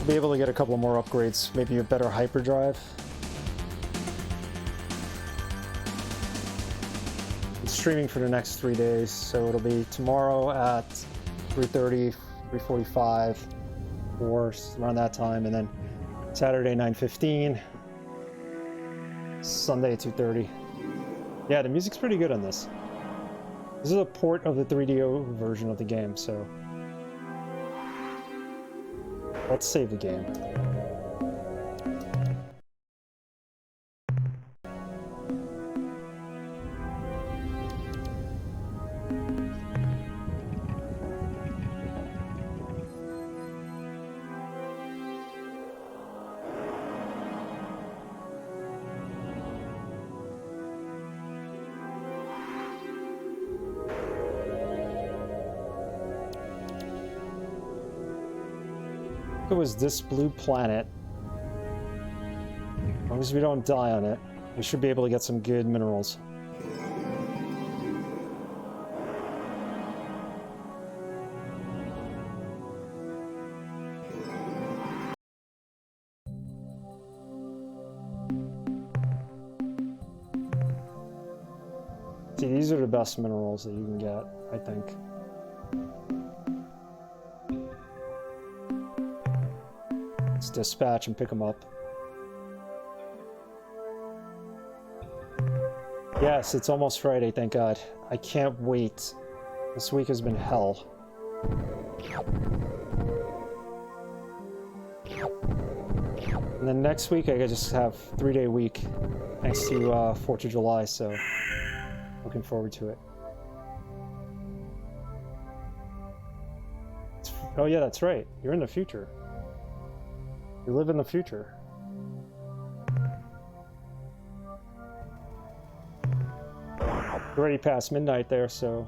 be able to get a couple more upgrades. Maybe a better hyperdrive. streaming for the next 3 days, so it'll be tomorrow at 3:30, 3:45, or around that time, and then Saturday 9:15, Sunday 2:30. Yeah, the music's pretty good on this. This is a port of the 3DO version of the game, so let's save the game. It was this blue planet. As long as we don't die on it, we should be able to get some good minerals. See, these are the best minerals that you can get, I think. Let's dispatch and pick them up. Yes, it's almost Friday, thank God. I can't wait. This week has been hell. And then next week I just have 3-day week thanks to 4th of July, so looking forward to it. Oh yeah, that's right. You're in the future. You live in the future. We're already past midnight there, so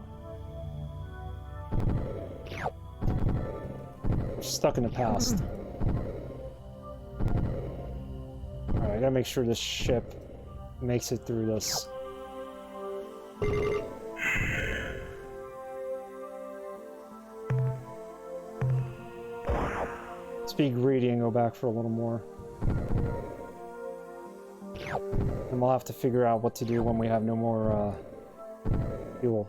we're stuck in the past. Alright, I gotta make sure this ship makes it through this. Let's be greedy and go back for a little more. And we'll have to figure out what to do when we have no more fuel.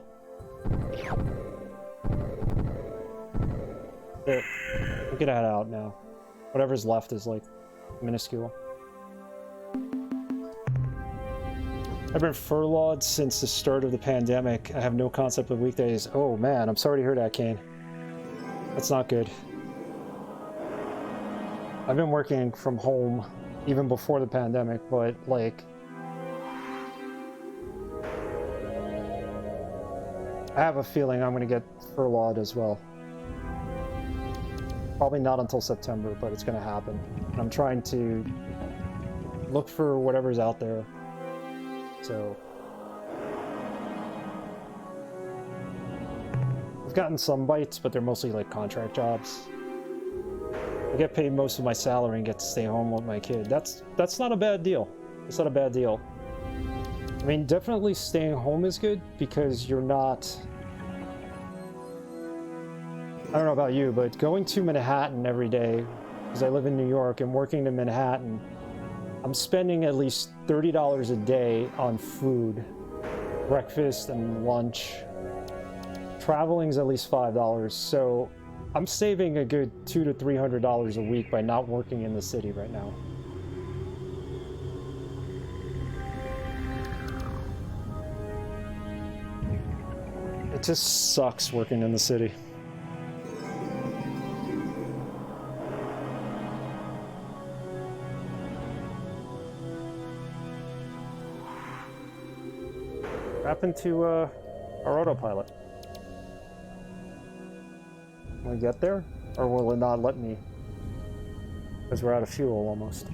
There. We can head out now. Whatever's left is like minuscule. I've been furloughed since the start of the pandemic. I have no concept of weekdays. Oh man, I'm sorry to hear that, Kane. That's not good. I've been working from home even before the pandemic, but like I have a feeling I'm going to get furloughed as well. Probably not until September, but it's going to happen. And I'm trying to look for whatever's out there. So I've gotten some bites, but they're mostly like contract jobs. I get paid most of my salary and get to stay home with my kid. That's not a bad deal. It's not a bad deal. I mean, definitely staying home is good because you're not... I don't know about you, but going to Manhattan every day, because I live in New York, and working in Manhattan, I'm spending at least $30 a day on food, breakfast and lunch. Traveling's at least $5, so I'm saving a good $200 to $300 a week by not working in the city right now. It just sucks working in the city. What happened to our autopilot? Will we get there? Or will it not let me? Because we're out of fuel almost.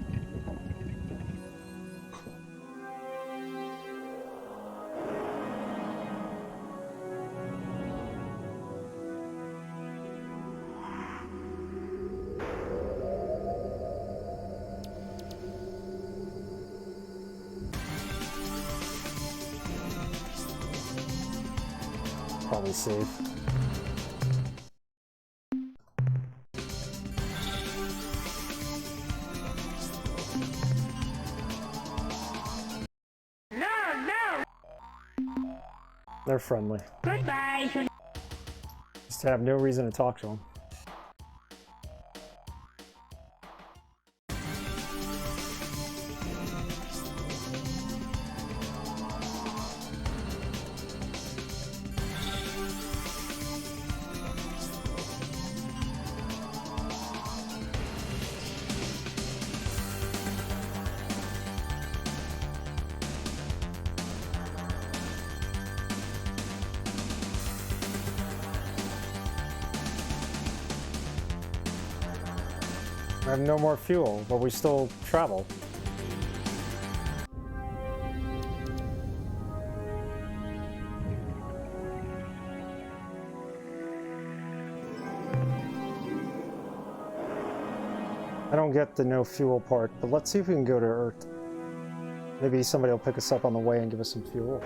Probably safe. They're friendly. Goodbye. Just to have no reason to talk to them. I have no more fuel, but we still travel. I don't get the no fuel part, but let's see if we can go to Earth. Maybe somebody will pick us up on the way and give us some fuel.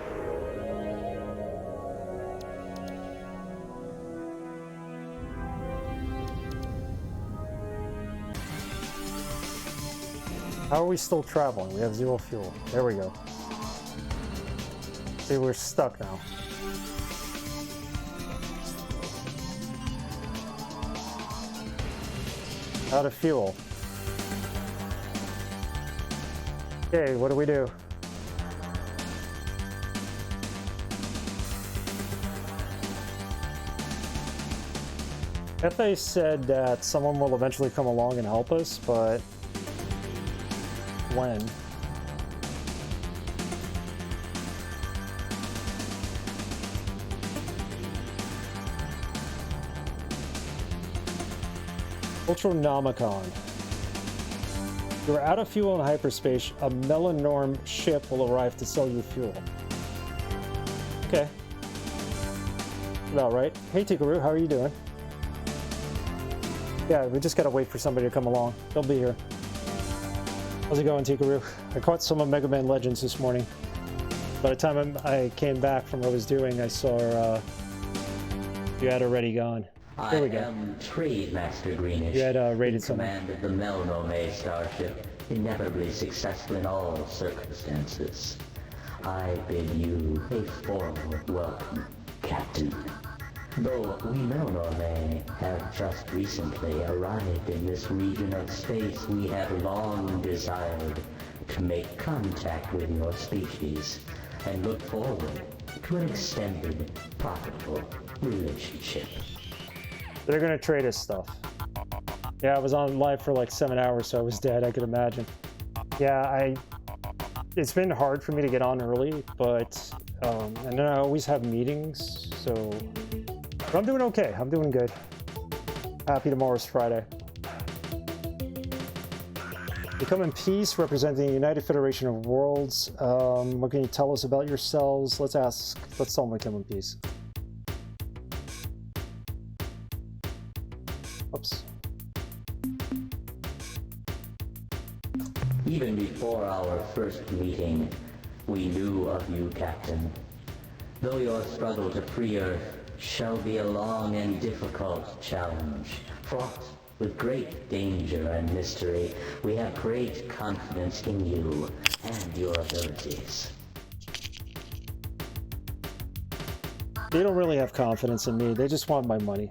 How are we still traveling? We have 0 fuel. There we go. See, we're stuck now. Out of fuel. Okay, what do we do? FA said that someone will eventually come along and help us, but when? Ultranomicon. You're out of fuel in hyperspace. A Melanorm ship will arrive to sell you fuel. Okay. About right. Hey Tikaru, how are you doing? Yeah, we just gotta wait for somebody to come along. They'll be here. How's it going, Tikaru? I caught some of Mega Man Legends this morning. By the time I came back from what I was doing, I saw you had already gone. Here we go. I am Trade Master Greenish. You had raided someone. Command of the Melnome starship, ineffably successful in all circumstances. I bid you a formal welcome, Captain. Though we Melnome have just recently arrived in this region of space, we have long desired to make contact with your species and look forward to an extended, profitable relationship. They're gonna trade us stuff. Yeah, I was on live for like 7 hours, so I was dead, I could imagine. Yeah, it's been hard for me to get on early, but and then I always have meetings, so but I'm doing okay. I'm doing good. Happy tomorrow's Friday. Become in peace, representing the United Federation of Worlds. What can you tell us about yourselves? Let's tell them to come in peace. Oops. Even before our first meeting, we knew of you, Captain. Though your struggle to free Earth shall be a long and difficult challenge, fraught with great danger and mystery, we have great confidence in you and your abilities. They don't really have confidence in me, they just want my money.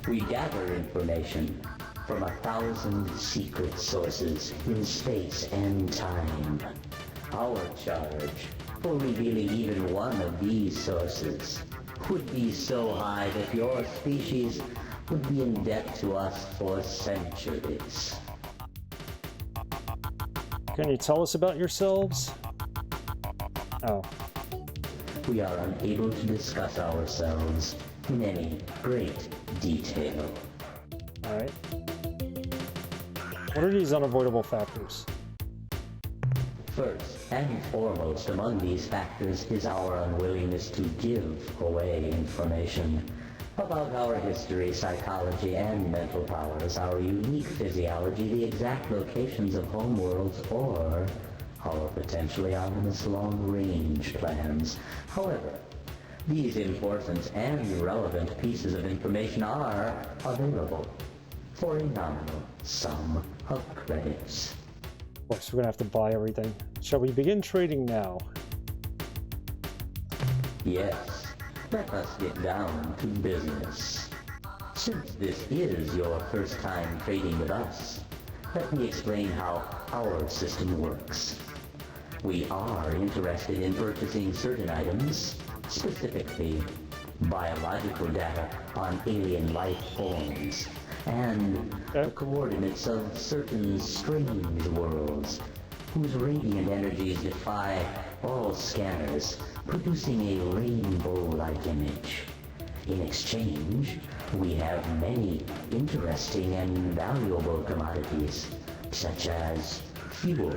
We gather information from 1,000 secret sources in space and time. Our charge for revealing even one of these sources would be so high that your species would be in debt to us for centuries. Can you tell us about yourselves? Oh. We are unable to discuss ourselves in any great detail. Alright. What are these unavoidable factors? First and foremost among these factors is our unwillingness to give away information about our history, psychology, and mental powers, our unique physiology, the exact locations of homeworlds, or our potentially ominous long-range plans. However, these important and relevant pieces of information are available for a nominal sum of credits. Of course, we're gonna have to buy everything. Shall we begin trading now? Yes, let us get down to business. Since this is your first time trading with us, let me explain how our system works. We are interested in purchasing certain items, specifically biological data on alien life forms, and the coordinates of certain strange worlds whose radiant energies defy all scanners, producing a rainbow-like image. In exchange, we have many interesting and valuable commodities, such as fuel,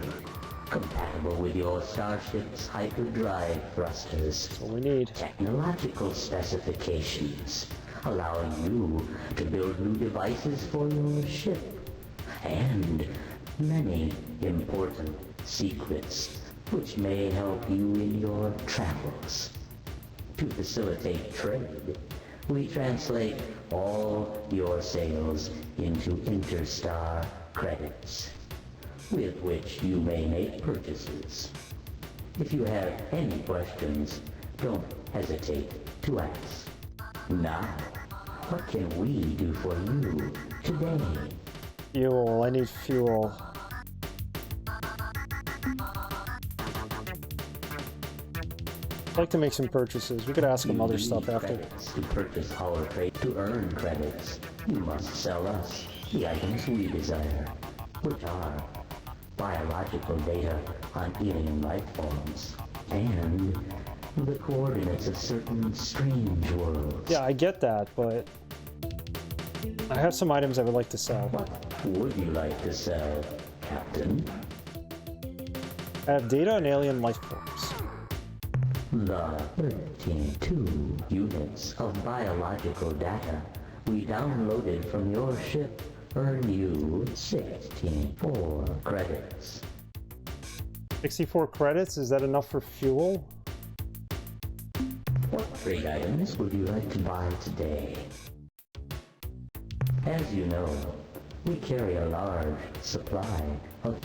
compatible with your starship's hyperdrive thrusters. That's what we need. Technological specifications, allowing you to build new devices for your ship, and many important secrets which may help you in your travels. To facilitate trade, we translate all your sales into interstar credits, with which you may make purchases. If you have any questions, don't hesitate to ask. Now, what can we do for you today? Fuel. I need fuel. I'd like to make some purchases. We could ask him other stuff after. To purchase our trade, to earn credits, you must sell us the items we desire, which are biological data on alien life forms, and the coordinates of certain strange worlds. Yeah, I get that, but I have some items I would like to sell. What would you like to sell, Captain? I have data on alien life forms. The 13 units of biological data we downloaded from your ship earn you 64 credits. 64 credits? Is that enough for fuel? What trade items would you like to buy today? As you know, we carry a large supply of...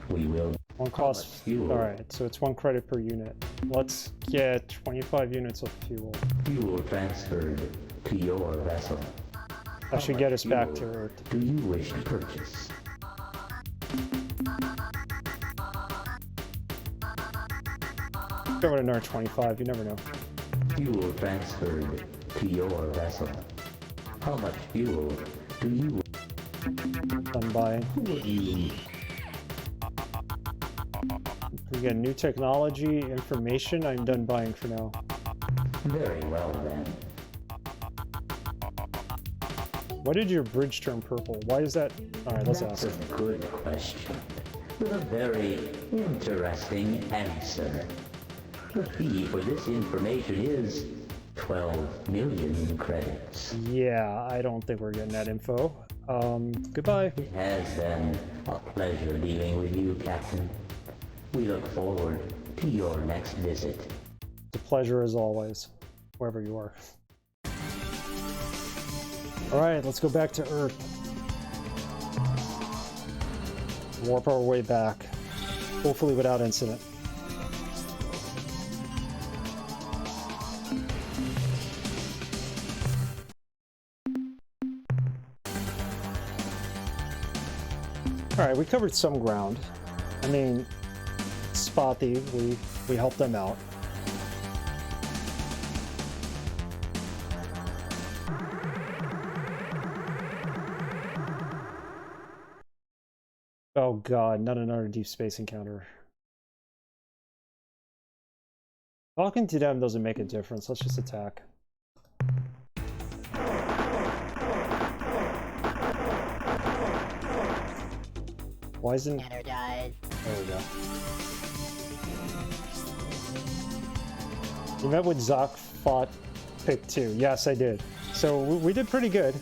We will... One cost fuel. Alright, so it's 1 credit per unit. Let's get 25 units of fuel. Fuel transferred to your vessel. That should get us back to Earth. Do you wish to purchase? Go with another 25, you never know. Fuel transferred to your vessel. How much fuel do you... Done buying. We get new technology, information. I'm done buying for now. Very well then. Why did your bridge turn purple? Why is that? Alright, let's ask. That's a good question. With a very interesting answer. The fee for this information is 12 million credits. Yeah, I don't think we're getting that info. Goodbye. It has been a pleasure dealing with you, Captain. We look forward to your next visit. It's a pleasure as always, wherever you are. Alright, let's go back to Earth. Warp our way back. Hopefully without incident. Alright, we covered some ground. I mean, Spot Thief, we helped them out. Oh god, not another deep space encounter. Talking to them doesn't make a difference, let's just attack. Why isn't... There we go. You met with Zoc, fought, pick 2. Yes, I did. So we did pretty good.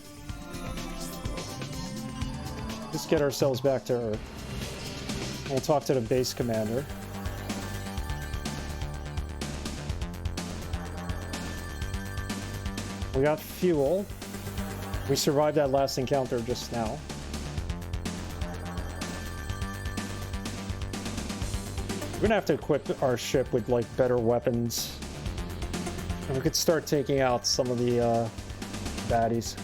Let's get ourselves back to Earth. We'll talk to the base commander. We got fuel. We survived that last encounter just now. We're gonna have to equip our ship with like better weapons And we could start taking out some of the baddies.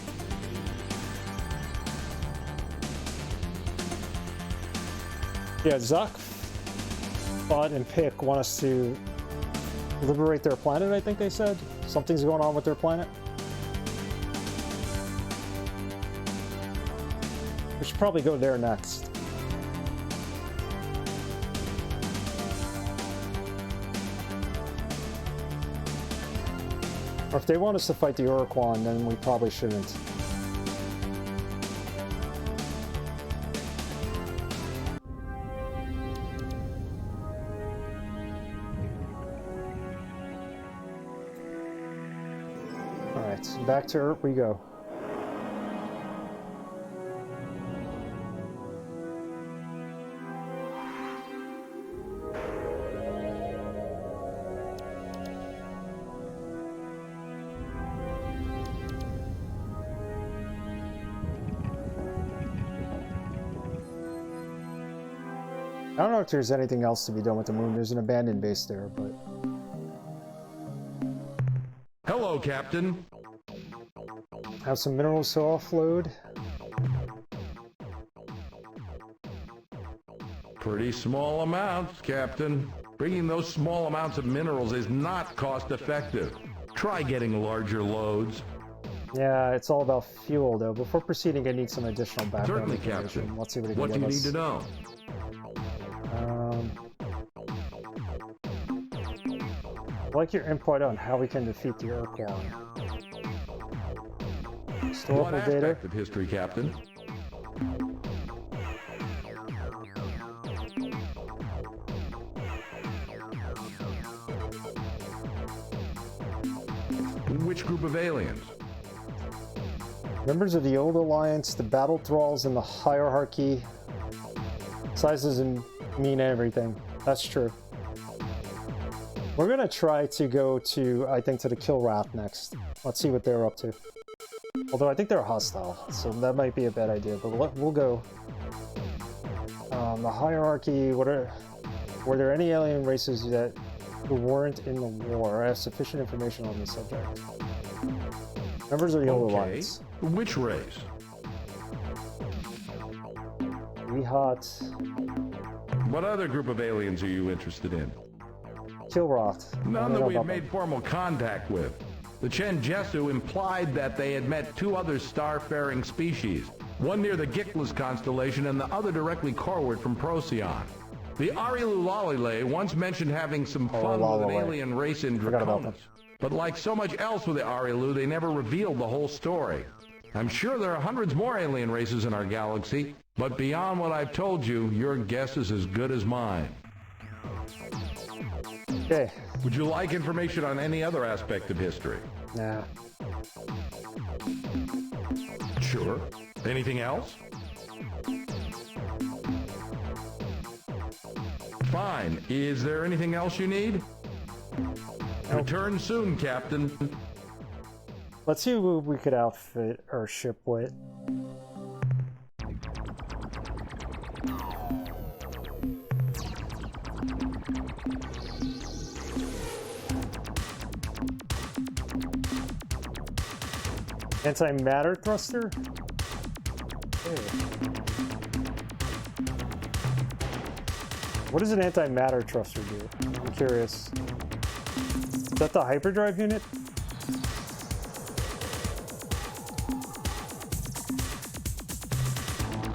Yeah, Zuck, Bud, and Pick want us to liberate their planet, I think they said. Something's going on with their planet. We should probably go there next. Or if they want us to fight the Ur-Quan, then we probably shouldn't. Alright, so back to Earth we go. I don't know if there's anything else to be done with the moon. There's an abandoned base there, but... Hello, Captain. Have some minerals to offload. Pretty small amounts, Captain. Bringing those small amounts of minerals is not cost-effective. Try getting larger loads. Yeah, it's all about fuel, though. Before proceeding, I need some additional background Certainly, information. Captain. Let's see what it can What do give you us. need to know? I'd like your input on how we can defeat the Ur-Quan. What Historical data. aspect of history, Captain? Which group of aliens? Members of the Old Alliance, the Battle Thralls, and the Hierarchy. Size doesn't mean everything. That's true. We're gonna try to go to, I think, to the Kill Wrath next. Let's see what they're up to. Although I think they're hostile, so that might be a bad idea, but we'll go. The Hierarchy, were there any alien races that who weren't in the war? I have sufficient information on this subject. Members of the Old Alliance. Which race? Wehat. What other group of aliens are you interested in? Kilroth. None that we've made formal contact with. The Chen Jesu implied that they had met two other star-faring species, one near the Gickless constellation and the other directly coreward from Procyon. The Arilu Lalile once mentioned having some fun with an alien race in Draconis. But like so much else with the Arilu, they never revealed the whole story. I'm sure there are hundreds more alien races in our galaxy, but beyond what I've told you, your guess is as good as mine. Okay. Would you like information on any other aspect of history? Nah. Sure. Anything else? Fine. Is there anything else you need? Return soon, Captain. Let's see who we could outfit our ship with. Anti-matter thruster? Okay. What does an anti-matter thruster do? I'm curious. Is that the hyperdrive unit?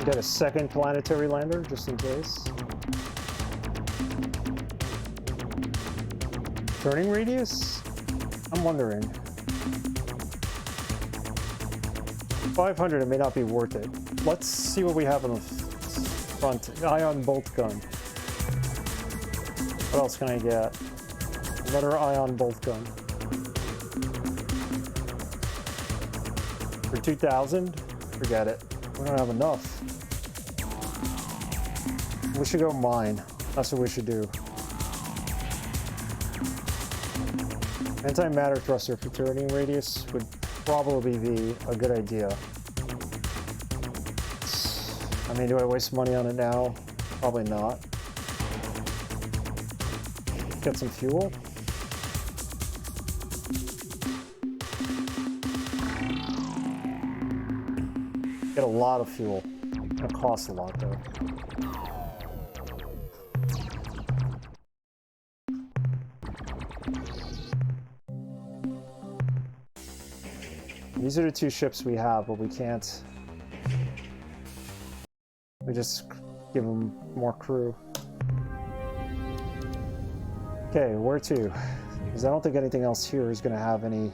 Got a second planetary lander, just in case. Turning radius? I'm wondering. 500, it may not be worth it. Let's see what we have on the front. Ion bolt gun. What else can I get? Another ion bolt gun. For 2,000? Forget it. We don't have enough. We should go mine. That's what we should do. Antimatter thruster for turning radius would probably be a good idea. I mean, do I waste money on it now? Probably not. Get some fuel. Get a lot of fuel. It costs a lot though. These are the two ships we have, but we can't. We just give them more crew. Okay, where to? Because I don't think anything else here is going to have any.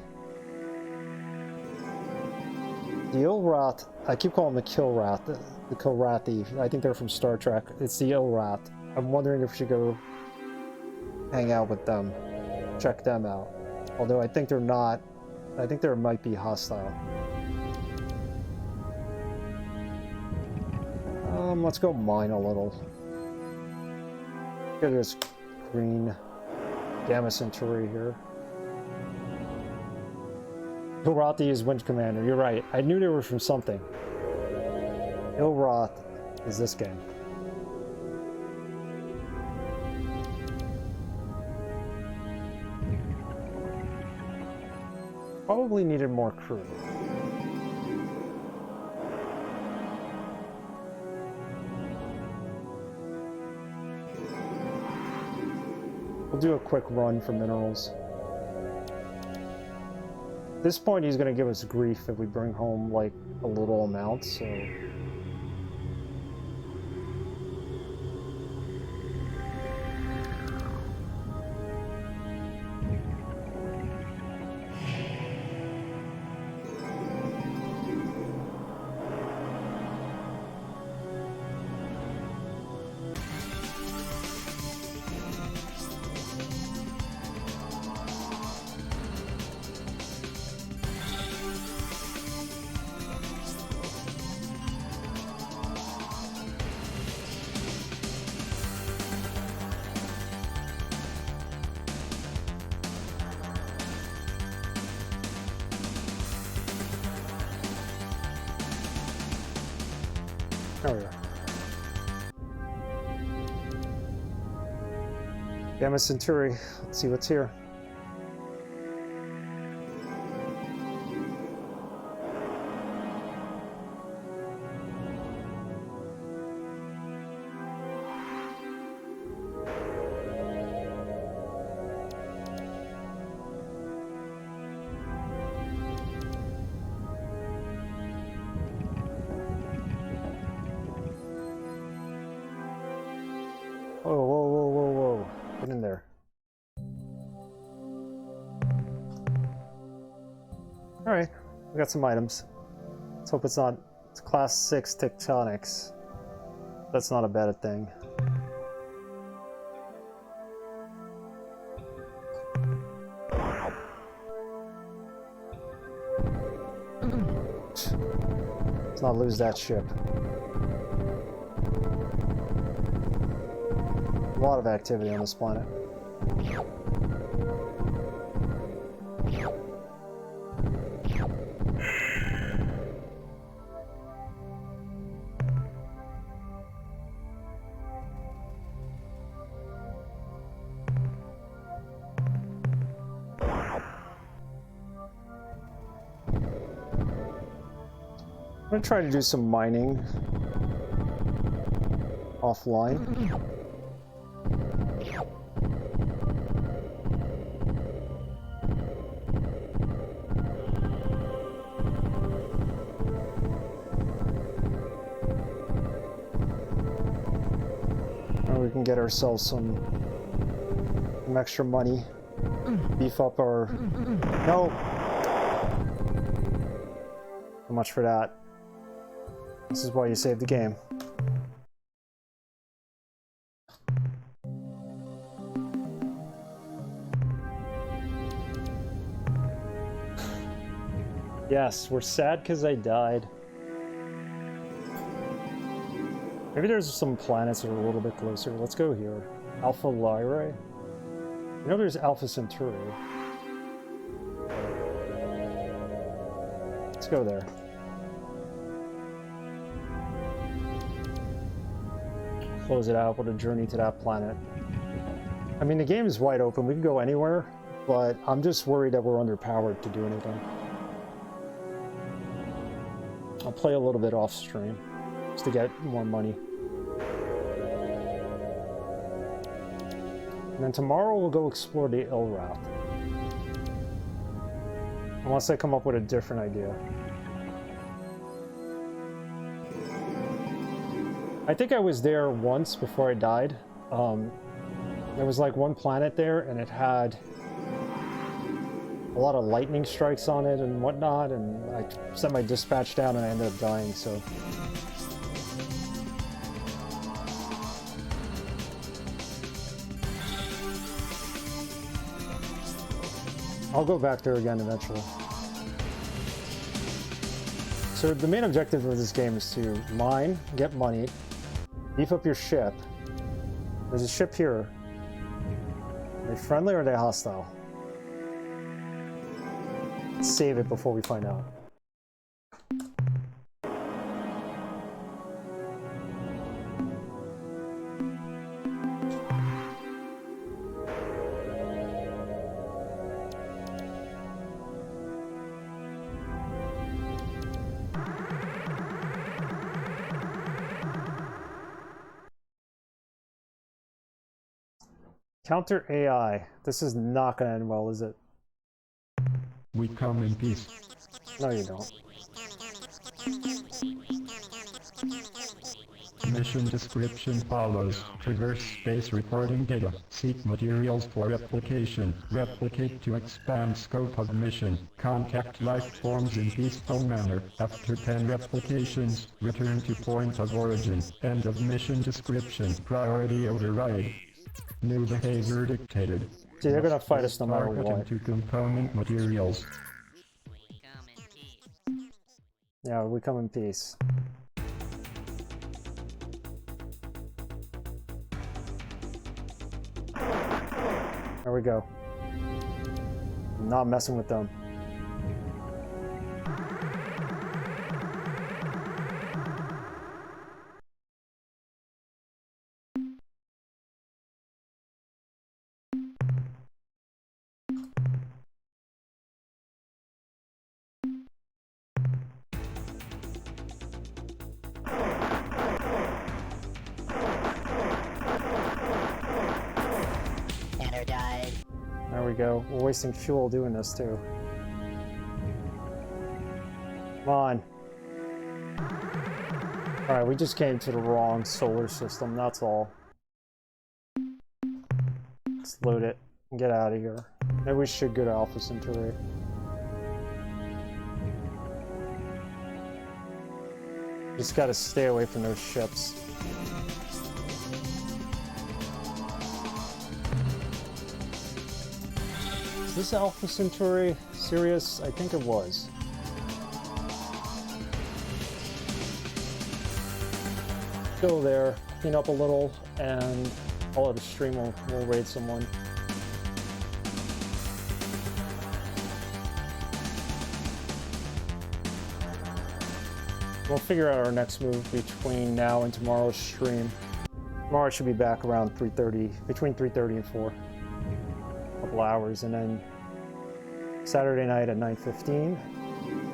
The Ilrath, I keep calling them the Kilrath, the Kilrathi. I think they're from Star Trek. It's the Ilrath. I'm wondering if we should go hang out with them, check them out. Although I think they're not. I think they might be hostile. Let's go mine a little. Look at this green Gamma Centauri here. Kilrathi is Wind Commander. You're right. I knew they were from something. Ilrath is this game. Probably needed more crew. We'll do a quick run for minerals. At this point, he's going to give us grief if we bring home, like, a little amount, so... There we are. Gamma Centauri. Let's see what's here. Whoa. Get in there. Alright, we got some items. Let's hope it's not... It's class 6 tectonics. That's not a bad thing. Let's not lose that ship. A lot of activity on this planet. I'm gonna try to do some mining offline. We can get ourselves some extra money, beef up our... No! So much for that. This is why you save the game. Yes, we're sad because I died. Maybe there's some planets that are a little bit closer. Let's go here. Alpha Lyrae. You know there's Alpha Centauri. Let's go there. Close it out with a journey to that planet. I mean, the game is wide open. We can go anywhere, but I'm just worried that we're underpowered to do anything. I'll play a little bit off stream just to get more money. And then tomorrow we'll go explore the Ill route. Unless I come up with a different idea. I think I was there once before I died. There was like one planet there and it had a lot of lightning strikes on it and whatnot, and I sent my dispatch down and I ended up dying, so. I'll go back there again eventually. So the main objective of this game is to mine, get money, beef up your ship. There's a ship here. Are they friendly or are they hostile? Let's save it before we find out. Counter AI. This is not going to end well, is it? We come in peace. No, you don't. Mission description follows. Traverse space reporting data. Seek materials for replication. Replicate to expand scope of mission. Contact life forms in peaceful manner. After 10 replications, return to point of origin. End of mission description. Priority override. New behavior dictated. See, they're gonna fight us no matter Target what. into component materials. Yeah, we come in peace. There we go. I'm not messing with them. There we go. We're wasting fuel doing this too. Come on. Alright, we just came to the wrong solar system, that's all. Let's load it and get out of here. Maybe we should go to Alpha Centauri. Just gotta stay away from those ships. Is this Alpha Centauri Sirius? I think it was. Go there, clean up a little, and I'll have a stream, we'll raid someone. We'll figure out our next move between now and tomorrow's stream. Tomorrow I should be back around 3:30, between 3:30 and 4. Couple hours, and then Saturday night at 9:15,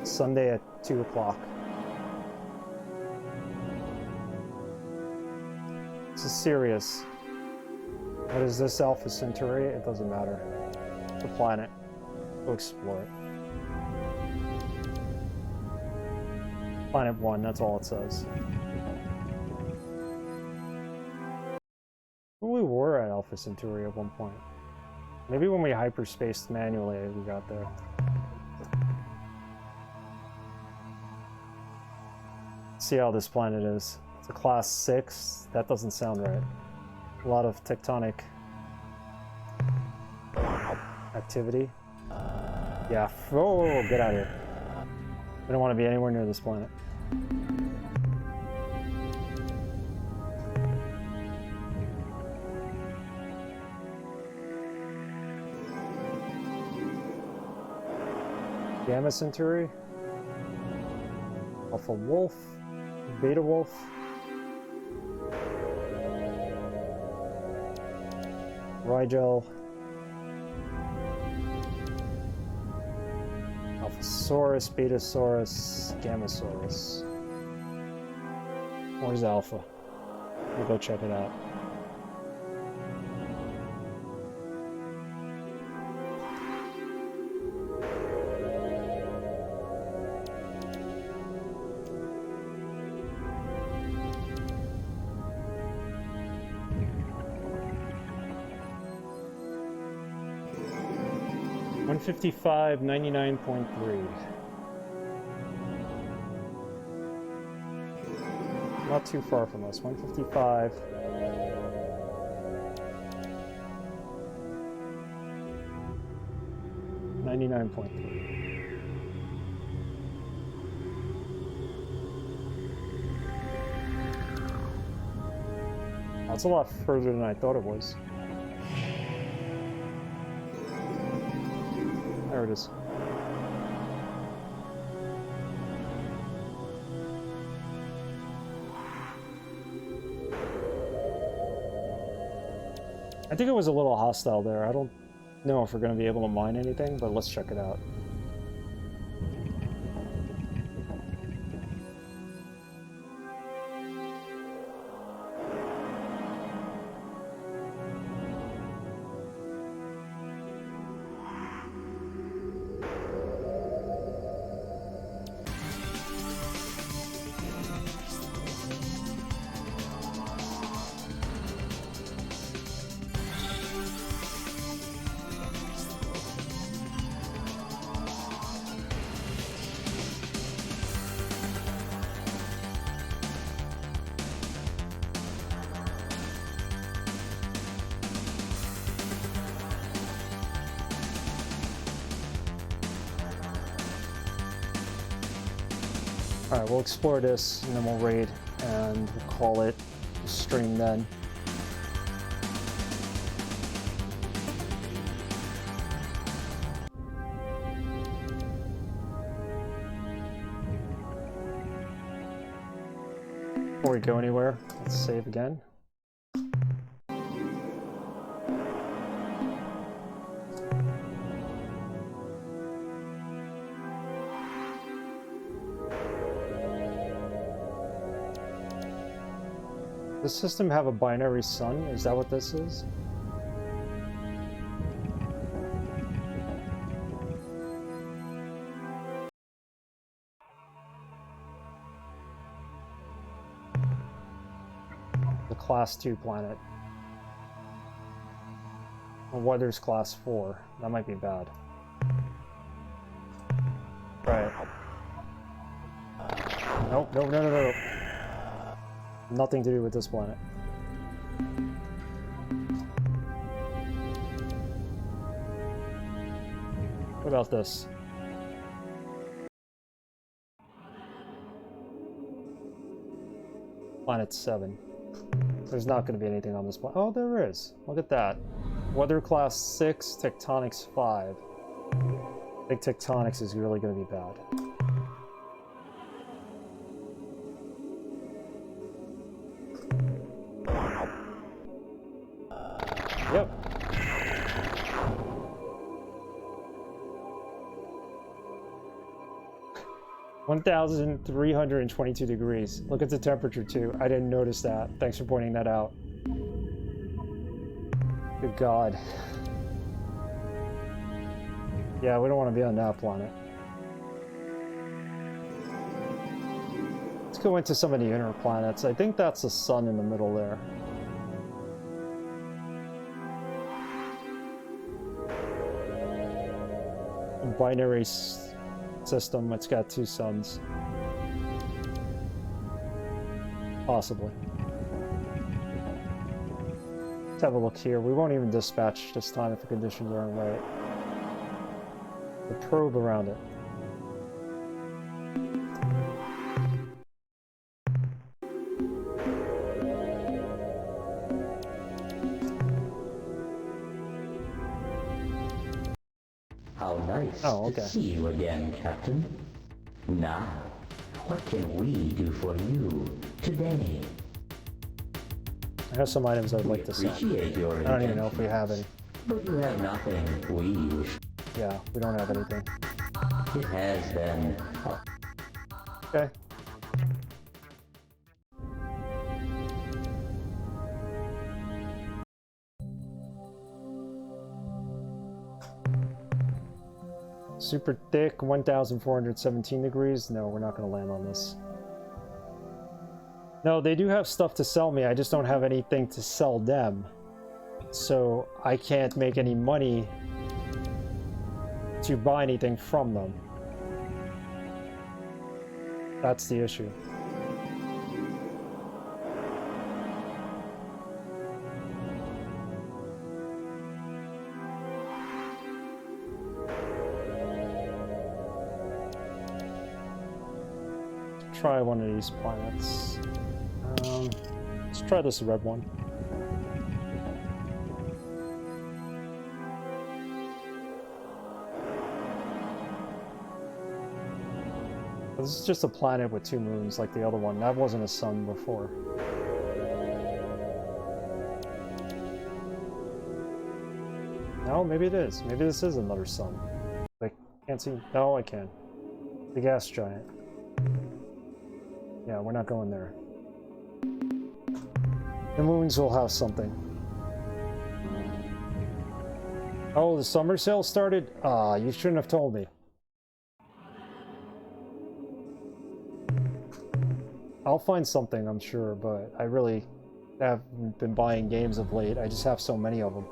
Sunday at 2 o'clock. This is serious. What is this Alpha Centauri? It doesn't matter. It's a planet. Go explore it. Planet 1, that's all it says. We were at Alpha Centauri at one point. Maybe when we hyperspaced manually, we got there. Let's see how this planet is. It's a class 6. That doesn't sound right. A lot of tectonic activity. Yeah. Oh, get out of here. We don't want to be anywhere near this planet. Gamma Centauri, Alpha Wolf, Beta Wolf, Rigel, Alphasaurus, Betasaurus, Gammasaurus. Where's Alpha? We'll go check it out. $155, 99.3. Not too far from us. 155. $99.3. That's a lot further than I thought it was. There it is. I think it was a little hostile there. I don't know if we're going to be able to mine anything, but let's check it out. Alright, we'll explore this, and then we'll raid, and we'll call it stream then. Before we go anywhere, let's save again. Does the system have a binary sun? Is that what this is? The class 2 planet. Well, weather's class 4. That might be bad. Right. Nope, no, no, no, no. Nothing to do with this planet. What about this? Planet 7. There's not going to be anything on this planet. Oh, there is. Look at that. Weather class 6, tectonics 5. I think tectonics is really going to be bad. Yep. (1,322 degrees). Look at the temperature too. I didn't notice that. Thanks for pointing that out. Good God. Yeah, we don't want to be on that planet. Let's go into some of the inner planets. I think that's the sun in the middle there. Binary system, it's got 2 suns. Possibly. Let's have a look here. We won't even dispatch this time if the conditions aren't right. The probe around it. How nice to see you again, Captain. Now, what can we do for you today? I have some items I'd like to sell. I don't even know if we have any. But you have nothing we wish. Yeah, we don't have anything. It has been... Okay. Super thick, 1,417 degrees. No, we're not going to land on this. No, they do have stuff to sell me. I just don't have anything to sell them. So I can't make any money to buy anything from them. That's the issue. Try one of these planets. Let's try this red one. This is just a planet with 2 moons like the other one. That wasn't a sun before. No, maybe it is. Maybe this is another sun. I can't see. No, I can. The gas giant. Yeah, we're not going there. The moons will have something. Oh, the summer sale started? Ah, you shouldn't have told me. I'll find something, I'm sure, but I really haven't been buying games of late. I just have so many of them.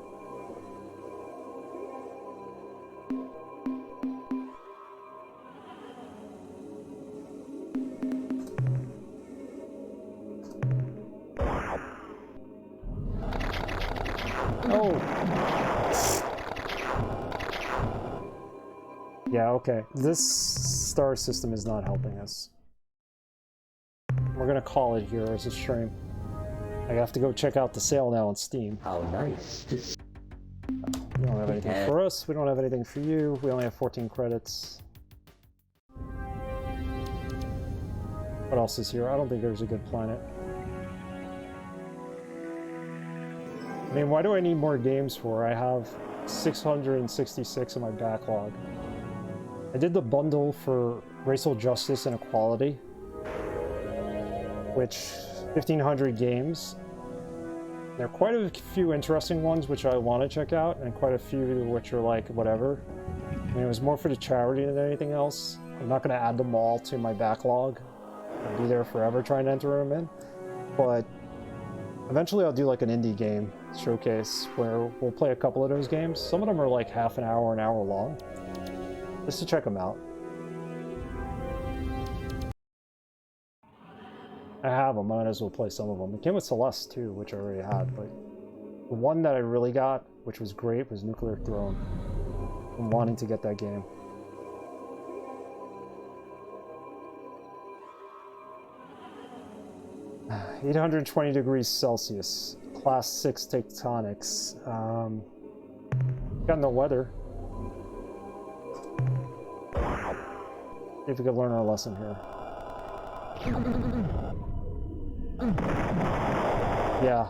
Yeah, okay. This star system is not helping us. We're gonna call it here as a stream. I have to go check out the sale now on Steam. How nice. We don't have anything for us. We don't have anything for you. We only have 14 credits. What else is here? I don't think there's a good planet. I mean, why do I need more games for? I have 666 in my backlog. I did the bundle for racial justice and equality, which 1,500 games. There are quite a few interesting ones which I want to check out, and quite a few which are like whatever. I mean, it was more for the charity than anything else. I'm not going to add them all to my backlog. I'll be there forever trying to enter them in, but eventually I'll do like an indie game showcase where we'll play a couple of those games. Some of them are like half an hour long. Just to check them out. I have them, I might as well play some of them. It came with Celeste too, which I already had, but the one that I really got, which was great, was Nuclear Throne. I'm wanting to get that game. $820 degrees Celsius, class 6 tectonics. Got no weather. See if we could learn our lesson here. Yeah,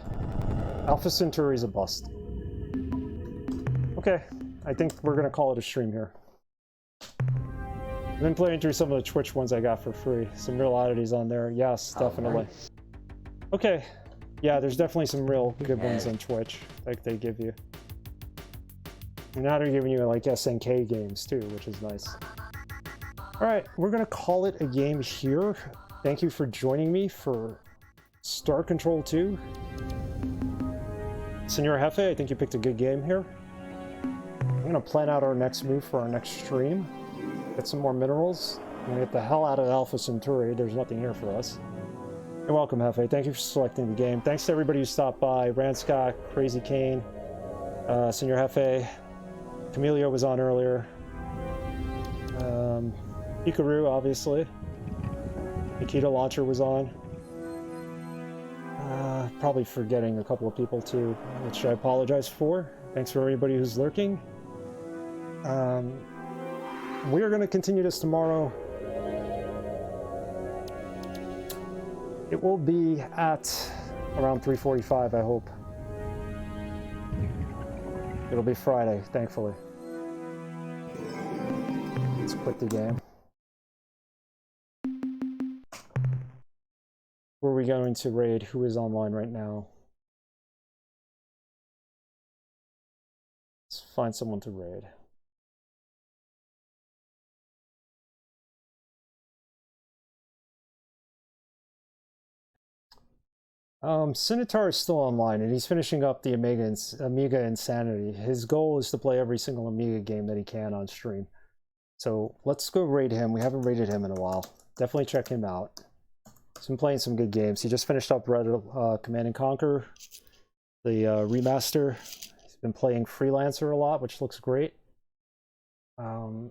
Alpha Centauri's a bust. Okay, I think we're gonna call it a stream here. I've been playing through some of the Twitch ones I got for free. Some real oddities on there. Yes, definitely. Nice. Okay, yeah, there's definitely some real good ones on Twitch, like they give you. And now they're giving you like SNK games too, which is nice. Alright, we're gonna call it a game here. Thank you for joining me for Star Control 2. Senor Jefe, I think you picked a good game here. I'm gonna plan out our next move for our next stream. Get some more minerals. I'm gonna get the hell out of Alpha Centauri. There's nothing here for us. You're welcome, Jefe. Thank you for selecting the game. Thanks to everybody who stopped by. Ranscott, Crazy Kane, Senor Jefe, Camellia was on earlier. Hikaru, obviously. Nikita Launcher was on. Probably forgetting a couple of people too, which I apologize for. Thanks for everybody who's lurking. We are going to continue this tomorrow. It will be at around 3:45, I hope. It'll be Friday, thankfully. Let's quit the game. Who are we going to raid? Who is online right now? Let's find someone to raid. Sinitar is still online, and he's finishing up the Amiga Insanity. His goal is to play every single Amiga game that he can on stream. So let's go raid him. We haven't raided him in a while. Definitely check him out. He's been playing some good games. He just finished up Red Command & Conquer, the remaster. He's been playing Freelancer a lot, which looks great. Join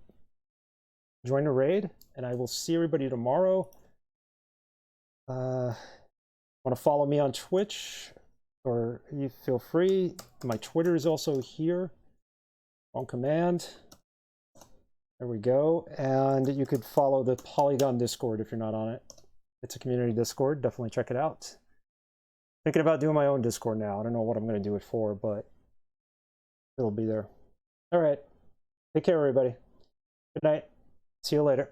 the raid, and I will see everybody tomorrow. Want to follow me on Twitch, or you feel free. My Twitter is also here on command. There we go. And you could follow the Polygon Discord if you're not on it. It's a community Discord. Definitely check it out. Thinking about doing my own Discord now. I don't know what I'm going to do it for, but it'll be there. All right. Take care, everybody. Good night. See you later.